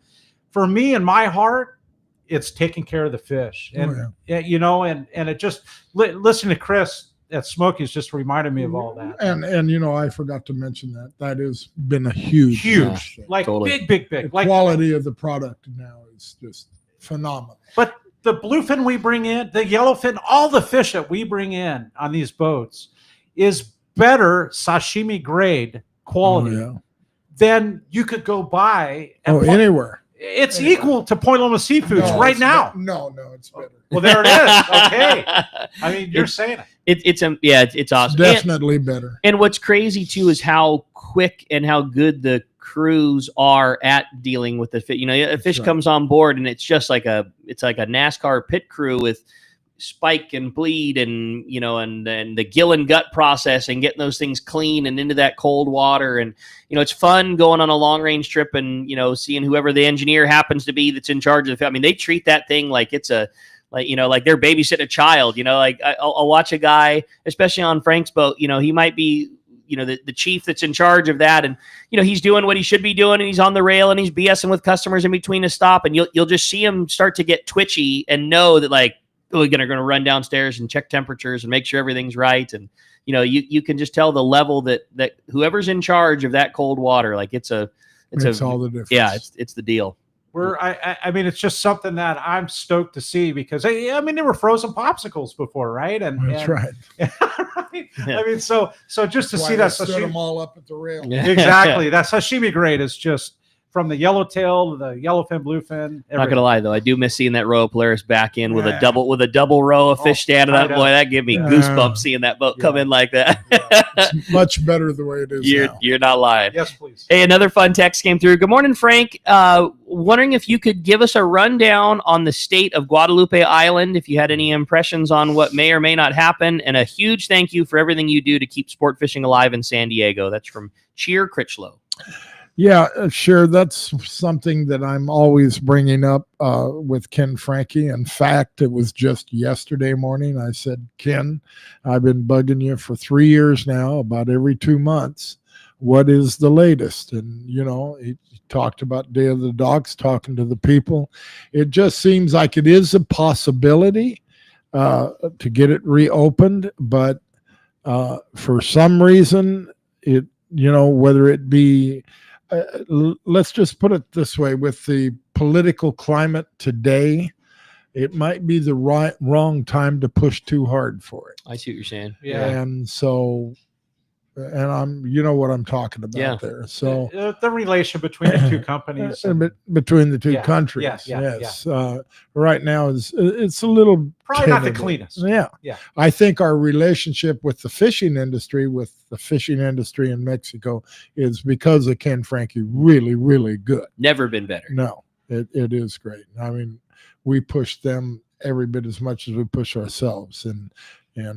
Speaker 3: For me, in my heart, it's taking care of the fish, and and it just listen to Chris at Smokies just reminded me of all that.
Speaker 5: And I forgot to mention that has been a huge,
Speaker 3: like totally. big,
Speaker 5: the
Speaker 3: like
Speaker 5: quality of the product now is just phenomenal.
Speaker 3: But the bluefin we bring in, the yellowfin, all the fish that we bring in on these boats is better sashimi grade quality than you could go buy
Speaker 5: anywhere.
Speaker 3: It's equal to Point Loma Seafoods right now.
Speaker 5: No, it's better.
Speaker 3: Well, there it is. Okay. I mean, you're saying it.
Speaker 4: It's awesome.
Speaker 5: Definitely better.
Speaker 4: And what's crazy too is how quick and how good the crews are at dealing with the fish. A fish comes on board and it's just like a NASCAR pit crew with spike and bleed and and the gill and gut process and getting those things clean and into that cold water. And it's fun going on a long range trip and seeing whoever the engineer happens to be that's in charge of it. I mean, they treat that thing like it's like they're babysitting a child. I'll watch a guy, especially on Frank's boat, he might be the chief that's in charge of that, and he's doing what he should be doing, and he's on the rail and he's BSing with customers in between a stop, and you'll just see him start to get twitchy and know that we're going to run downstairs and check temperatures and make sure everything's right. And, you can just tell the level that whoever's in charge of that cold water, it's all
Speaker 5: the difference.
Speaker 4: Yeah, it's the deal.
Speaker 3: I mean, it's just something that I'm stoked to see because I mean, there were frozen popsicles before, right?
Speaker 5: That's right.
Speaker 3: I mean, so just to see that
Speaker 5: sashimi, them all up at the rail.
Speaker 3: Exactly. That sashimi grade is just from the yellowtail, the yellowfin, bluefin.
Speaker 4: Not gonna lie though, I do miss seeing that row of Polaris back in with a double row of fish standing up. Boy, that gave me goosebumps seeing that boat come in like that.
Speaker 5: It's much better the way it is now.
Speaker 4: You're not lying.
Speaker 3: Yes, please.
Speaker 4: Hey, another fun text came through. Good morning, Frank. Wondering if you could give us a rundown on the state of Guadalupe Island, if you had any impressions on what may or may not happen, and a huge thank you for everything you do to keep sport fishing alive in San Diego. That's from Cheer Critchlow.
Speaker 5: Yeah, sure. That's something that I'm always bringing up with Ken Frankie. In fact, it was just yesterday morning. I said, Ken, I've been bugging you for 3 years now, about every 2 months. What is the latest? And, he talked about Day of the Dogs, talking to the people. It just seems like it is a possibility to get it reopened. But for some reason, whether it be let's just put it this way, with the political climate today, it might be the wrong time to push too hard for it.
Speaker 4: I see what you're saying.
Speaker 3: Yeah.
Speaker 5: And so, and what I'm talking about there. So
Speaker 3: the relation between the two companies,
Speaker 5: between the two countries. Yes. Right now it's a little
Speaker 3: probably not the cleanest.
Speaker 5: Yeah. I think our relationship with the fishing industry, in Mexico, is because of Ken Frankie really, really good.
Speaker 4: Never been better.
Speaker 5: No, it is great. I mean, we push them every bit as much as we push ourselves, and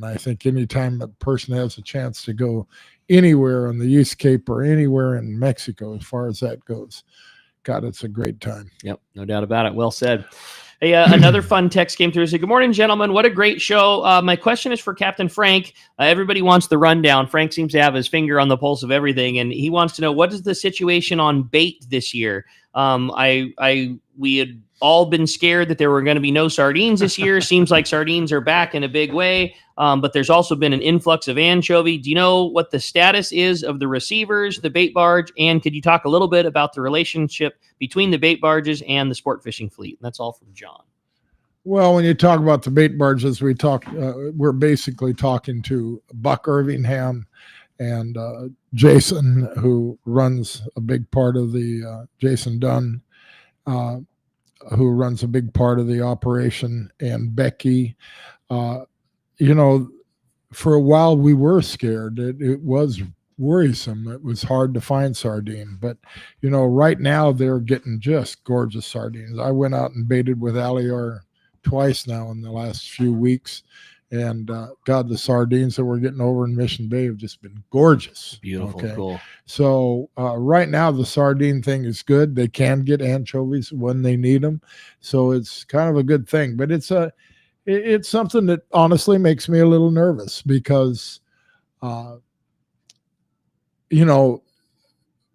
Speaker 5: I think anytime a person has a chance to go anywhere on the East Cape or anywhere in Mexico, as far as that goes, God, it's a great time.
Speaker 4: Yep, no doubt about it. Well said. Hey, another fun text came through. Said, good morning, gentlemen. What a great show. My question is for Captain Frank. Everybody wants the rundown. Frank seems to have his finger on the pulse of everything, and he wants to know, what is the situation on bait this year? We had all been scared that there were going to be no sardines this year. Seems like sardines are back in a big way, but there's also been an influx of anchovy. Do you know what the status is of the receivers, the bait barge, and could you talk a little bit about the relationship between the bait barges and the sport fishing fleet? And that's all from John.
Speaker 5: Well, when you talk about the bait barges, we're basically talking to Buck Irvingham and Jason, who runs a big part of the Jason Dunn, who runs a big part of the operation, and Becky. For a while we were scared. It was worrisome. It was hard to find sardine, but right now they're getting just gorgeous sardines. I went out and baited with Aliar twice now in the last few weeks, and God, the sardines that we're getting over in Mission Bay have just been gorgeous.
Speaker 4: Beautiful. Cool.
Speaker 5: So right now the sardine thing is good. They can get anchovies when they need them, so it's kind of a good thing. But it's something that honestly makes me a little nervous because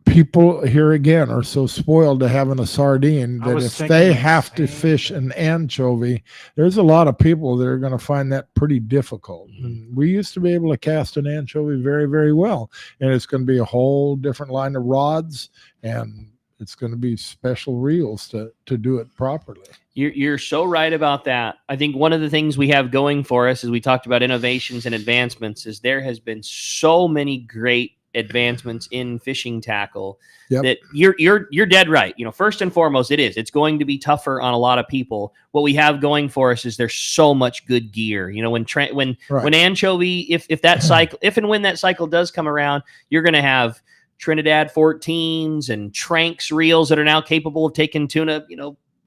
Speaker 5: people here again are so spoiled to having a sardine that if they have to fish an anchovy, there's a lot of people that are going to find that pretty difficult. And we used to be able to cast an anchovy very, very well, and it's going to be a whole different line of rods, and it's going to be special reels to do it properly.
Speaker 4: You're so right about that. I think one of the things we have going for us, as we talked about innovations and advancements, is there has been so many great advancements in fishing tackle that you're dead right. First and foremost, it's going to be tougher on a lot of people. What we have going for us is there's so much good gear. When anchovy, if that cycle, if and when that cycle does come around, you're going to have Trinidad 14s and Tranks reels that are now capable of taking tuna,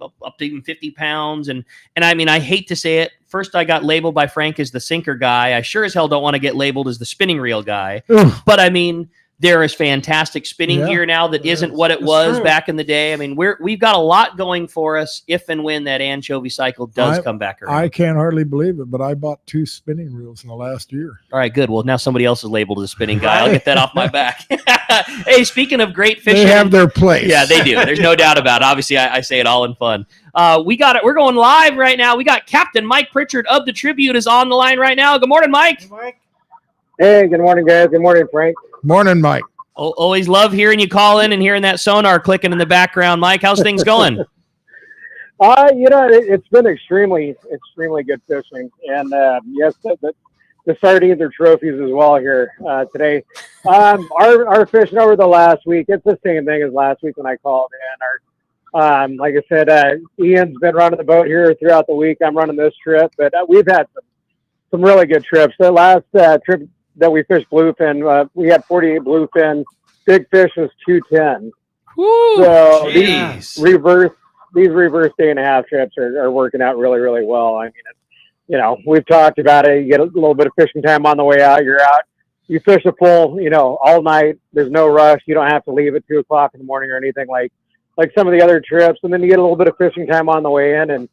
Speaker 4: up to even 50 pounds. And I mean, I hate to say it. First, I got labeled by Frank as the sinker guy. I sure as hell don't want to get labeled as the spinning reel guy. But I mean, there is fantastic spinning gear now that isn't what it was back in the day. I mean, we've got a lot going for us if and when that anchovy cycle does come back around.
Speaker 5: I can't hardly believe it, but I bought 2 spinning reels in the last year.
Speaker 4: All right, good. Well, now somebody else is labeled as a spinning guy. I'll get that off my back. Hey, speaking of great fishing,
Speaker 5: they have their place.
Speaker 4: Yeah, they do. There's no doubt about it. Obviously, I say it all in fun. We got it. We're going live right now. We got Captain Mike Pritchard of the Tribute is on the line right now. Good morning, Mike.
Speaker 10: Hey, Mike. Hey, good morning, guys. Good morning, Frank.
Speaker 5: Morning, Mike.
Speaker 4: Always love hearing you call in and hearing that sonar clicking in the background. Mike, how's things going?
Speaker 10: It's been extremely good fishing. And yes, the sardines are trophies as well here today. Our fishing over the last week, it's the same thing as last week when I called in. Like I said, Ian's been running the boat here throughout the week. I'm running this trip, but we've had some really good trips. The last trip that we fished bluefin, we had 48 bluefin. Big fish was 210.
Speaker 4: Woo,
Speaker 10: so these reverse day and a half trips are working out really, really well. I mean, we've talked about it. You get a little bit of fishing time on the way out. You're out. You fish a full, all night. There's no rush. You don't have to leave at 2 o'clock in the morning or anything like some of the other trips. And then you get a little bit of fishing time on the way in. And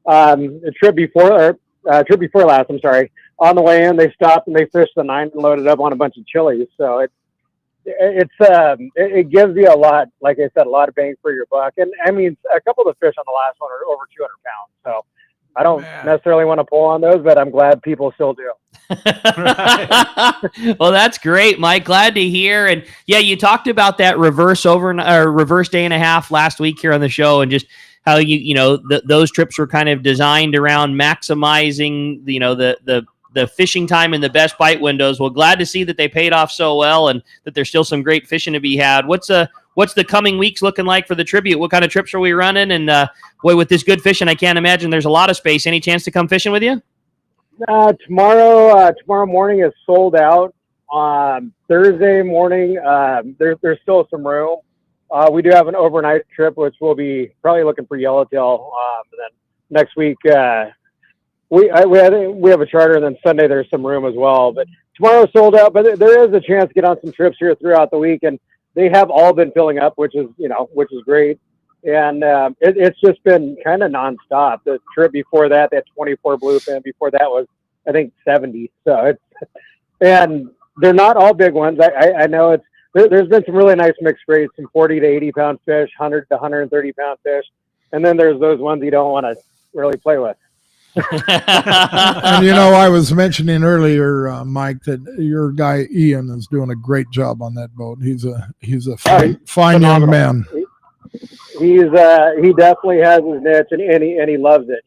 Speaker 10: the trip before last, on the way in, they stopped and they fished the 9 and loaded up on a bunch of chilies. So it gives you a lot, like I said, a lot of bang for your buck. And I mean, a couple of the fish on the last one are over 200 pounds. So I don't necessarily want to pull on those, but I'm glad people still do.
Speaker 4: Well, that's great, Mike. Glad to hear. And yeah, you talked about that reverse day and a half last week here on the show, and just how those trips were kind of designed around maximizing the fishing time and the best bite windows. Well, glad to see that they paid off so well and that there's still some great fishing to be had. What's the coming weeks looking like for the Tribute? What kind of trips are we running? And boy, with this good fishing, I can't imagine there's a lot of space. Any chance to come fishing with you?
Speaker 10: Tomorrow morning is sold out. Thursday morning, there's still some room. We do have an overnight trip, which we'll be probably looking for yellowtail. And then next week, we have a charter, and then Sunday there's some room as well. But tomorrow's sold out, but there is a chance to get on some trips here throughout the week, and they have all been filling up, which is great. And it's just been kind of nonstop. The trip before that, they had 24 bluefin. Before that was, I think, 70. So and they're not all big ones. I know there's been some really nice mixed rates, some 40 to 80 pound fish, 100 to 130 pound fish, and then there's those ones you don't want to really play with.
Speaker 5: And I was mentioning earlier, Mike, that your guy Ian is doing a great job on that boat. He's a fine young man.
Speaker 10: He definitely has his niche, and he loves it.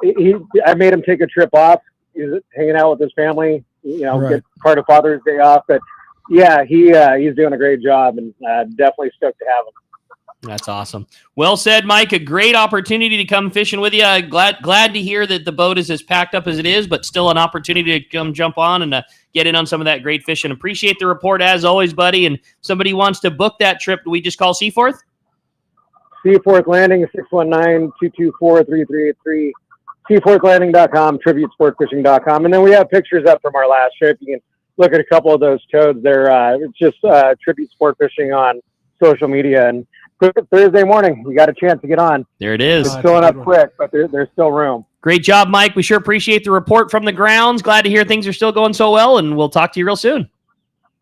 Speaker 10: I made him take a trip off. He's hanging out with his family,
Speaker 5: Right.
Speaker 10: get part of Father's Day off. But yeah, he's doing a great job, and definitely stoked to have him.
Speaker 4: That's awesome. Well said, Mike. A great opportunity to come fishing with you. Glad to hear that the boat is as packed up as it is, but still an opportunity to come jump on and get in on some of that great fishing. Appreciate the report as always, buddy. And somebody wants to book that trip. Do we just call Seaforth?
Speaker 10: Seaforth Landing, 619-224-3383. SeaforthLanding.com, TributeSportFishing.com. And then we have pictures up from our last trip. You can look at a couple of those toads. It's just Tribute Sport Fishing on social media. And Thursday morning, we got a chance to get on.
Speaker 4: There it is.
Speaker 10: It's filling up quick, but there's still room.
Speaker 4: Great job, Mike. We sure appreciate the report from the grounds. Glad to hear things are still going so well, and we'll talk to you real soon.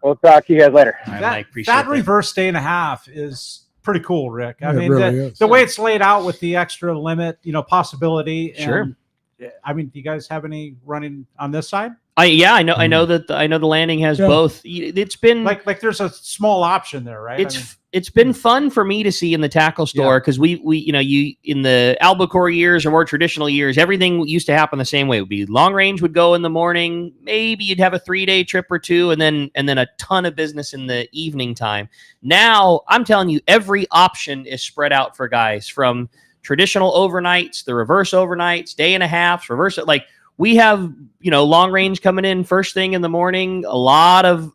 Speaker 10: We'll talk to you guys later.
Speaker 4: All right, Mike, appreciate
Speaker 3: That reverse day and a half is pretty cool, Rick. I
Speaker 5: It
Speaker 3: mean,
Speaker 5: really is.
Speaker 3: the way it's laid out with the extra limit, possibility.
Speaker 4: Sure.
Speaker 3: And, I mean, do you guys have any running on this side?
Speaker 4: I know that the landing has both. It's been
Speaker 3: like there's a small option there, right?
Speaker 4: It's been fun for me to see in the tackle store because we you in the albacore years or more traditional years, everything used to happen the same way. It would be long range would go in the morning, maybe you'd have a 3-day trip or two, and then a ton of business in the evening time. Now I'm telling you, every option is spread out for guys, from traditional overnights, the reverse overnights, day and a half, reverse it. Like we have, long range coming in first thing in the morning, a lot of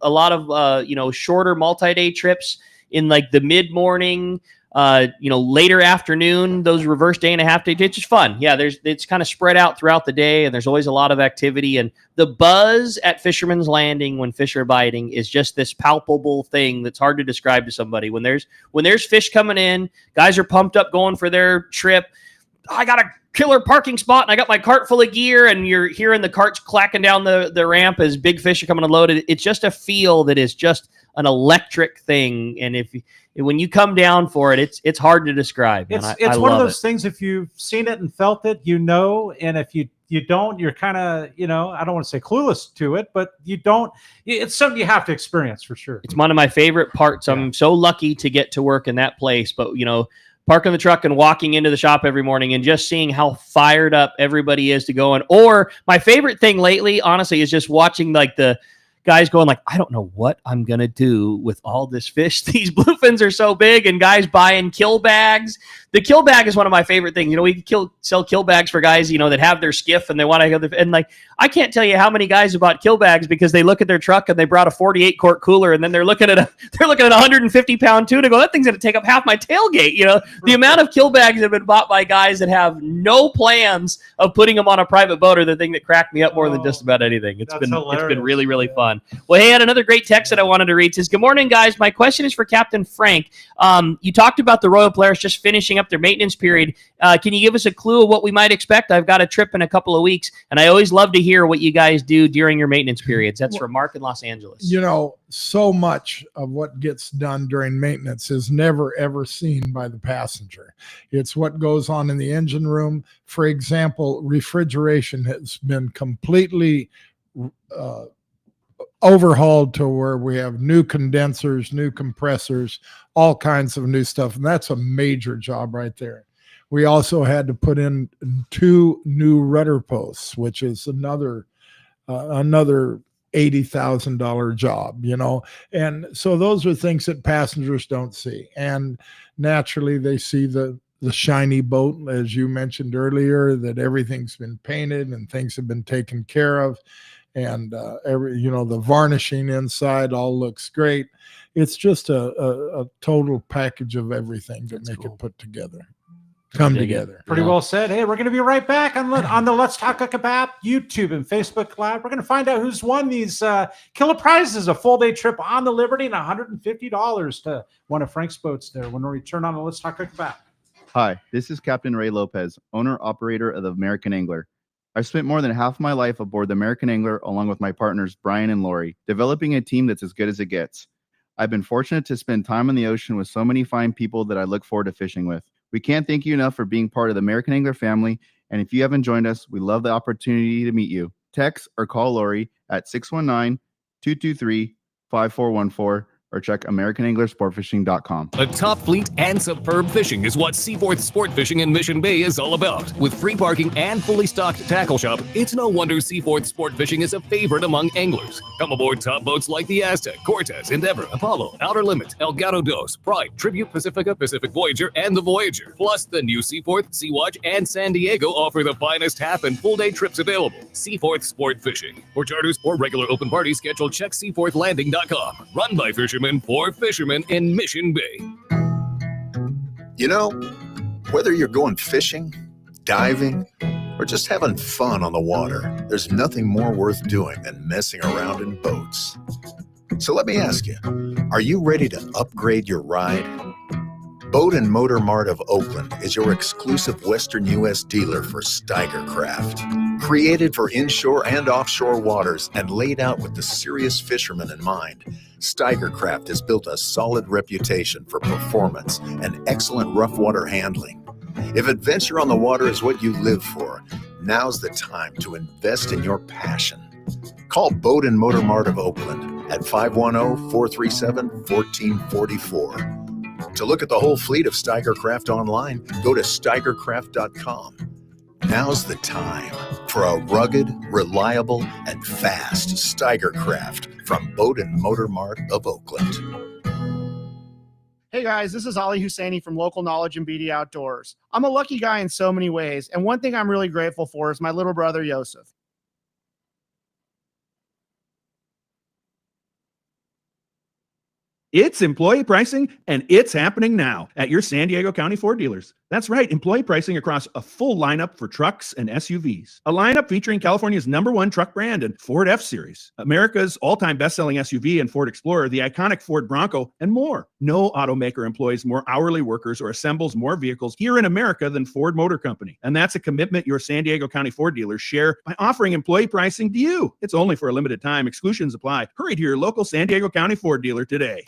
Speaker 4: shorter multi-day trips in like the mid morning, later afternoon, those reverse day and a half day. It's just fun. Yeah. It's kind of spread out throughout the day, and there's always a lot of activity, and the buzz at Fisherman's Landing when fish are biting is just this palpable thing that's hard to describe to somebody. When there's fish coming in, guys are pumped up going for their trip. I got a killer parking spot and I got my cart full of gear, and you're hearing the carts clacking down the ramp as big fish are coming unloaded. It's just a feel that is just an electric thing. And when you come down for it, it's hard to describe.
Speaker 3: It's one of those things, if you've seen it and felt it, and if you don't, you're kind of, I don't want to say clueless to it, but it's something you have to experience for sure.
Speaker 4: It's one of my favorite parts. I'm so lucky to get to work in that place, but parking the truck and walking into the shop every morning and just seeing how fired up everybody is to go in. Or my favorite thing lately, honestly, is just watching like the guys going like, I don't know what I'm going to do with all this fish. These bluefins are so big, and guys buying kill bags. The kill bag is one of my favorite things. We sell kill bags for guys, that have their skiff and they want to go. And like, I can't tell you how many guys have bought kill bags because they look at their truck and they brought a 48 quart cooler, and then they're looking at a 150 pound tuna. Go, that thing's going to take up half my tailgate. The amount of kill bags that have been bought by guys that have no plans of putting them on a private boat are the thing that cracked me up more than just about anything. It's been really, really fun. Well, hey, I had another great text that I wanted to read. It says, good morning, guys. My question is for Captain Frank. You talked about the Royal Polaris just finishing up their maintenance period. Can you give us a clue of what we might expect? I've got a trip in a couple of weeks, and I always love to hear what you guys do during your maintenance periods. That's from Mark in Los Angeles.
Speaker 5: So much of what gets done during maintenance is never, ever seen by the passenger. It's what goes on in the engine room. For example, refrigeration has been completely overhauled to where we have new condensers, new compressors, all kinds of new stuff. And that's a major job right there. We also had to put in 2 new rudder posts, which is another $80,000 job, and so those are things that passengers don't see. And naturally they see the shiny boat, as you mentioned earlier, that everything's been painted and things have been taken care of. And the varnishing inside all looks great. It's just a total package of everything to make it put together. Come together.
Speaker 3: Pretty well said. Hey, we're going to be right back on the Let's Talk Hookup app, YouTube, and Facebook Live. We're going to find out who's won these killer prizes: a full day trip on the Liberty and $150 to one of Frank's boats there when we return on the Let's Talk Hookup app.
Speaker 11: Hi, this is Captain Ray Lopez, owner-operator of the American Angler. I've spent more than half my life aboard the American Angler along with my partners Brian and Lori, developing a team that's as good as it gets. I've been fortunate to spend time on the ocean with so many fine people that I look forward to fishing with. We can't thank you enough for being part of the American Angler family, and if you haven't joined us, we love the opportunity to meet you. Text or call Lori at 619-223-5414 or check AmericanAnglerSportFishing.com.
Speaker 15: A top fleet and superb fishing is what Seaforth Sport Fishing in Mission Bay is all about. With free parking and fully stocked tackle shop, it's no wonder Seaforth Sport Fishing is a favorite among anglers. Come aboard top boats like the Aztec, Cortez, Endeavor, Apollo, Outer Limit, Elgato Dos, Pride, Tribute Pacifica, Pacific Voyager, and the Voyager. Plus, the new Seaforth, Sea-Watch, and San Diego offer the finest half and full day trips available. Seaforth Sport Fishing. For charters or regular open party schedule, check SeaforthLanding.com. Run by fishermen for fishermen in Mission Bay.
Speaker 23: You know, whether you're going fishing, diving, or just having fun on the water, there's nothing more worth doing than messing around in boats. So let me ask you, are you ready to upgrade your ride? Boat and Motor Mart of Oakland is your exclusive Western U.S. dealer for Steiger Craft. Created for inshore and offshore waters and laid out with the serious fisherman in mind, Steiger Craft has built a solid reputation for performance and excellent rough water handling. If adventure on the water is what you live for, now's the time to invest in your passion. Call Boat and Motor Mart of Oakland at 510-437-1444. To look at the whole fleet of Steiger Craft online, go to steigercraft.com. Now's the time for a rugged, reliable, and fast Steiger Craft from Boat and Motor Mart of Oakland.
Speaker 12: Hey guys, this is Ali Husseini from Local Knowledge and BD Outdoors. I'm a lucky guy in so many ways, and one thing I'm really grateful for is my little brother, Yosef.
Speaker 22: It's employee pricing, and it's happening now at your San Diego County Ford dealers. That's right, employee pricing across a full lineup for trucks and SUVs. A lineup featuring California's #1 truck brand and Ford F-Series, America's all-time best-selling SUV and Ford Explorer, the iconic Ford Bronco, and more. No automaker employs more hourly workers or assembles more vehicles here in America than Ford Motor Company. And that's a commitment your San Diego County Ford dealers share by offering employee pricing to you. It's only for a limited time. Exclusions apply. Hurry to your local San Diego County Ford dealer today.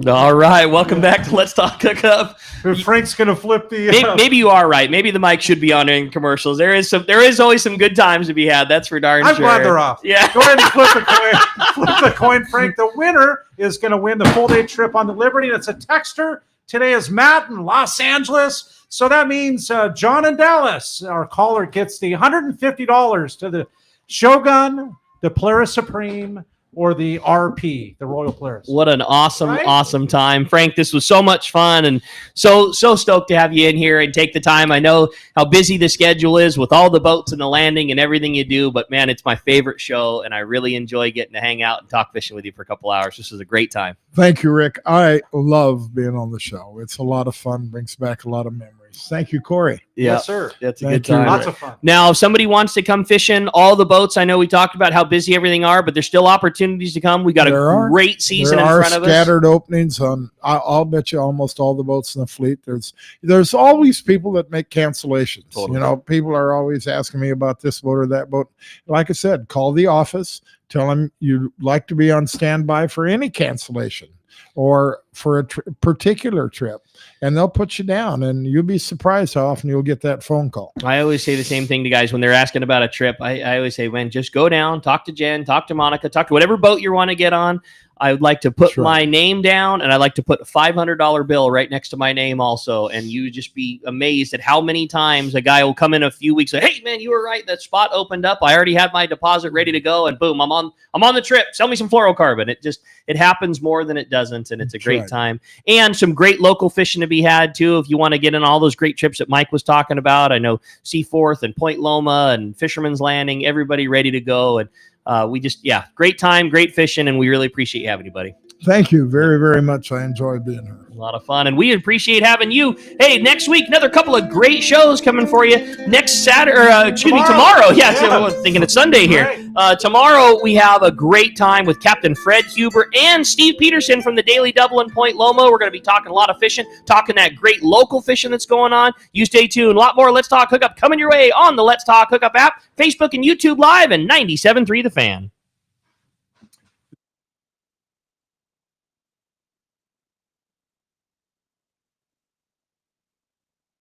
Speaker 4: All right, welcome back to Let's Talk Hookup.
Speaker 3: Frank's gonna flip the.
Speaker 4: Maybe you are right. Maybe the mic should be on in commercials. There is always some good times to be had. That's for darn
Speaker 3: I'm
Speaker 4: sure.
Speaker 3: glad they're off.
Speaker 4: Yeah.
Speaker 3: Go ahead and flip the coin. Flip the coin, Frank. The winner is going to win the full day trip on the Liberty. And it's a texter. Today is Matt in Los Angeles. So that means John in Dallas, our caller, gets the $150 to the Shogun, the Polaris Supreme, or the RP, the Royal Polaris.
Speaker 4: What an awesome time. Frank, this was so much fun, and so stoked to have you in here and take the time. I know how busy the schedule is with all the boats and the landing and everything you do, but man, it's my favorite show, and I really enjoy getting to hang out and talk fishing with you for a couple hours. This was a great time.
Speaker 5: Thank you, Rick. I love being on the show. It's a lot of fun, brings back a lot of memories. Thank you, Cory.
Speaker 4: Yeah.
Speaker 3: Yes, sir.
Speaker 4: That's a
Speaker 5: Thank
Speaker 4: good time.
Speaker 5: you.
Speaker 3: Lots of fun.
Speaker 4: Now, if somebody wants to come fishing, all the boats, I know we talked about how busy everything are, but there's still opportunities to come. We got a great season in front of us.
Speaker 5: There are scattered openings on, I'll bet you, almost all the boats in the fleet. There's always people that make cancellations.
Speaker 4: Totally.
Speaker 5: You know, people are always asking me about this boat or that boat. Like I said, call the office, tell them you'd like to be on standby for any cancellation or for a particular trip, and they'll put you down, and you'll be surprised how often you'll get that phone call.
Speaker 4: I always say the same thing to guys when they're asking about a trip. I always say, man, just go down, talk to Jen, talk to Monica, talk to whatever boat you want to get on. I would like to put my name down, and I'd like to put a $500 bill right next to my name also. And you just be amazed at how many times a guy will come in a few weeks and say, hey, man, you were right. That spot opened up. I already had my deposit ready to go, and boom, I'm on the trip. Sell me some fluorocarbon. It happens more than it doesn't, and it's a great time. And some great local fishing to be had, too, if you want to get in all those great trips that Mike was talking about. I know Seaforth and Point Loma and Fisherman's Landing, everybody ready to go. And great time, great fishing, and we really appreciate you having you, buddy.
Speaker 5: Thank you very, very much. I enjoyed being here.
Speaker 4: A lot of fun, and we appreciate having you. Hey, next week, another couple of great shows coming for you. Next Saturday, tomorrow. Yes, I'm thinking it's Sunday here. Tomorrow, we have a great time with Captain Fred Huber and Steve Peterson from the Daily Double in Point Loma. We're going to be talking a lot of fishing, talking that great local fishing that's going on. You stay tuned. A lot more Let's Talk Hookup coming your way on the Let's Talk Hookup app, Facebook and YouTube Live, and 97.3 The Fan.